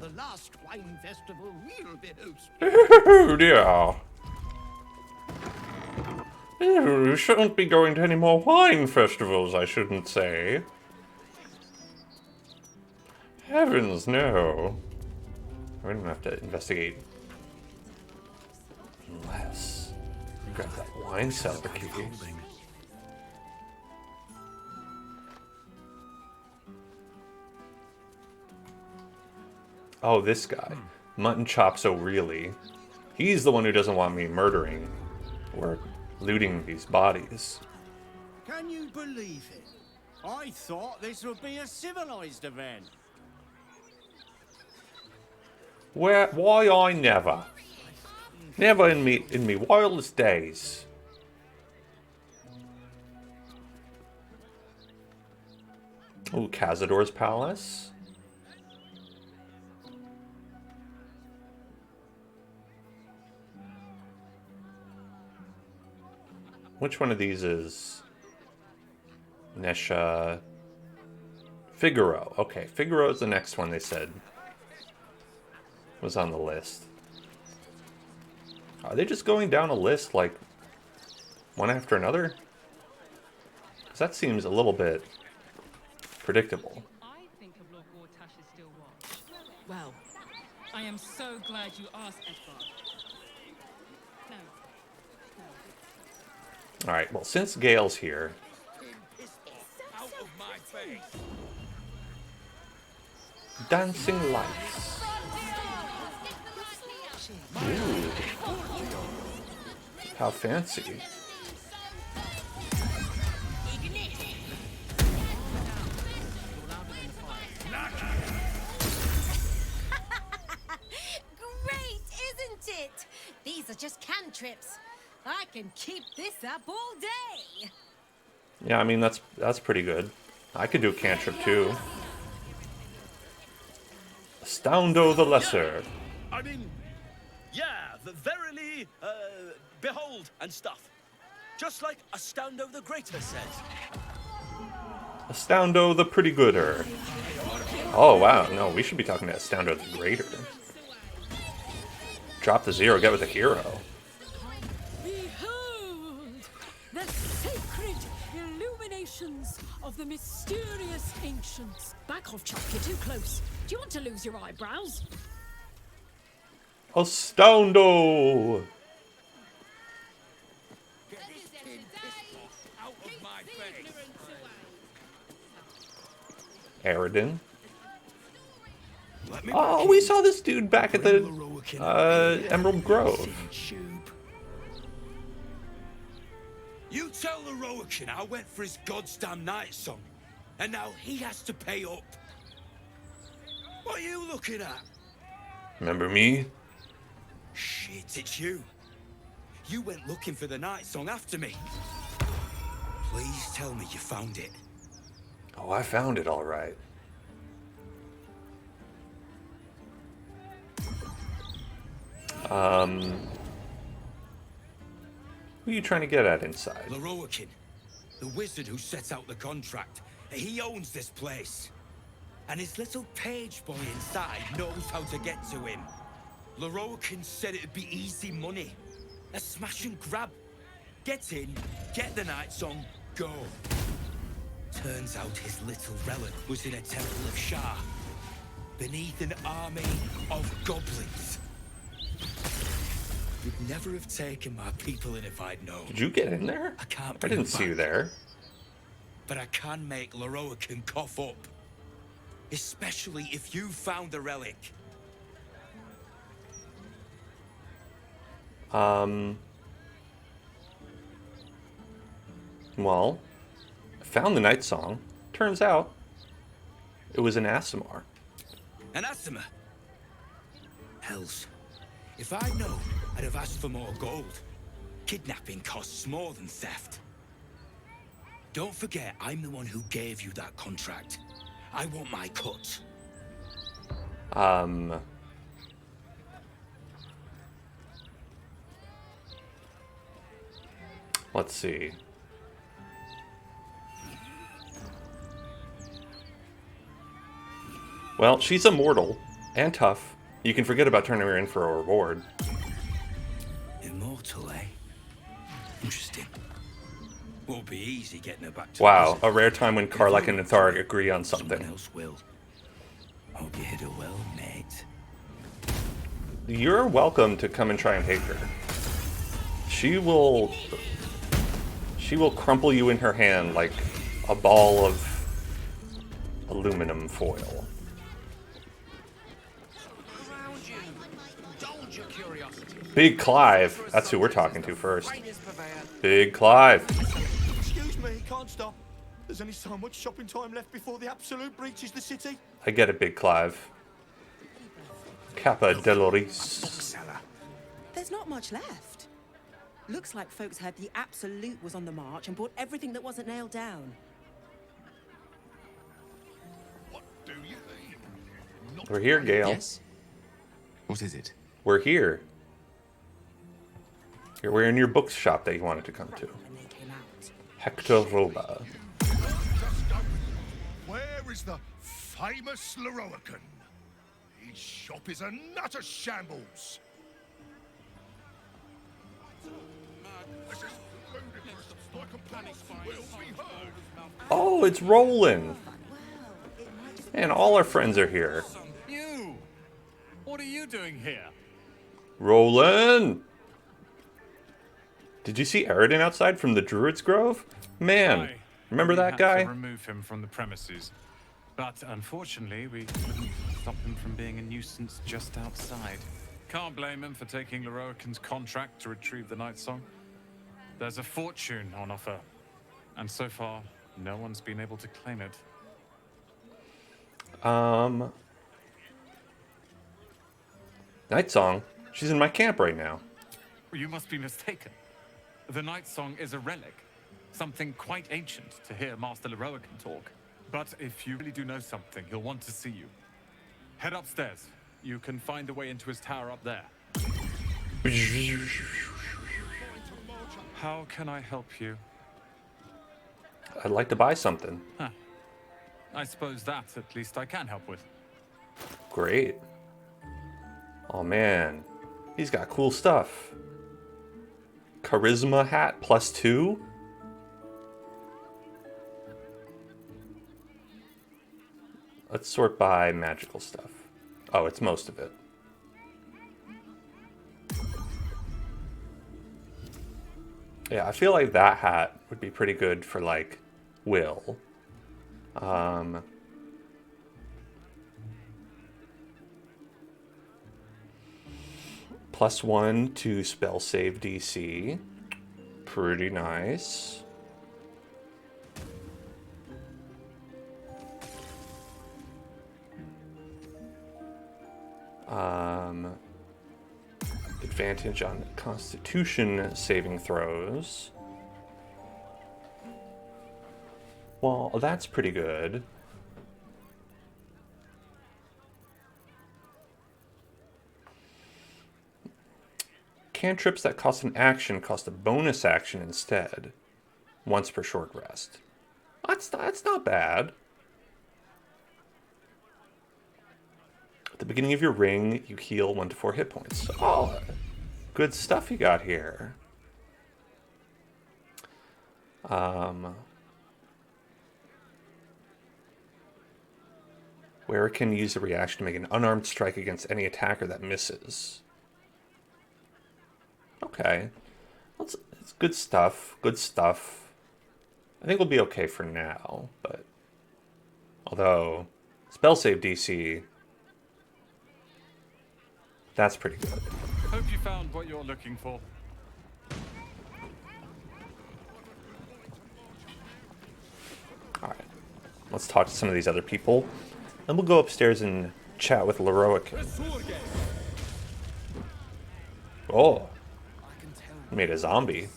The last wine festival we'll be hosting. Oh dear. You shouldn't be going to any more wine festivals, I shouldn't say. Heavens, no. We don't have to investigate. Unless we grab that wine cellar key. Oh, this guy. Mutton Chops O'Reilly. He's the one who doesn't want me murdering or looting these bodies. Can you believe it? I thought this would be a civilized event. Why I never? Never in me wildest days. Oh, Cazador's Palace. Which one of these is Nesha? Figaro. Okay, Figaro is the next one they said was on the list. Are they just going down a list like one after another? Because that seems a little bit predictable. Well, I am so glad you asked, Edvard. Alright, well, since Gale's here... Out of my face. Dancing lights. Ooh. How fancy. Great, isn't it? These are just cantrips. I can keep this up all day. Yeah, I mean, that's pretty good. I could do a cantrip too. Astoundo the Lesser. I mean, yeah, verily, behold and stuff. Just like Astoundo the Greater says. Astoundo the Pretty Gooder. Oh, wow. No, we should be talking to Astoundo the Greater. drop the zero, get with the hero. Behold the sacred illuminations of the mysterious ancients. Back off, Chuck, you're too close. Do you want to lose your eyebrows? Astondo! Aridin. Oh, we saw this dude back at the Emerald Grove. You tell Leroican I went for his goddamn night song, and now he has to pay up. What are you looking at? Remember me? Shit, it's you. You went looking for the night song after me. Please tell me you found it. Oh, I found it all right. Who are you trying to get at inside? Leroican, the wizard who sets out the contract. He owns this place. And his little page boy inside knows how to get to him. Leroican said it'd be easy money. A smash and grab. Get in, get the night song, go. Turns out his little relic was in a temple of Shah, beneath an army of goblins. You'd never have taken my people in if I'd known. Did you get in there? I didn't see you there. But I can make Leroican cough up. Especially if you found the relic. Well, I found the night song. Turns out, it was an Aasimar. An Aasimar? Hells. If I'd known, I'd have asked for more gold. Kidnapping costs more than theft. Don't forget, I'm the one who gave you that contract. I want my cut. Let's see. Well, she's immortal and tough. You can forget about turning her in for a reward. Immortal, eh? Interesting. Won't be easy getting her back to Wow, a rare time when Karlach and Tharic agree on something. Someone else will. Hope you hit her well, mate. You're welcome to come and try and take her. She will crumple you in her hand like a ball of aluminum foil. Big Clive. That's who we're talking to first. Big Clive. Excuse me, can't stop. There's only so much shopping time left before the absolute breaches the city. I get it, Big Clive. Kappa Deloris. There's not much left. Looks like folks heard the Absolute was on the march and bought everything that wasn't nailed down. What do you mean? We're here, Gale. Yes? What is it? We're here. We're in your bookshop that you wanted to come to. Hector Roba. Where is the famous Leroican? His shop is a nutter shambles. Oh, it's Roland. And all our friends are here. You! What are you doing here? Roland! Did you see Aridin outside from the Druid's Grove? Man, remember that We guy? had to remove him from the premises. But unfortunately, we couldn't stop him from being a nuisance just outside. Can't blame him for taking Leroican's contract to retrieve the Night Song. There's a fortune on offer, and so far, no one's been able to claim it. Night Song? She's in my camp right now. You must be mistaken. The Night Song is a relic, something quite ancient to hear Master Leroican talk. But if you really do know something, he'll want to see you. Head upstairs. You can find the way into his tower up there. How can I help you? I'd like to buy something. Huh. I suppose that, at least, I can help with. Great. Oh man. He's got cool stuff. Charisma hat +2. Let's sort by magical stuff. Oh, it's most of it. Yeah, I feel like that hat would be pretty good for, like, Will. +1 to spell save DC. Pretty nice. Advantage on Constitution saving throws. Well, that's pretty good. Cantrips that cost an action cost a bonus action instead. Once per short rest. That's not bad. At the beginning of your ring, you heal 1 to 4 hit points. Oh, good stuff you got here. Where can use a reaction to make an unarmed strike against any attacker that misses. Okay. It's good stuff. Good stuff. I think we'll be okay for now, but... Although, spell save DC... That's pretty good. Hope you found what you're looking for. Alright. Let's talk to some of these other people. Then we'll go upstairs and chat with Leroic. Oh. Made a zombie.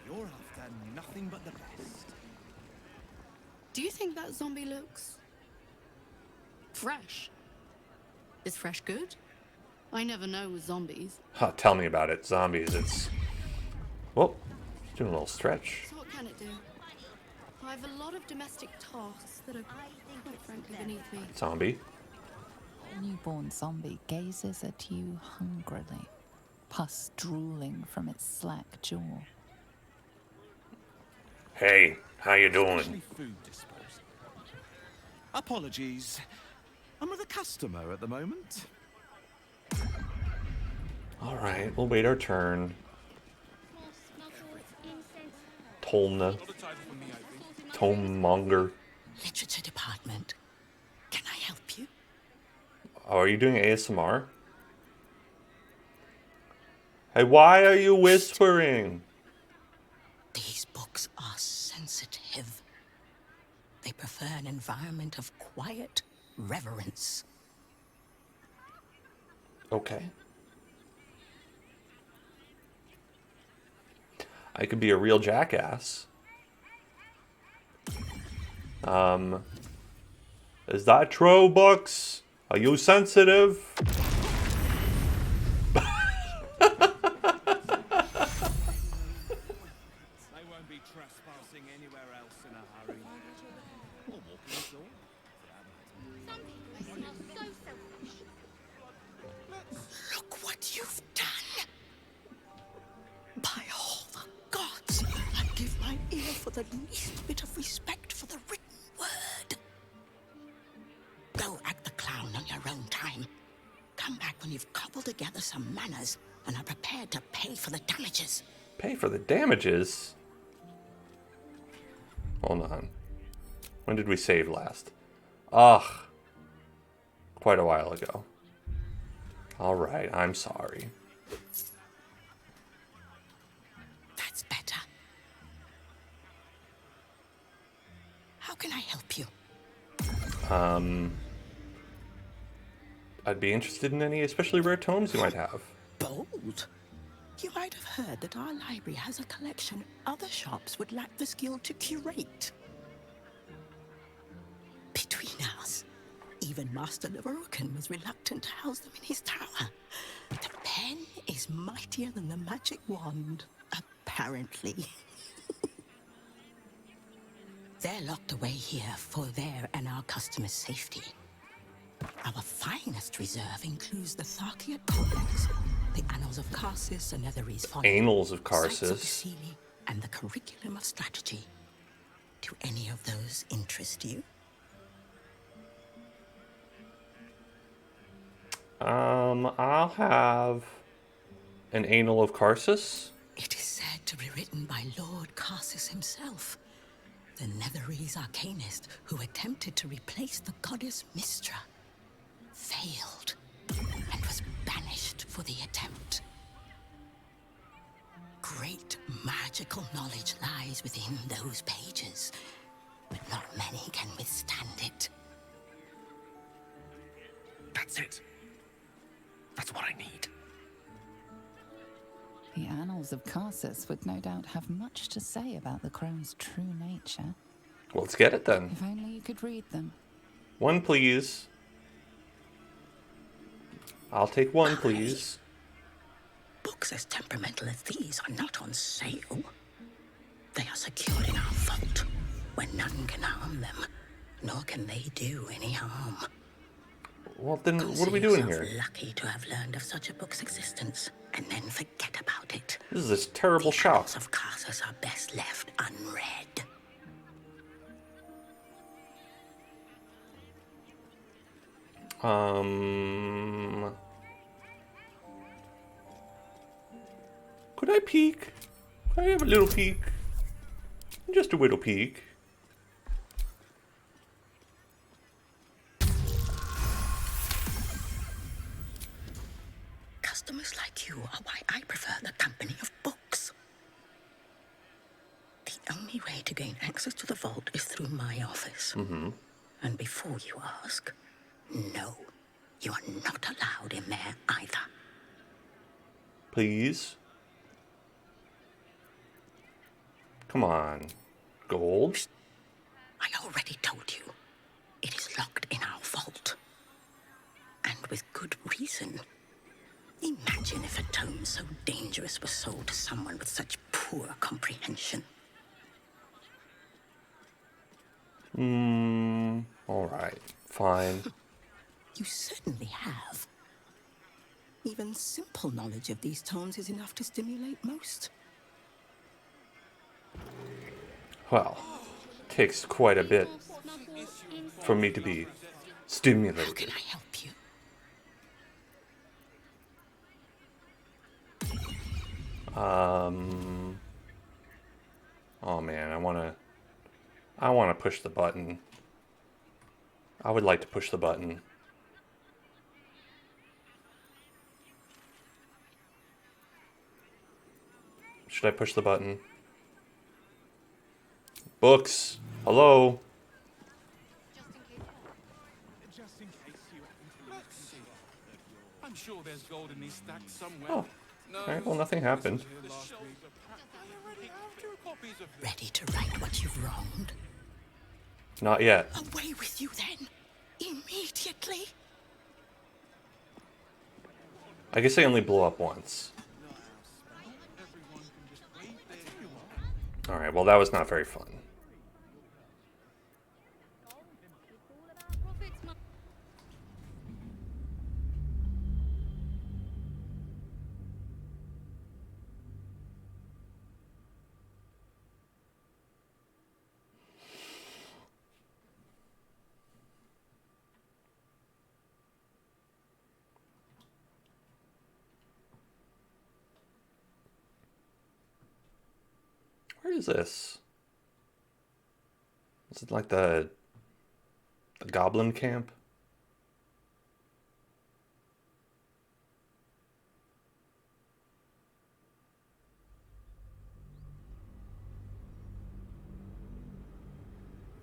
You're after nothing but the best. Do you think that zombie looks fresh? Is fresh good? I never know with zombies. Huh, tell me about it. Zombies, it's... Whoa. Doing a little stretch. So what can it do? I have a lot of domestic tasks that are quite frankly beneath me. Zombie. The newborn zombie gazes at you hungrily, pus drooling from its slack jaw. Hey, how you doing? Especially food disposal. Apologies. I'm with a customer at the moment. Alright, we'll wait our turn. Tolna. Tomemonger. Literature department. Can I help you? Oh, are you doing ASMR? Hey, why are you whispering? These books are sensitive. They prefer an environment of quiet reverence. Okay. I could be a real jackass. Is that true, books? Are you sensitive? They won't be trespassing anywhere else in a hurry. Or walking the floor. Look what you've done. By all the gods, I'd give my ear for the least bit of respect for the written word. Go act the clown on your own time. Come back when you've cobbled together some manners and are prepared to pay for the damages. Pay for the damages? Hold on. When did we save last? Ugh. Quite a while ago. Alright, I'm sorry. That's better. How can I help you? I'd be interested in any especially rare tomes you might have. Bold. You might have heard that our library has a collection other shops would lack the skill to curate. Between us, even Master Lerocan was reluctant to house them in his tower. The pen is mightier than the magic wand, apparently. They're locked away here for their and our customers' safety. Our finest finest reserve includes the Tharkiot Codex, the Annals of Karsus and Netherese Folly, Annals of Sites of the Karsus. Sealy, and the Curriculum of Strategy. Do any of those interest you? I'll have an Annal of Karsus. It is said to be written by Lord Karsus himself, the Netherese arcanist who attempted to replace the goddess Mystra, failed, and was banished for the attempt. Great magical knowledge lies within those pages, but not many can withstand it. That's it. That's what I need. The Annals of Karsus would no doubt have much to say about the crone's true nature. Well, let's get it then. If only you could read them. One, please. I'll take one, please. Books as temperamental as these are not on sale. They are secured in our vault, where none can harm them, nor can they do any harm. Well, then what are we doing here? Lucky to have learned of such a book's existence, and then forget about it. This is this terrible shop. Annals of Karsus are best left unread. Could I peek? Could I have a little peek? Just a little peek. Customers like you are why I prefer the company of books. The only way to gain access to the vault is through my office. And before you ask, no, you are not allowed in there either. Please. Come on. Gold? I already told you. It is locked in our vault. And with good reason. Imagine if a tome so dangerous was sold to someone with such poor comprehension. Alright. Fine. You certainly have. Even simple knowledge of these tomes is enough to stimulate most. Well, takes quite a bit for me to be stimulated. How can I help you? Oh man, I wanna push the button. I would like to push the button. Should I push the button? Books. Hello. Just in case you happen to I'm sure there's gold in these stacks somewhere. Oh. Alright, well, nothing happened. Ready to right what you've wronged? Not yet. Away with you then! Immediately! I guess I only blew up once. Alright, well, that was not very fun. Where is this? Is it like the goblin camp?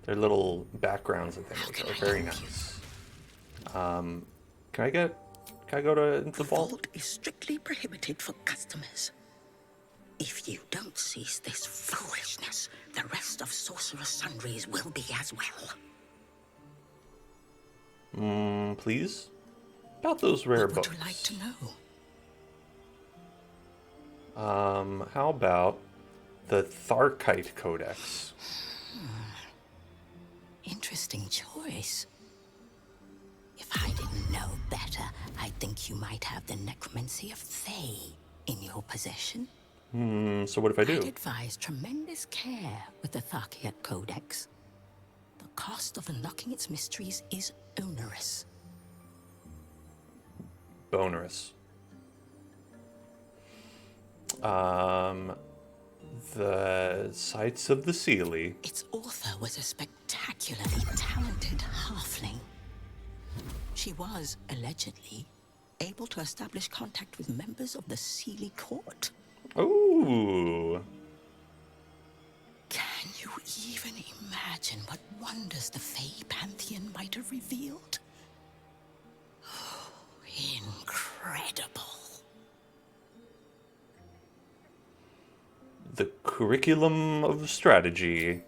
Their little backgrounds and things are very nice. Can I go to the vault? Vault is strictly prohibited for customers. If you don't cease this foolishness, the rest of Sorcerer's Sundries will be as well. Please? About those rare What books. would you like to know? How about the Tharkite Codex? Interesting choice. If I didn't know better, think you might have the necromancy of Thay in your possession. So what if I do? I'd advise tremendous care with the Tharkiat Codex. The cost of unlocking its mysteries is onerous. Bonerous. The Sights of the Sealy. Its author was a spectacularly talented halfling. She was, allegedly, able to establish contact with members of the Sealy court. Ooh. Can you even imagine what wonders the Fey Pantheon might have revealed? Oh, incredible. The curriculum of strategy.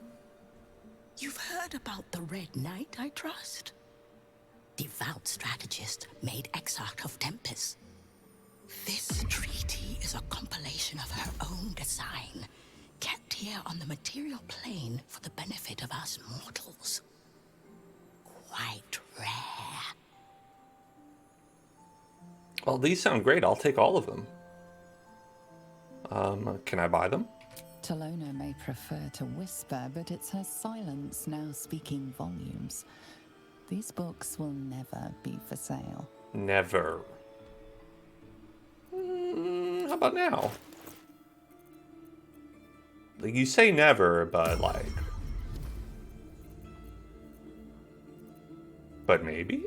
You've heard about the Red Knight, I trust? Devout strategist made exarch of Tempest. This treaty is a compilation of her own design, kept here on the material plane for the benefit of us mortals. Quite rare. Well, these sound great. I'll take all of them. Can I buy them? Talona may prefer to whisper, but it's her silence now speaking volumes. These books will never be for sale. Never. How about now? Like, you say never, but like... But maybe?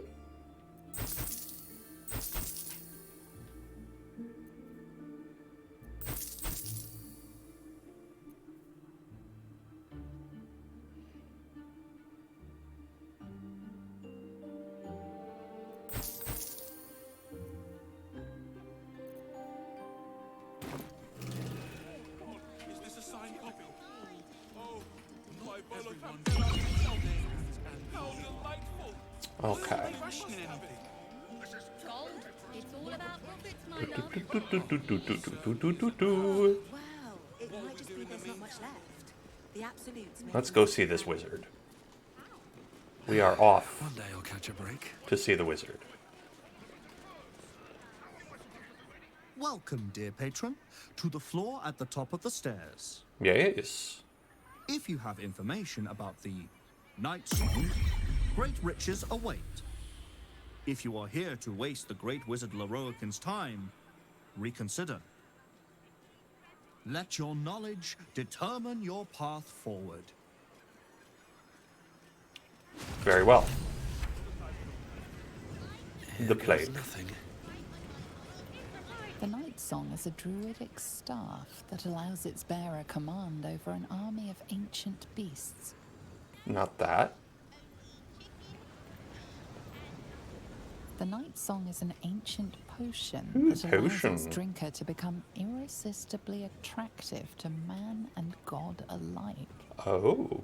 Okay. Gold, it's all about profits, my love. Wow, it might just be there's not much left. The absolutes. Let's go see this wizard. We are off One day I'll catch a break. to see the wizard. Welcome, dear patron, to the floor at the top of the stairs. Yes. If you have information about the Night Song, great riches await. If you are here to waste the great wizard Loroakin's time, reconsider. Let your knowledge determine your path forward. Very well. Here The goes plague. Nothing. The Night Song is a druidic staff that allows its bearer command over an army of ancient beasts. Not that. The Night Song is an ancient potion Ooh, that allows its potion. drinker to become irresistibly attractive to man and god alike. Oh.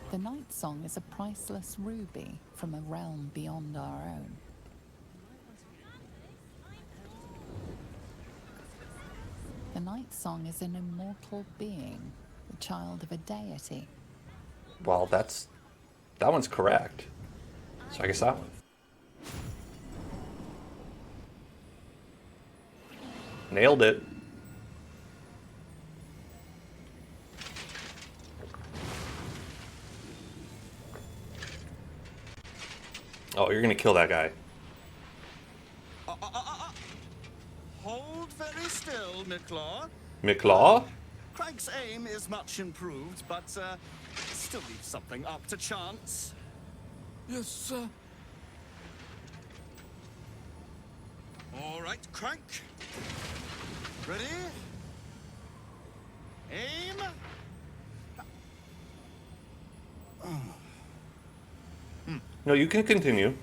The Night Song is a priceless ruby from a realm beyond our own. The Night Song is an immortal being, the child of a deity. Well, that one's correct. So I guess that one. Nailed it. Oh, you're gonna kill that guy. Hold very still, Miclaw. McLaw? Craig's aim is much improved, but still leaves something up to chance. Yes, sir. All right, Crank. Ready? Aim. No, you can continue.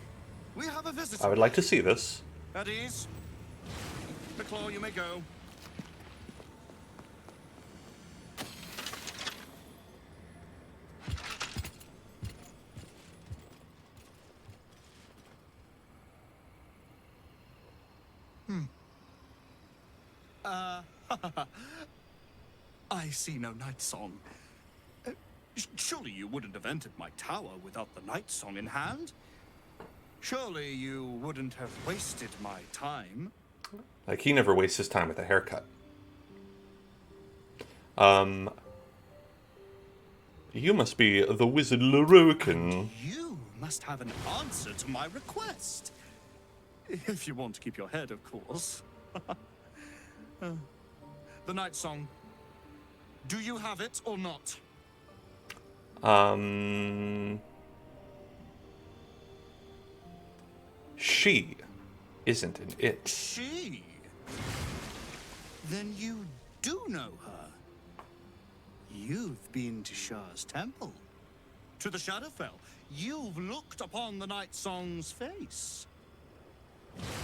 We have a visitor. I would like to see this. At ease. Miclaw, you may go. I see no Night Song. Surely you wouldn't have entered my tower without the Night Song in hand? Surely you wouldn't have wasted my time. Like, he never wastes his time with a haircut. You must be the wizard Lorokan. You must have an answer to my request. If you want to keep your head, of course. The night song. Do you have it or not? She isn't an it. She? Then you do know her. You've been to Shah's temple, to the Shadowfell. You've looked upon the night song's face.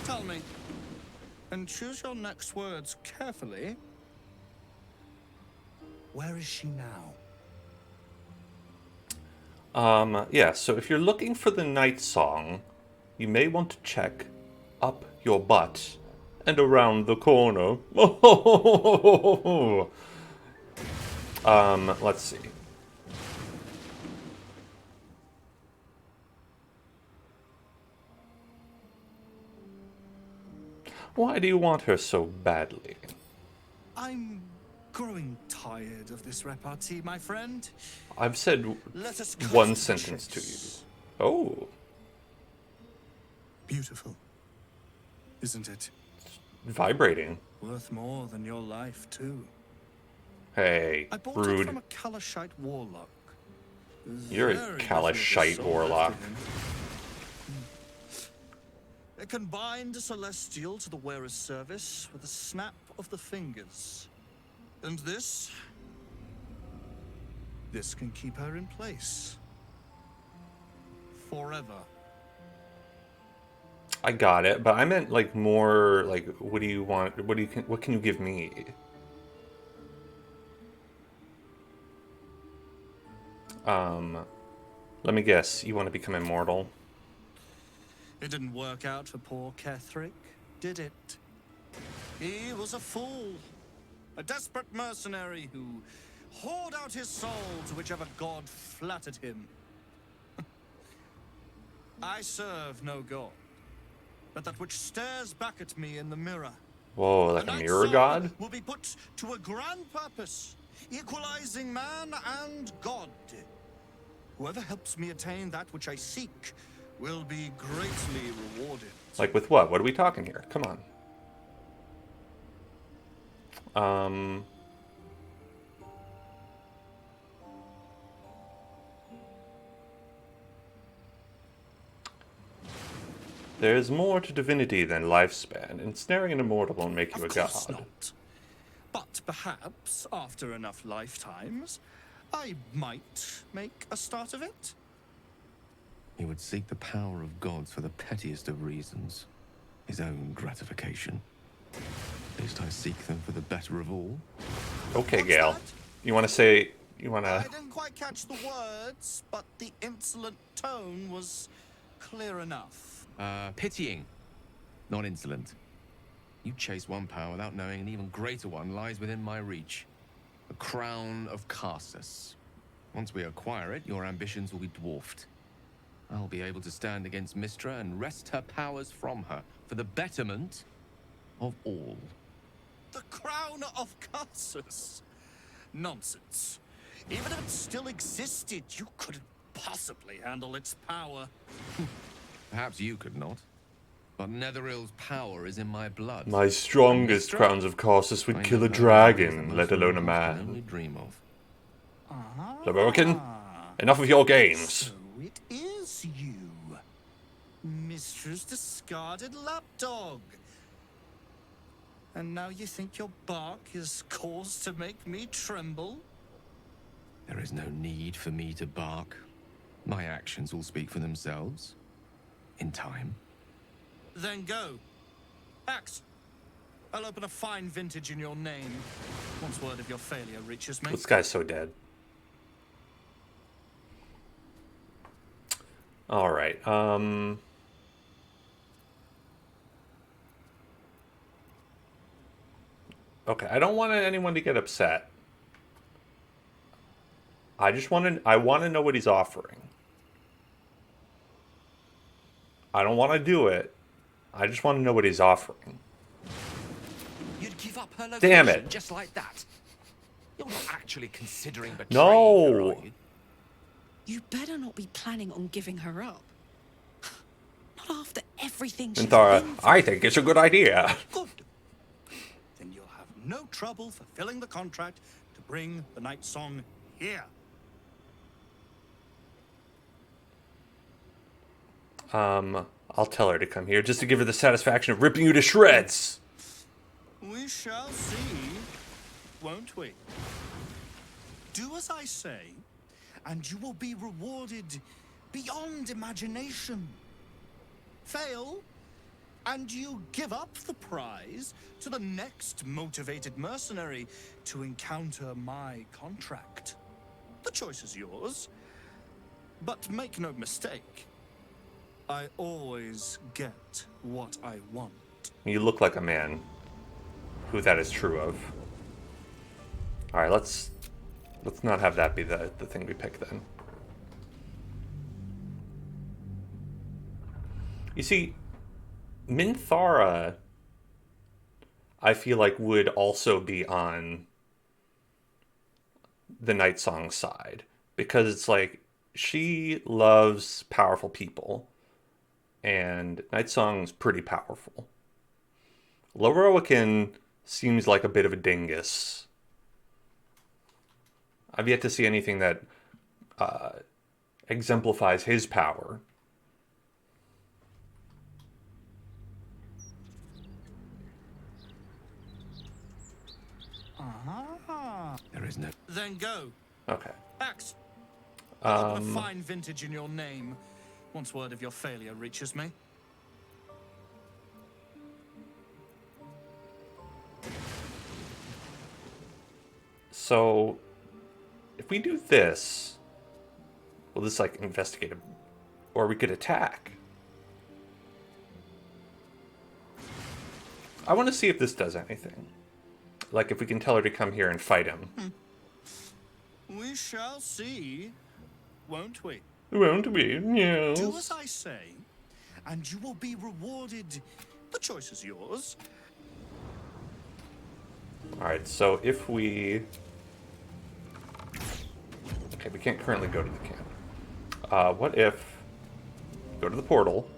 Tell me, and choose your next words carefully. Where is she now? Yeah, so if you're looking for the night song, you may want to check up your butt and around the corner. Let's see. Why do you want her so badly? I'm growing tired of this repartee, my friend. I've said Let us cut one to the sentence to you. chase. Oh. Beautiful, isn't it? Vibrating. Worth more than your life, too. Hey, I bought it rude. from a Kalashite warlock. You're a Very little of his Kalashite soul warlock. left in him. It can bind a celestial to the wearer's service with a snap of the fingers. And this can keep her in place. Forever. I got it, but I meant like more like, what do you want? What can you give me? Let me guess. You want to become immortal? It didn't work out for poor Ketherick, did it? He was a fool. A desperate mercenary who hoard out his soul to whichever god flattered him. I serve no god, but that which stares back at me in the mirror. Whoa, like The a night mirror song god? will be put to a grand purpose, equalizing man and god. Whoever helps me attain that which I seek will be greatly rewarded. Like with what? What are we talking here? Come on. There's more to divinity than lifespan. Ensnaring an immortal won't make you a god. Not. But perhaps, after enough lifetimes, I might make a start of it. He would seek the power of gods for the pettiest of reasons. His own gratification. At least I seek them for the better of all. Okay, Gale. You want to say... You want I to... didn't quite catch the words, but the insolent tone was clear enough. Pitying, not insolent. You chase one power without knowing an even greater one lies within my reach. The crown of Karsus. Once we acquire it, your ambitions will be dwarfed. I'll be able to stand against Mistra and wrest her powers from her for the betterment of all. The crown of Karsus? Nonsense. Even if it still existed, you couldn't possibly handle its power. Perhaps you could not. But Netherill's power is in my blood. My strongest crowns of Karsus would kill a dragon, let alone a man. Dream of. Lorokan, enough of your games. So it is you, Mistra's discarded lapdog. And now you think your bark is cause to make me tremble? There is no need for me to bark. My actions will speak for themselves. In time. Then go. Axe. I'll open a fine vintage in your name. Once word of your failure reaches me. This guy's so dead. Alright, okay, I don't want anyone to get upset. I want to know what he's offering. I don't want to do it. I just want to know what he's offering. You'd give up her Damn location it. just like that? You're not actually considering betraying No. her, are you? You better not be planning on giving her up. Not after everything she's Mizora, been through. I think it's a good idea. Then you'll have no trouble fulfilling the contract to bring the night song here. I'll tell her to come here just to give her the satisfaction of ripping you to shreds. We shall see, won't we? Do as I say, and you will be rewarded beyond imagination. Fail, and you give up the prize to the next motivated mercenary to encounter my contract. The choice is yours, but make no mistake, I always get what I want. You look like a man who that is true of. Alright, let's not have that be the thing we pick then. You see, Minthara, I feel like would also be on the Night Song side. Because it's like, she loves powerful people. And Night Song's pretty powerful. Loroakan seems like a bit of a dingus. I've yet to see anything that exemplifies his power. There is no... Then go. Okay. Axe. I'll put a fine vintage in your name once word of your failure reaches me. So, if we do this, will this like investigate him? Or we could attack. I want to see if this does anything. Like if we can tell her to come here and fight him. We shall see, won't we? Won't we? Yes. Do as I say, and you will be rewarded. The choice is yours. Alright, so if we... Okay, we can't currently go to the camp. What if... Go to the portal.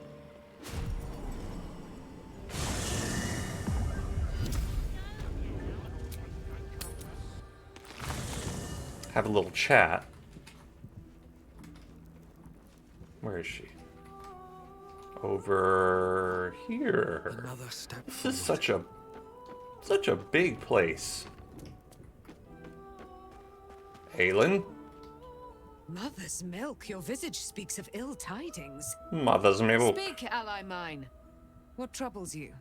Have a little chat. Where is she? Over here. Another step This is such a big place. Aelin? Mother's milk, your visage speaks of ill tidings. Mother's milk. Speak, ally mine. What troubles you?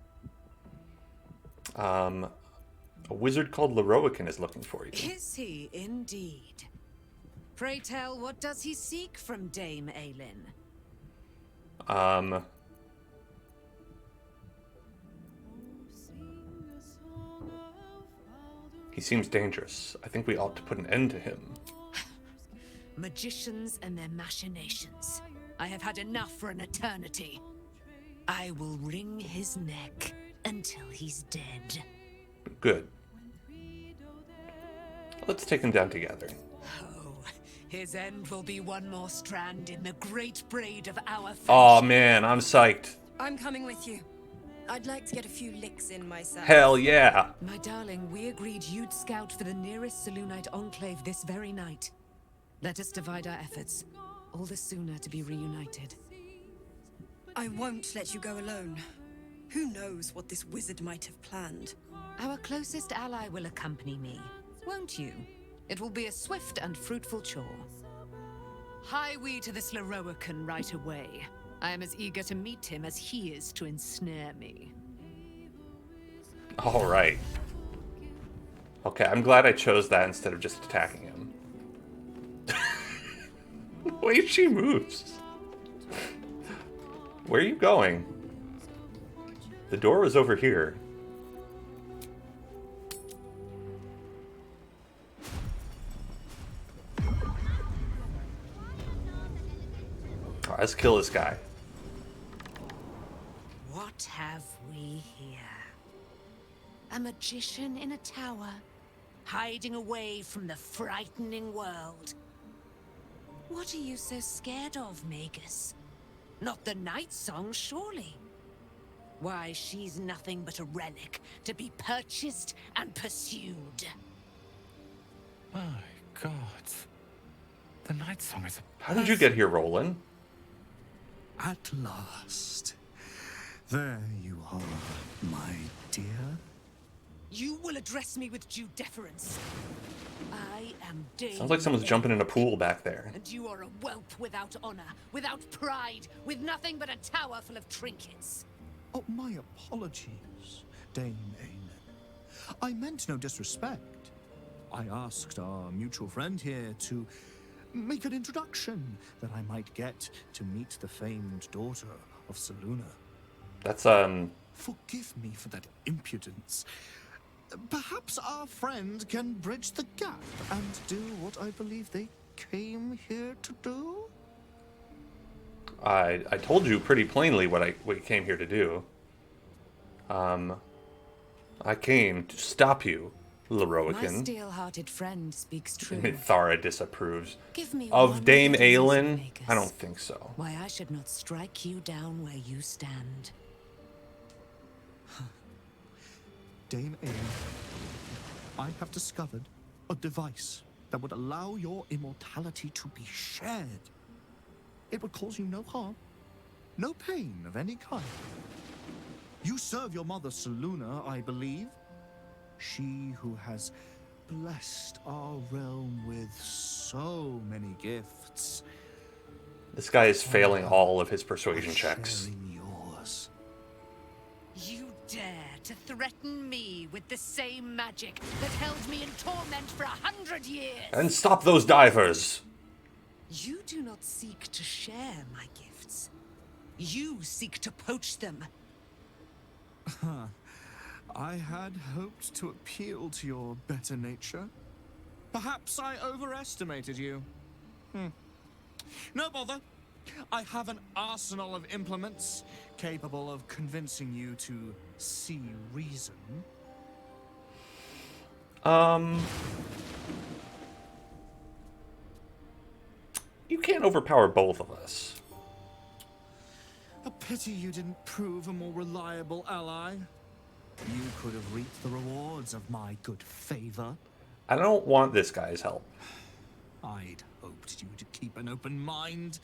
A wizard called Loroakan is looking for you. Is he indeed? Pray tell, what does he seek from Dame Aelin? He seems dangerous. I think we ought to put an end to him. Magicians and their machinations. I have had enough for an eternity. I will wring his neck until he's dead. Good. Let's take him down together. Oh, his end will be one more strand in the great braid of our friendship. Oh man, I'm psyched. I'm coming with you. I'd like to get a few licks in myself. Hell yeah. My darling, we agreed you'd scout for the nearest Selûnite enclave this very night. Let us divide our efforts, all the sooner to be reunited. I won't let you go alone. Who knows what this wizard might have planned? Our closest ally will accompany me, won't you? It will be a swift and fruitful chore. Hie we to this Loroakan right away. I am as eager to meet him as he is to ensnare me. All right. Okay, I'm glad I chose that instead of just attacking him. The way she moves. Where are you going? The door was over here. Alright, let's kill this guy. What have we here? A magician in a tower, hiding away from the frightening world. What are you so scared of, Magus? Not the Night Song, surely? Why, she's nothing but a relic to be purchased and pursued. My God. The Night Song is a How did you get here, Roland? At last. There you are, my dear. You will address me with due deference. I am Dame Sounds like someone's Elaine, jumping in a pool back there. and you are a whelp without honor, without pride, with nothing but a tower full of trinkets. Oh, my apologies, Dame Aelin. I meant no disrespect. I asked our mutual friend here to make an introduction that I might get to meet the famed daughter of Selûne. That's, Forgive me for that impudence. Perhaps our friend can bridge the gap and do what I believe they came here to do? I told you pretty plainly what I came here to do. I came to stop you, My Leroican. steel-hearted friend speaks true. Thara disapproves. Give me Of one Dame good reason, Aelin? Magus, I don't think so. why I should not strike you down where you stand. Dame Aelin, I have discovered a device that would allow your immortality to be shared. It would cause you no harm, no pain of any kind. You serve your mother Selûne, I believe. She who has blessed our realm with so many gifts. This guy is failing all of his persuasion checks. Yours. You dare to threaten me with the same magic that held me in torment for 100 years. And stop those divers! You do not seek to share my gifts. You seek to poach them. I had hoped to appeal to your better nature. Perhaps I overestimated you. No bother. I have an arsenal of implements capable of convincing you to see reason. You can't overpower both of us. A pity you didn't prove a more reliable ally. You could have reaped the rewards of my good favor. I don't want this guy's help. I'd hoped you to keep an open mind,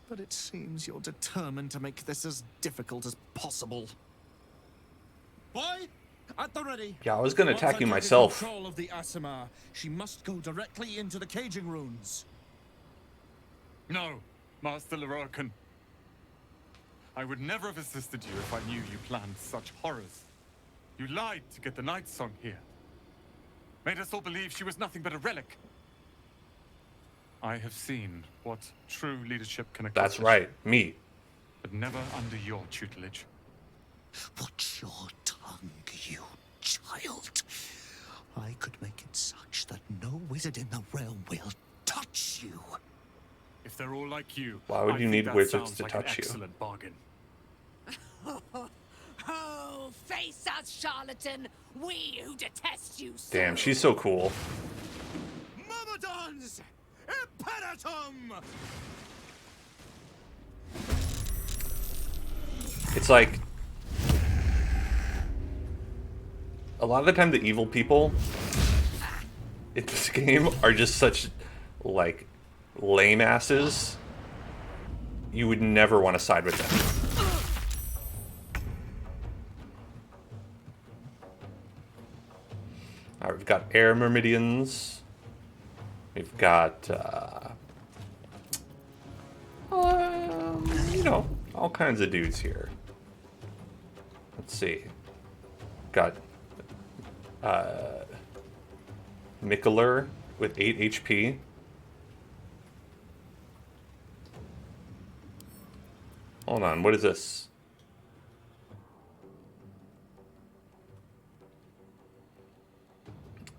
but it seems you're determined to make this as difficult as possible. Boy, at the ready. Yeah, I was gonna Once attack I you take myself. Control of the Asimar. She must go directly into the caging runes. No, Master Leroican. I would never have assisted you if I knew you planned such horrors. You lied to get the Night Song here. Made us all believe she was nothing but a relic. I have seen what true leadership can accomplish. That's right, me. But never under your tutelage. Watch your tongue, you child. I could make it such that no wizard in the realm will touch you. If they're all like you, Why would I you think need that wizards sounds to like an touch you? excellent bargain. Oh, face us, charlatan! We who detest you so. Damn, she's so cool. Myrmidons! Imperatum! It's like a lot of the time the evil people in this game are just such like lame asses. You would never want to side with them. Alright, we've got air myrmidians. We've got you know, all kinds of dudes here. Let's see. Got Mikkeler with 8 HP. Hold on, what is this?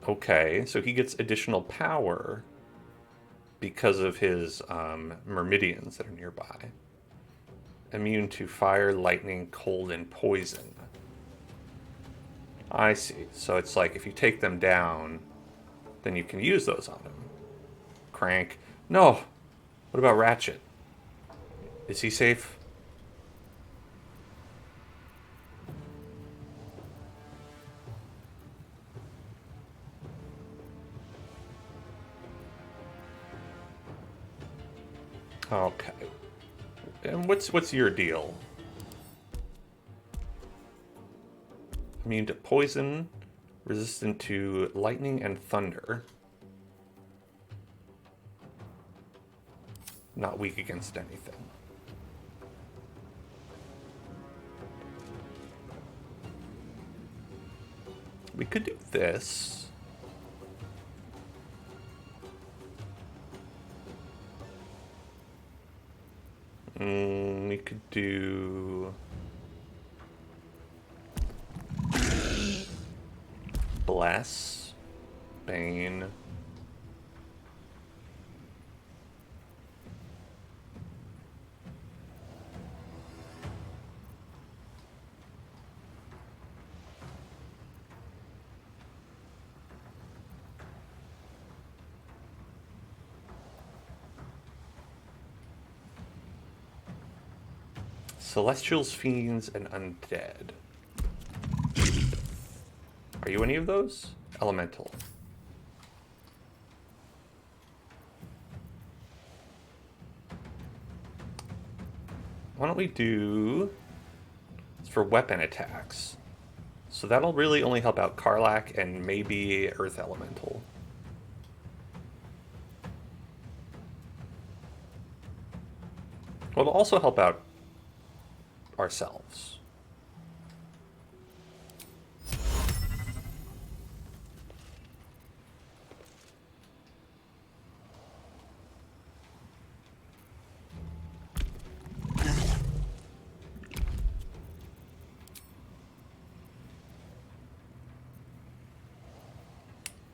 Okay, so he gets additional power because of his myrmidians that are nearby. immune to fire, lightning, cold, and poison. I see. So it's like if you take them down, then you can use those on him. Crank. No! What about Ratchet? Is he safe? Okay. And what's your deal? Immune to poison, resistant to lightning and thunder. Not weak against anything. We could do this. We could do Bless, Bane. Celestials, Fiends, and Undead. Are you any of those? Elemental. Why don't we do... It's for weapon attacks. So that'll really only help out Karlach and maybe Earth Elemental. Well, it'll also help out ourselves.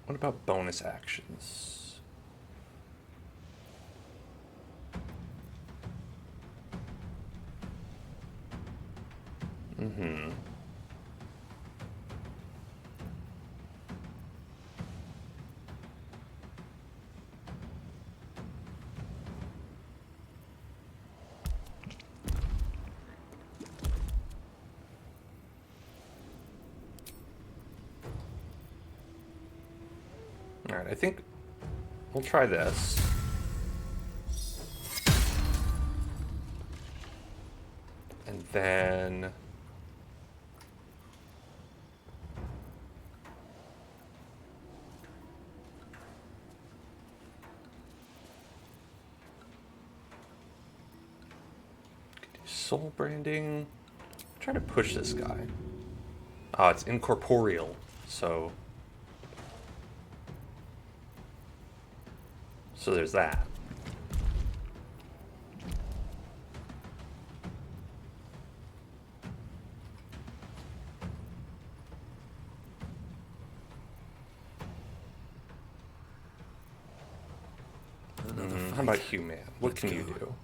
What about bonus actions? Mm-hmm. All right, I think we'll try this. And then soul branding. Try to push this guy. Oh, it's incorporeal, so there's that. How about Hugh Mann? What can you do?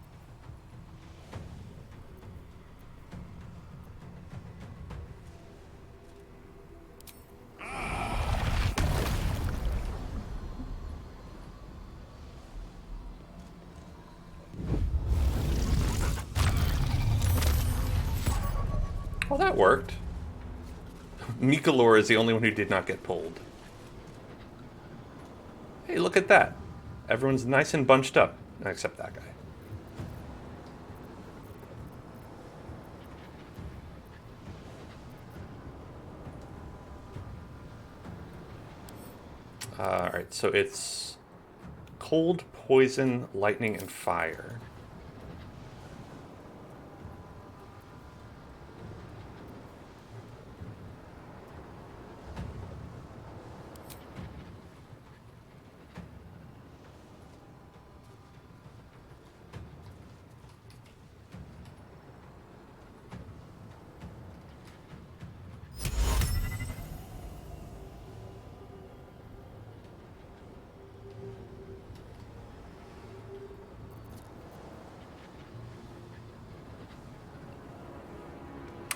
Well, that worked. Mikalor is the only one who did not get pulled. Hey, look at that. Everyone's nice and bunched up, except that guy. Alright, so it's cold, poison, lightning, and fire.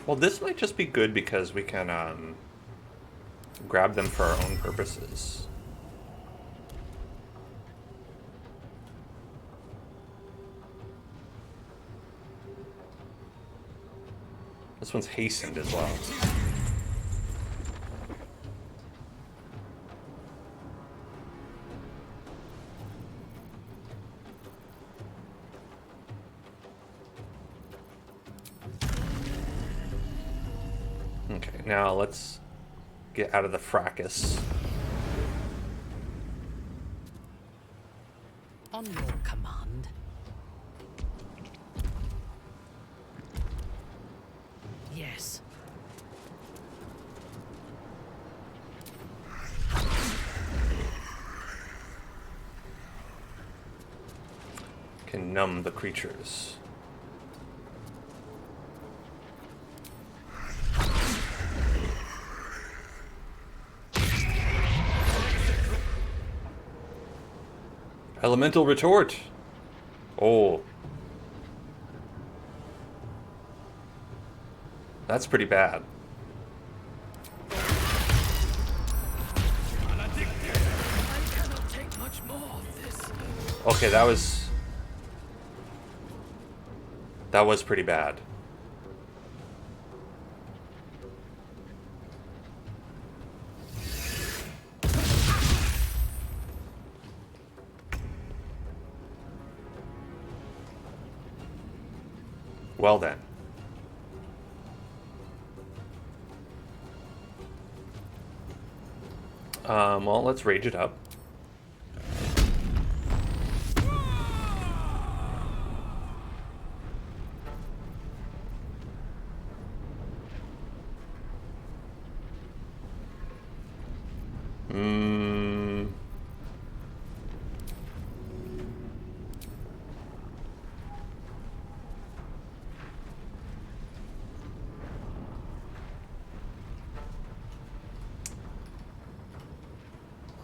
Well, this might just be good because we can grab them for our own purposes. This one's hastened as well. Okay, now let's get out of the fracas. On your command. Yes. Can numb the creatures. Elemental retort. Oh. That's pretty bad. Okay, that was pretty bad. Well then. Well, let's rage it up.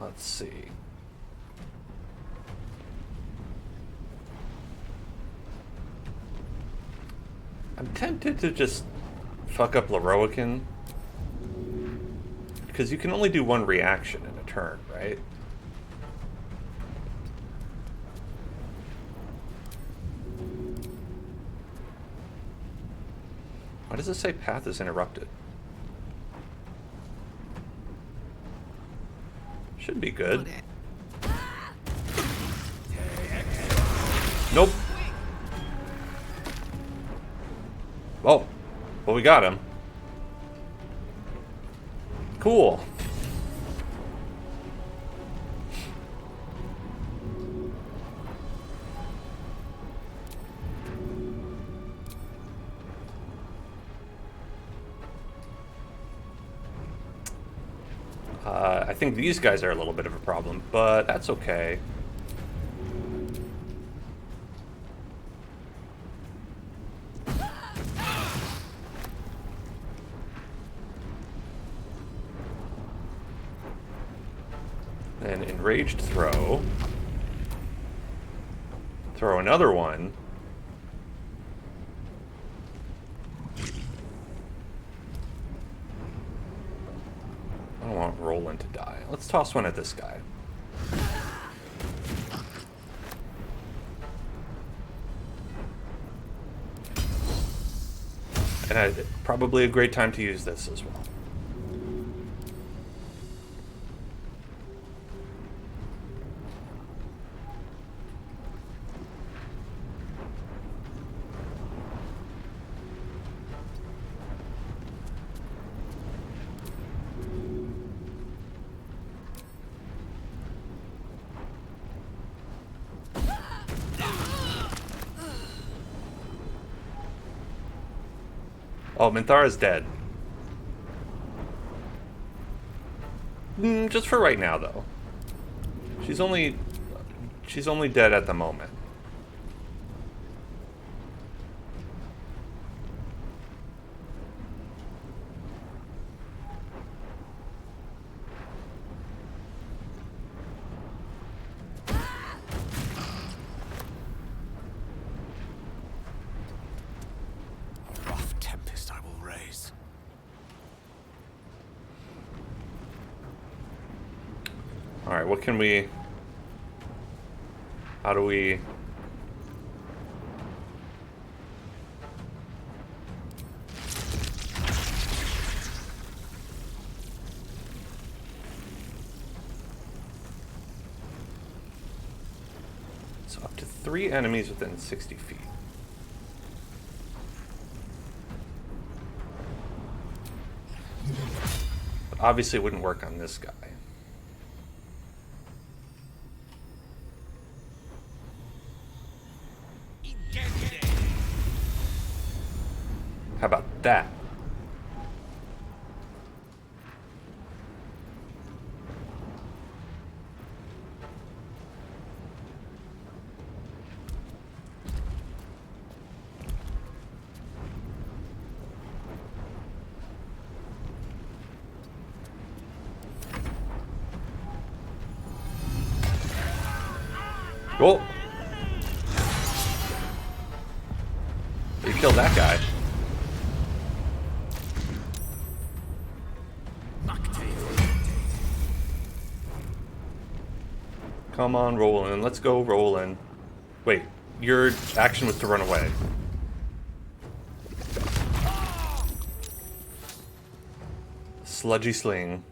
Let's see. I'm tempted to just fuck up Loroakin, because you can only do one reaction in a turn, right? Why does it say path is interrupted? Should be good. Nope. Oh, well, we got him. Cool. I think these guys are a little bit of a problem, but that's okay. Then enraged throw. Throw another one. I don't want Roland to die. Let's toss one at this guy. And probably a great time to use this as well. Oh, Minthara's dead. Just for right now, though. She's only dead at the moment. A rough tempest I will raise. Alright, what can we... How do we... So up to 3 enemies within 60 feet. But obviously it wouldn't work on this guy. How about that? Oh! You killed that guy. Come on, Roland. Let's go, Roland. Wait, your action was to run away. Sludgy sling.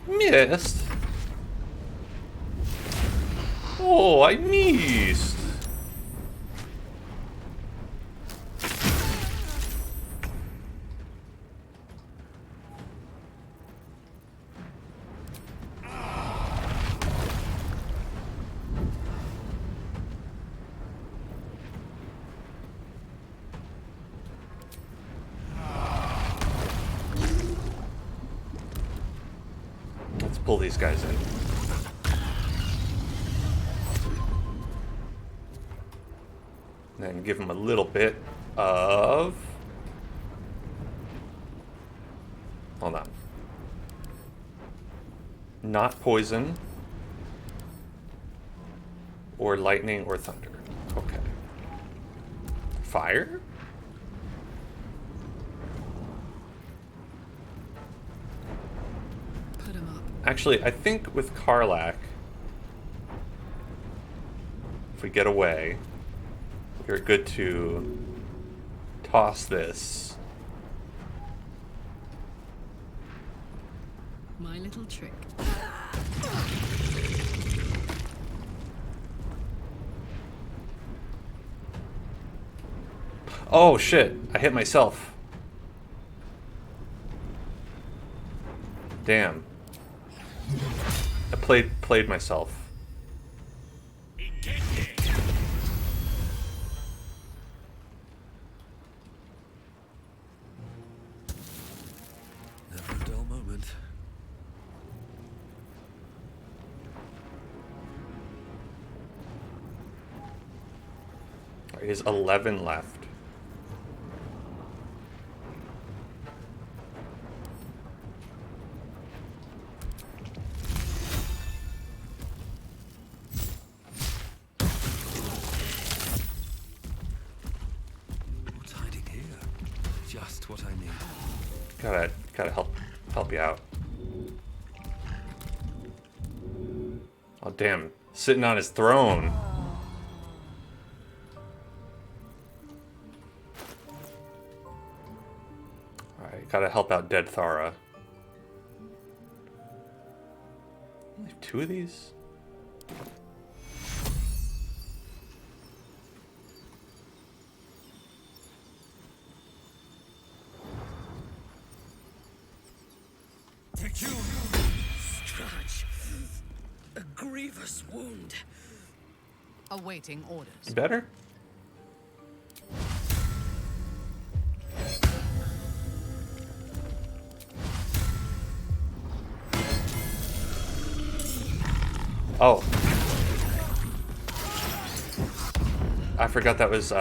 Missed. Oh, I missed. Let's pull these guys in. Then give them a little bit of... Hold on. Not poison. Or lightning or thunder. Okay. Fire? Put him up. Actually, I think with Karlach, if we get away, we're good to toss this. My little trick. Oh shit, I hit myself. Damn. I played myself. Never a dull moment. There is 11 left. What's hiding here? Just what I need. Gotta help you out. Oh damn, sitting on his throne. Alright, gotta help out dead Thara. Only 2 of these? Scratch. A grievous wound. Awaiting orders. Better? Oh. I forgot that was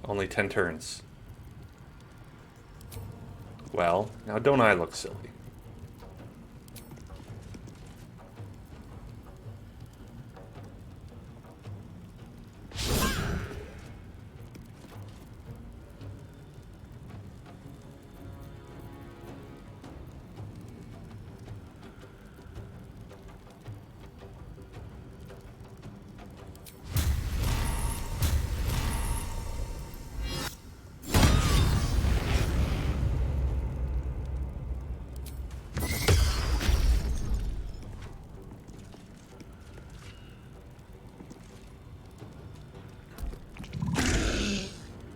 only 10 turns. Well, now don't I look silly?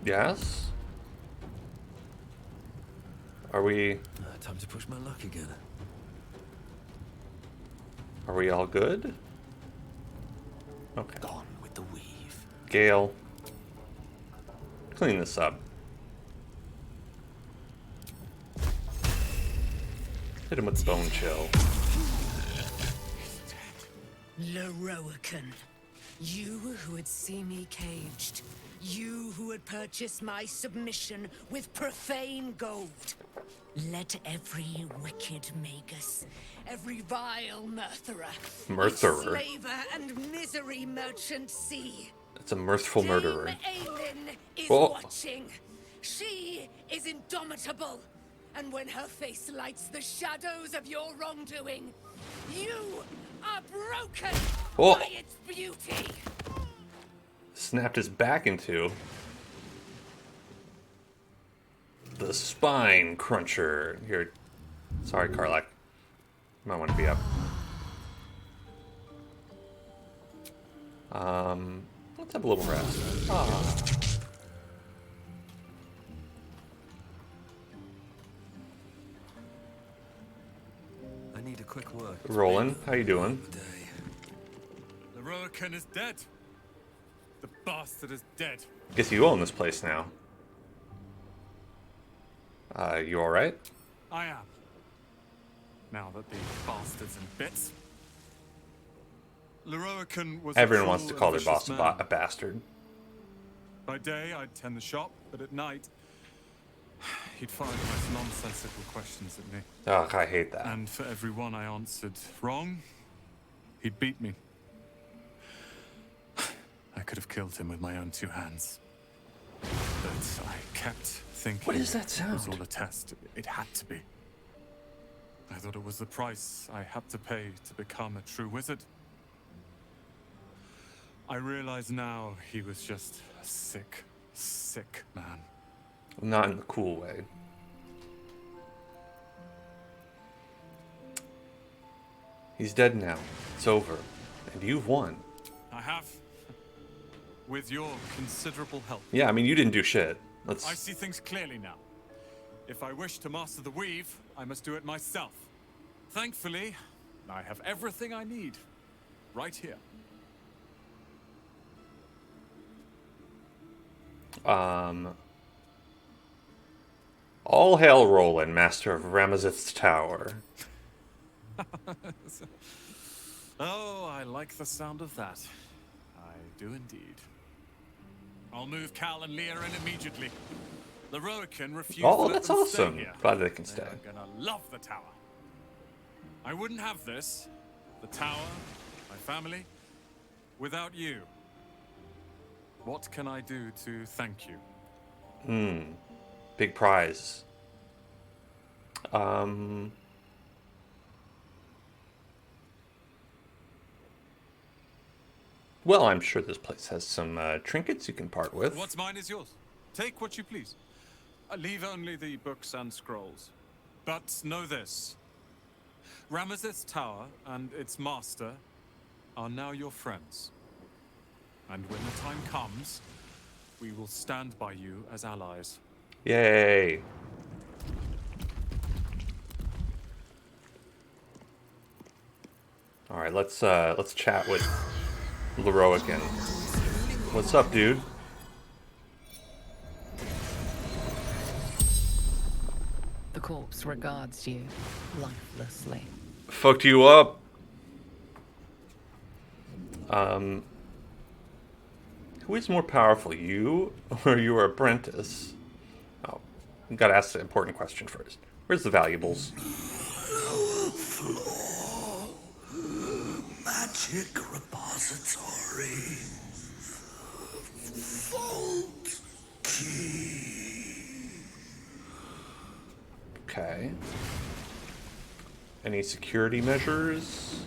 Yes? Are we... time to push my luck again. Are we all good? Okay. Gone with the weave. Gale. Clean this up. Hit him with the bone chill. Loroakan, you who would see me caged, you who would purchase my submission with profane gold. Let every wicked magus, every vile murtherer, slaver and misery merchant see. It's a mirthful murderer. Dame Aylin is Whoa. watching. She is indomitable. And when her face lights the shadows of your wrongdoing, you are broken Whoa. by its beauty. Snapped his back into the spine cruncher. Here. Sorry, Karlak. Might want to be up. Let's have a little rest. Ah. I need a quick word. Roland, how you doing? Loroakan is dead. The bastard is dead. Guess you own this place now. You alright? I am. Now that the bastard's in bits. Loroakan was Everyone a wants to cruel call and their boss vicious man. a bastard. By day, I'd tend the shop, but at night, he'd fire the most nonsensical questions at me. Ugh, I hate that. And for every one I answered wrong, he'd beat me. I could have killed him with my own two hands. But I kept thinking... What does that It was sound? all a test. It had to be. I thought it was the price I had to pay to become a true wizard. I realize now he was just a sick, sick man. Not in the cool way. He's dead now. It's over. And you've won. I have. With your considerable help. Yeah, I mean, you didn't do shit. I see things clearly now. If I wish to master the weave, I must do it myself. Thankfully, I have everything I need. Right here. All hail Roland, master of Ramazith's tower. Oh, I like the sound of that. I do indeed. I'll move Cal and Leah in immediately. Loroakan refused Oh, to let that's them stay awesome. here. Glad they can stay. They're gonna love the tower. I wouldn't have this, the tower, my family, without you. What can I do to thank you? Big prize. Well, I'm sure this place has some trinkets you can part with. What's mine is yours. Take what you please. Leave only the books and scrolls. But know this. Ramazith's tower and its master are now your friends. And when the time comes, we will stand by you as allies. Yay. All right, let's chat with Loroakan. What's up, dude? The corpse regards you lifelessly. Fucked you up. Who is more powerful, you or your apprentice? Oh, You gotta ask the important question first. Where's the valuables? Floor. Magic repository. Vault key. Okay. Any security measures?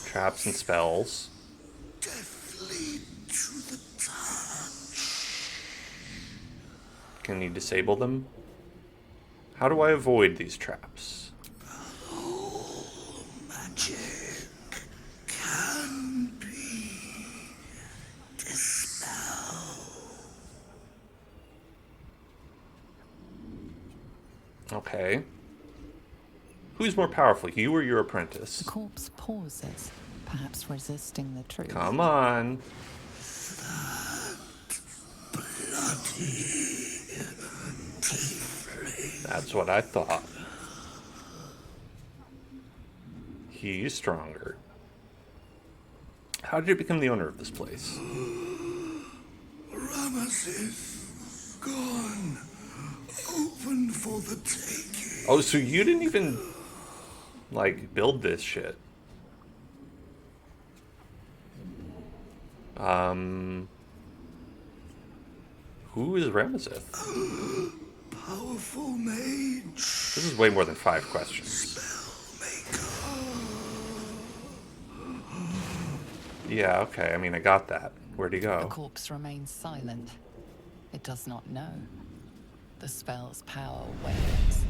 Traps and spells. Deathly to the touch. Can you disable them? How do I avoid these traps? Magic can be dispelled. Okay. Who's more powerful, you or your apprentice? The corpse pauses, perhaps resisting the truth. Come on. That's what I thought. He's stronger. How did you become the owner of this place? Ramos is gone. Open for the taking. Oh, so you didn't even, like, build this shit. Who is Ramazeth? Powerful mage. This is way more than 5 questions. Yeah, okay, I mean, I got that. Where'd he The go? corpse remains silent. It does not know. The spell's power wanes.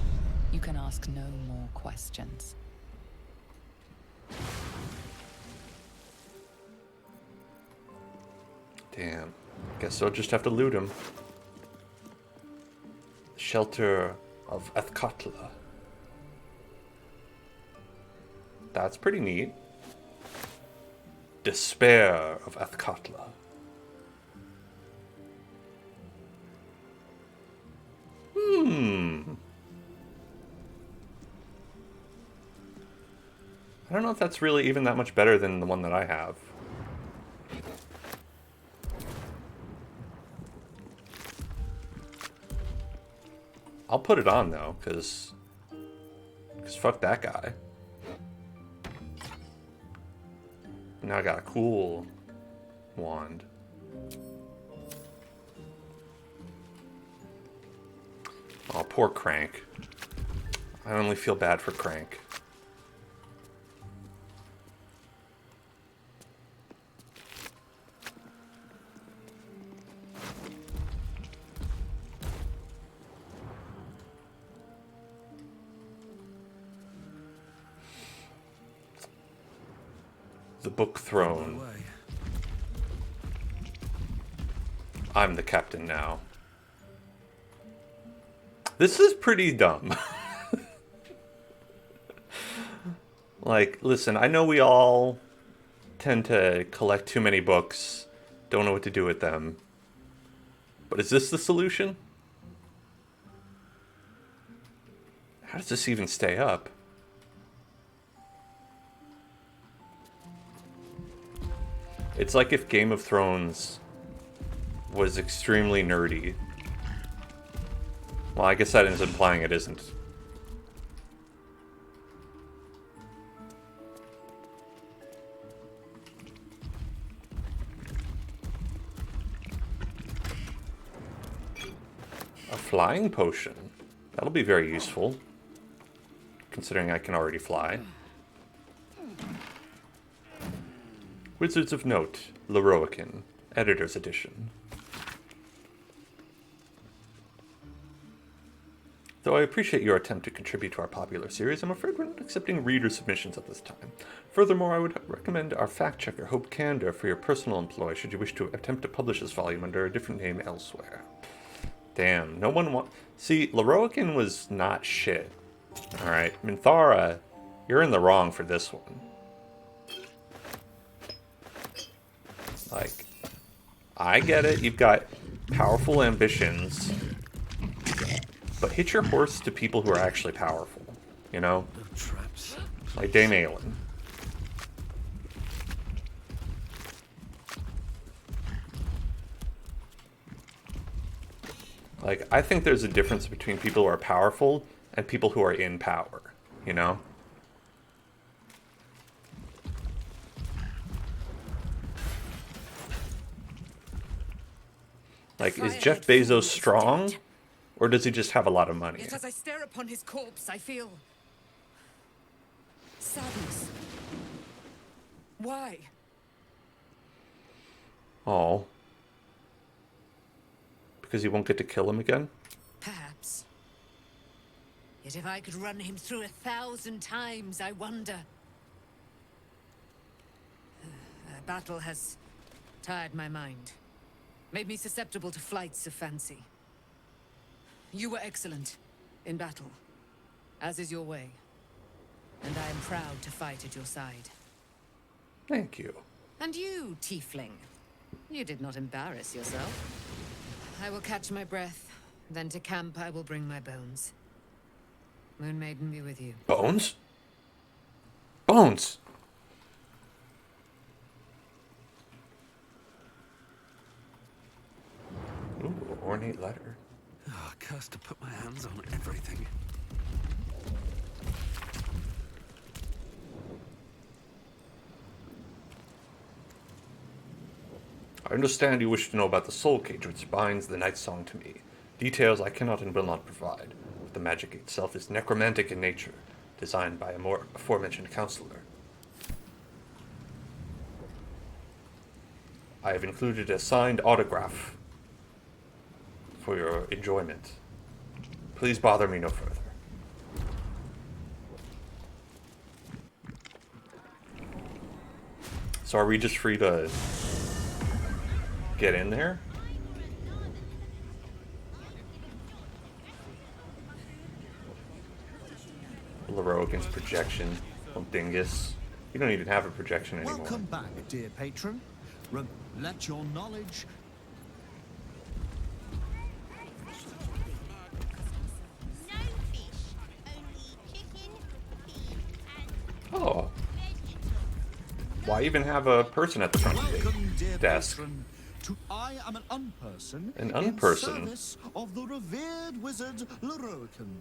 You can ask no more questions. Damn. Guess I'll just have to loot him. Shelter of Athkatla. That's pretty neat. Despair of Athkatla. I don't know if that's really even that much better than the one that I have. I'll put it on though, because fuck that guy. Now I got a cool wand. Oh, poor Crank. I only feel bad for Crank. The book throne. I'm the captain now. This is pretty dumb. Like, listen, I know we all tend to collect too many books, don't know what to do with them. But is this the solution? How does this even stay up? It's like if Game of Thrones was extremely nerdy. Well, I guess that is implying it isn't. A flying potion. That'll be very useful, considering I can already fly. Wizards of Note, Leroican, Editor's Edition. Though I appreciate your attempt to contribute to our popular series, I'm afraid we're not accepting reader submissions at this time. Furthermore, I would recommend our fact-checker, Hope Candor, for your personal employ should you wish to attempt to publish this volume under a different name elsewhere. Damn, no one See, Leroican was not shit. Alright, Minthara, you're in the wrong for this one. Like, I get it, you've got powerful ambitions, but hitch your horse to people who are actually powerful, you know? Like Dame Aelin. Like, I think there's a difference between people who are powerful and people who are in power, you know? Like, is Jeff Bezos strong? Or does he just have a lot of money? Yet as I stare upon his corpse, I feel sadness. Why? Oh. Because you won't get to kill him again? Perhaps. Yet if I could run him through 1,000 times, I wonder. Battle has tired my mind. Made me susceptible to flights of fancy. You were excellent in battle, as is your way. And I am proud to fight at your side. Thank you. And you, tiefling. You did not embarrass yourself. I will catch my breath. Then to camp I will bring my bones. Moon Maiden be with you. Bones? Bones! Ooh, ornate letter. Oh, cursed to put my hands on everything. I understand you wish to know about the soul cage which binds the night song to me. Details I cannot and will not provide. But the magic itself is necromantic in nature, designed by a more aforementioned counselor. I have included a signed autograph for your enjoyment. Please bother me no further. So are we just free to get in there? Leroican's projection. Oh, dingus. You don't even have a projection anymore. Welcome back, dear patron. Let your knowledge... Oh. Why even have a person at the front of the desk? Patron, I am an unperson. An unperson? In service of the revered wizard Leroican,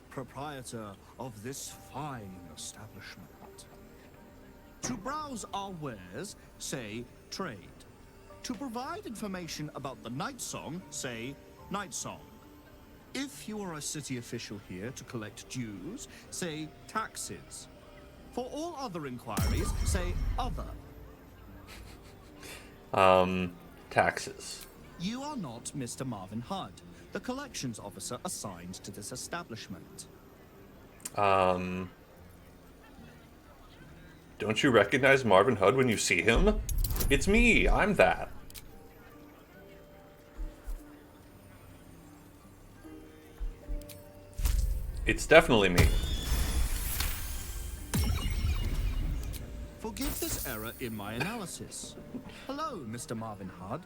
proprietor of this fine establishment. To browse our wares, say trade. To provide information about the night song, say night song. If you are a city official here to collect dues, say taxes. For all other inquiries, say other. Taxes. You are not Mr. Marvin Hudd, the collections officer assigned to this establishment. Don't you recognize Marvin Hudd when you see him? It's me, I'm that. It's definitely me. Forgive this error in my analysis. Hello, Mr. Marvin Hudd.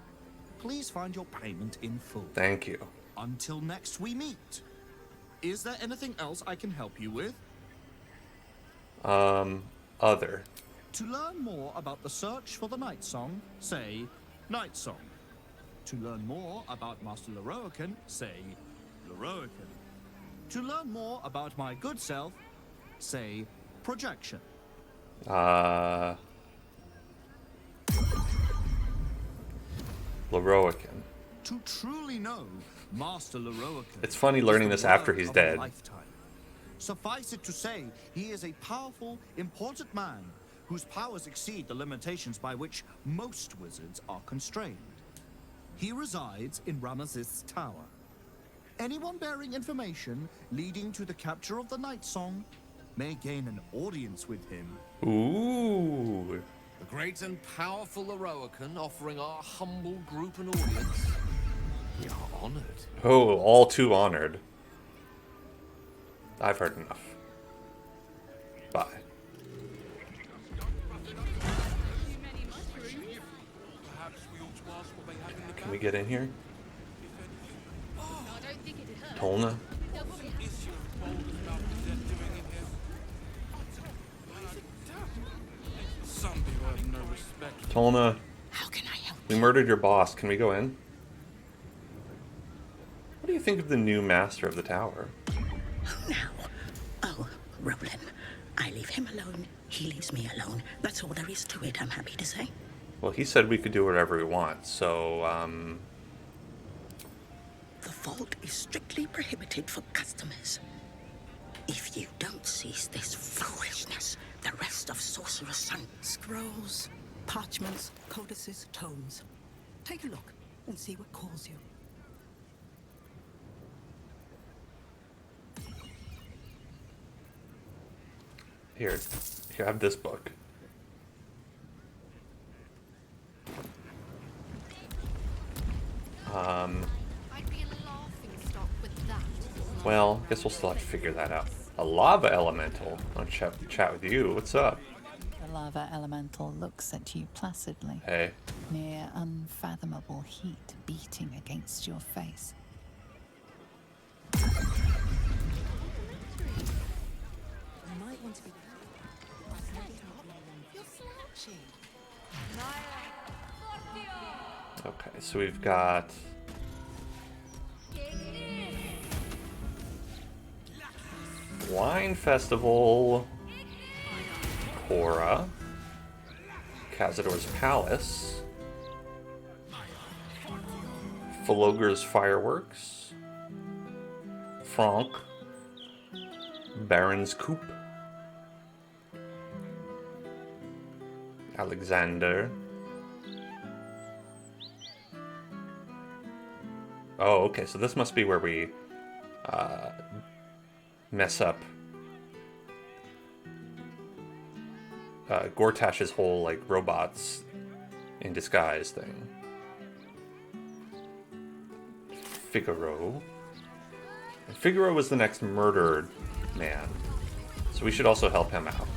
Please find your payment in full. Thank you. Until next we meet. Is there anything else I can help you with? Other. To learn more about the search for the night song, say night song. To learn more about Master Leroican, say Leroican. To learn more about my good self, say projection. Leroican. To truly know Master Leroican. It's funny learning this after he's dead. Suffice it to say, he is a powerful, important man whose powers exceed the limitations by which most wizards are constrained. He resides in Ramesses Tower. Anyone bearing information leading to the capture of the night song may gain an audience with him. Ooh. The great and powerful Leroican offering our humble group an audience. We are honored. Oh, all too honored. I've heard enough. Bye. Can we get in here? Tolna? Tolna, how can I help? We murdered your boss. Can we go in? What do you think of the new master of the tower? Oh, Roland. I leave him alone, he leaves me alone. That's all there is to it, I'm happy to say. Well, he said we could do whatever we want, so, The vault is strictly prohibited for customers. If you don't cease this foolishness, the rest of Sorcerer's Son... Scrolls, parchments, codices, tomes. Take a look and see what calls you. Here, have this book. Well, I guess we'll still have to figure that out. A lava elemental. I'll chat with you. What's up? The lava elemental looks at you placidly. Hey. Near unfathomable heat beating against your face. You might want to be... You're slouching. Okay, so we've got... Wine Festival, Cora, Cazador's Palace, Philogre's Fireworks, Franck, Baron's Coop, Alexander. Oh, okay, so this must be where we mess up Gortash's whole, like, robots in disguise thing. Figaro. And Figaro was the next murdered man, so we should also help him out.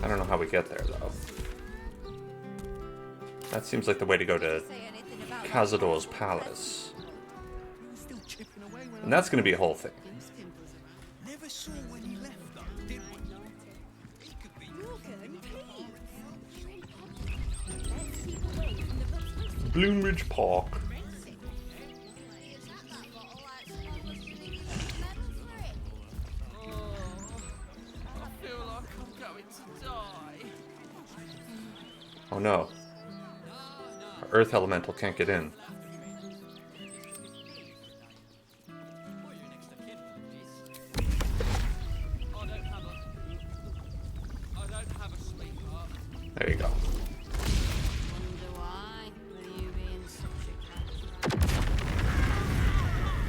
I don't know how we get there, though. That seems like the way to go to Cazador's Palace. And that's going to be a whole thing. Never saw when he left, though, did we? He could be... Bloomridge Park. Oh no. Our Earth Elemental can't get in. There you go.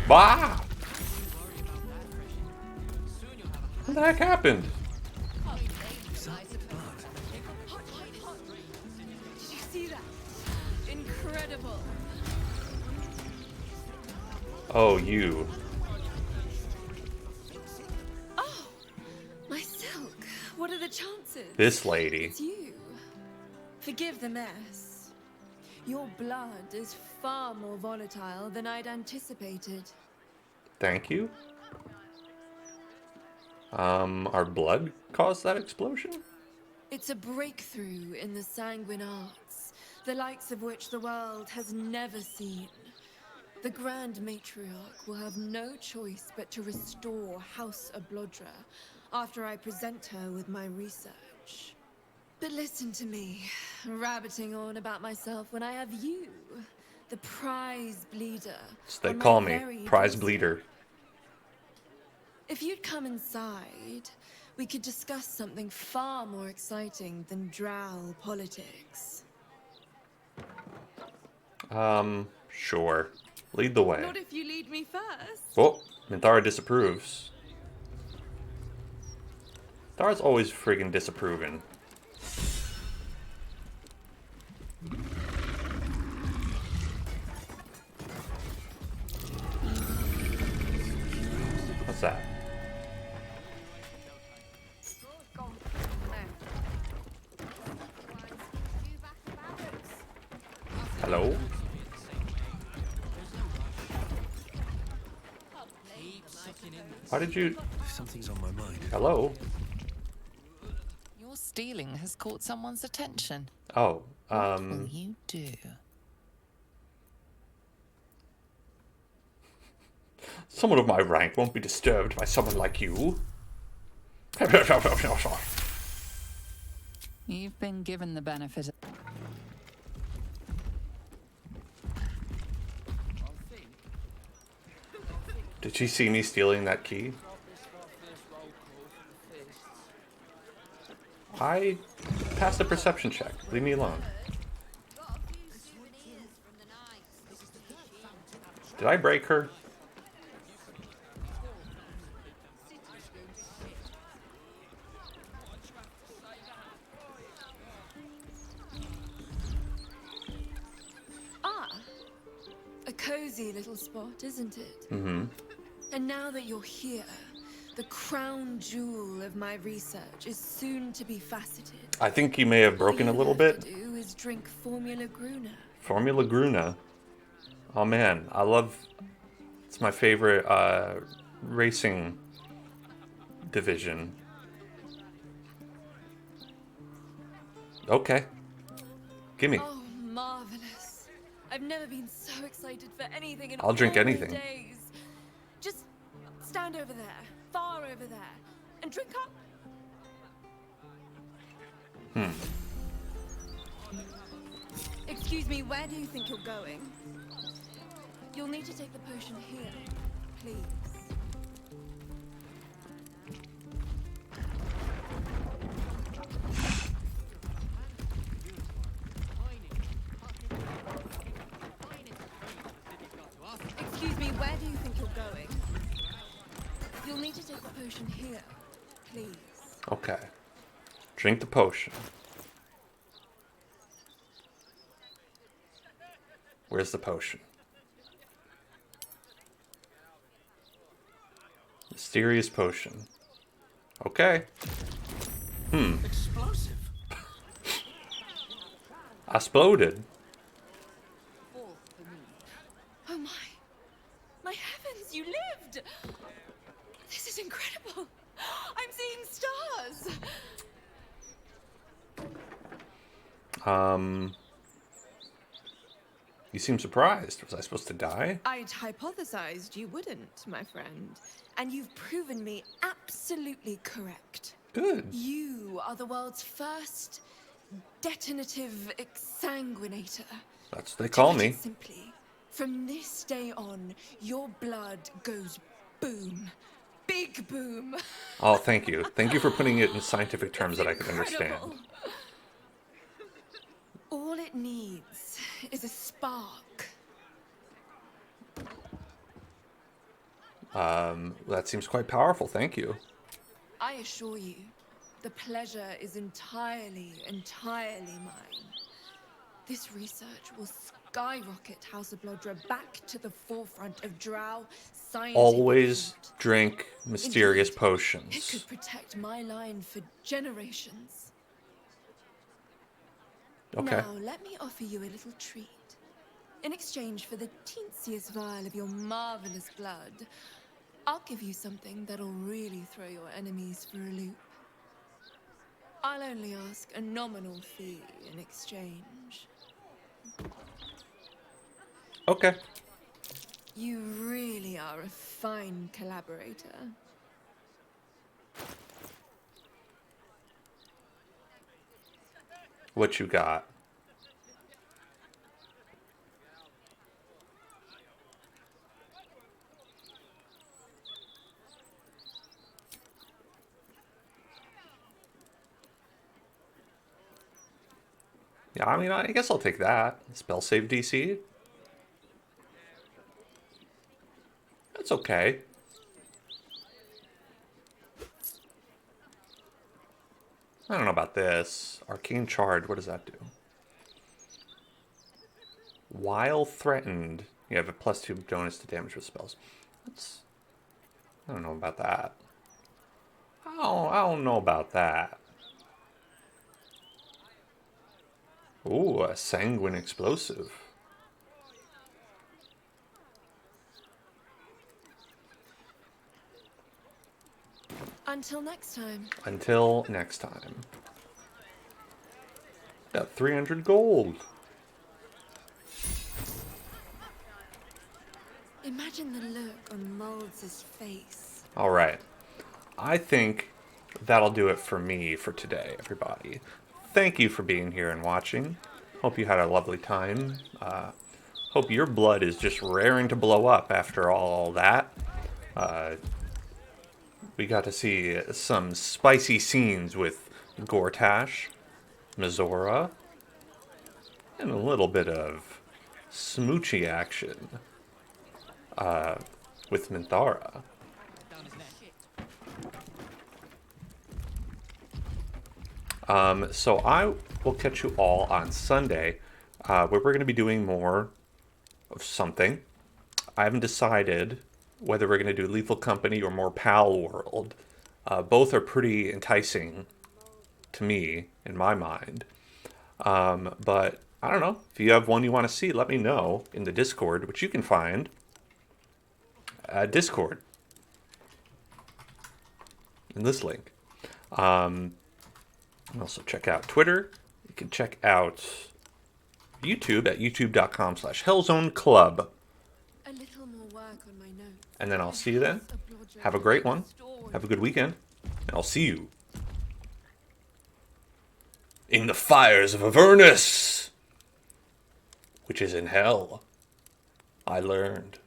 Bah! What the heck happened? Did you see that? Incredible. Oh, you. Oh, my silk. What are the chances? This lady. It's you. Forgive the mess. Your blood is far more volatile than I'd anticipated. Thank you. Our blood caused that explosion? It's a breakthrough in the sanguine arts, the likes of which the world has never seen. The Grand Matriarch will have no choice but to restore House Ablodra after I present her with my research. But listen to me, rabbiting on about myself when I have you, the prize bleeder. So they call me Prize Bleeder. If you'd come inside, we could discuss something far more exciting than drow politics. Sure. Lead the way. Not if you lead me first. Oh, Minthara disapproves. Minthara's always friggin' disapproving. What's that? Hello? Why did you... Something's on my mind. Hello? stealing has caught someone's attention. Oh, What will you do? Someone of my rank won't be disturbed by someone like you. You've been given the benefit of... Did she see me stealing that key? I passed a perception check. Leave me alone. Did I break her? Ah, a cozy little spot, isn't it? Mm-hmm. And now that you're here, the crown jewel of my research is soon to be faceted. I think you may have broken a little bit. All you have to do is drink Formula Gruna. Formula Gruna. Oh man, I love... It's my favorite racing division. Okay. Gimme. Oh, marvelous. I've never been so excited for anything in I'll drink all anything. days. Just stand over there, far over there, and drink up. Excuse me, where do you think you're going? You'll need to take the potion here, please. Excuse me, where do you think you're going? You'll need to take the potion here, please. Okay. Drink the potion. Where's the potion? Mysterious potion. Okay. Explosive. Exploded. Oh my. My heavens, you lived! This is incredible. I'm seeing stars. You seem surprised. Was I supposed to die? I'd hypothesized you wouldn't, my friend. And you've proven me absolutely correct. Good. You are the world's first detonative exsanguinator. That's what they call To put me. it simply, from this day on, your blood goes boom. Big boom. Oh, thank you. Thank you for putting it in scientific terms that I can understand. Incredible. All it needs is a spark. That seems quite powerful. Thank you. I assure you, the pleasure is entirely mine. This research will skyrocket House of Bloodra back to the forefront of Drow scientific Always thought. drink mysterious Indeed, potions. It could protect my line for generations. Okay. Now, let me offer you a little treat. In exchange for the teensiest vial of your marvelous blood, I'll give you something that'll really throw your enemies for a loop. I'll only ask a nominal fee in exchange. Okay. You really are a fine collaborator. What you got? Yeah, I mean, I guess I'll take that. Spell save DC. That's okay. I don't know about this. Arcane Charge, what does that do? While threatened, you have a +2 bonus to damage with spells. That's... I don't know about that. I don't know about that. Ooh, a sanguine explosive. Until next time. Until next time. Got 300 gold. Imagine the look on Molds' face. All right. I think that'll do it for me for today, everybody. Thank you for being here and watching. Hope you had a lovely time. Hope your blood is just raring to blow up after all that. We got to see some spicy scenes with Gortash, Mizora, and a little bit of smoochy action with Minthara. So I will catch you all on Sunday, where we're going to be doing more of something. I haven't decided whether we're going to do Lethal Company or more Pal World. Both are pretty enticing to me, in my mind. But I don't know. If you have one you want to see, let me know in the Discord, which you can find at Discord in this link. Also check out Twitter. You can check out YouTube at youtube.com/hellzoneclub. A little more work on my notes. And then I'll see you then. Have a great one. Have a good weekend. And I'll see you in the fires of Avernus, which is in hell. I learned.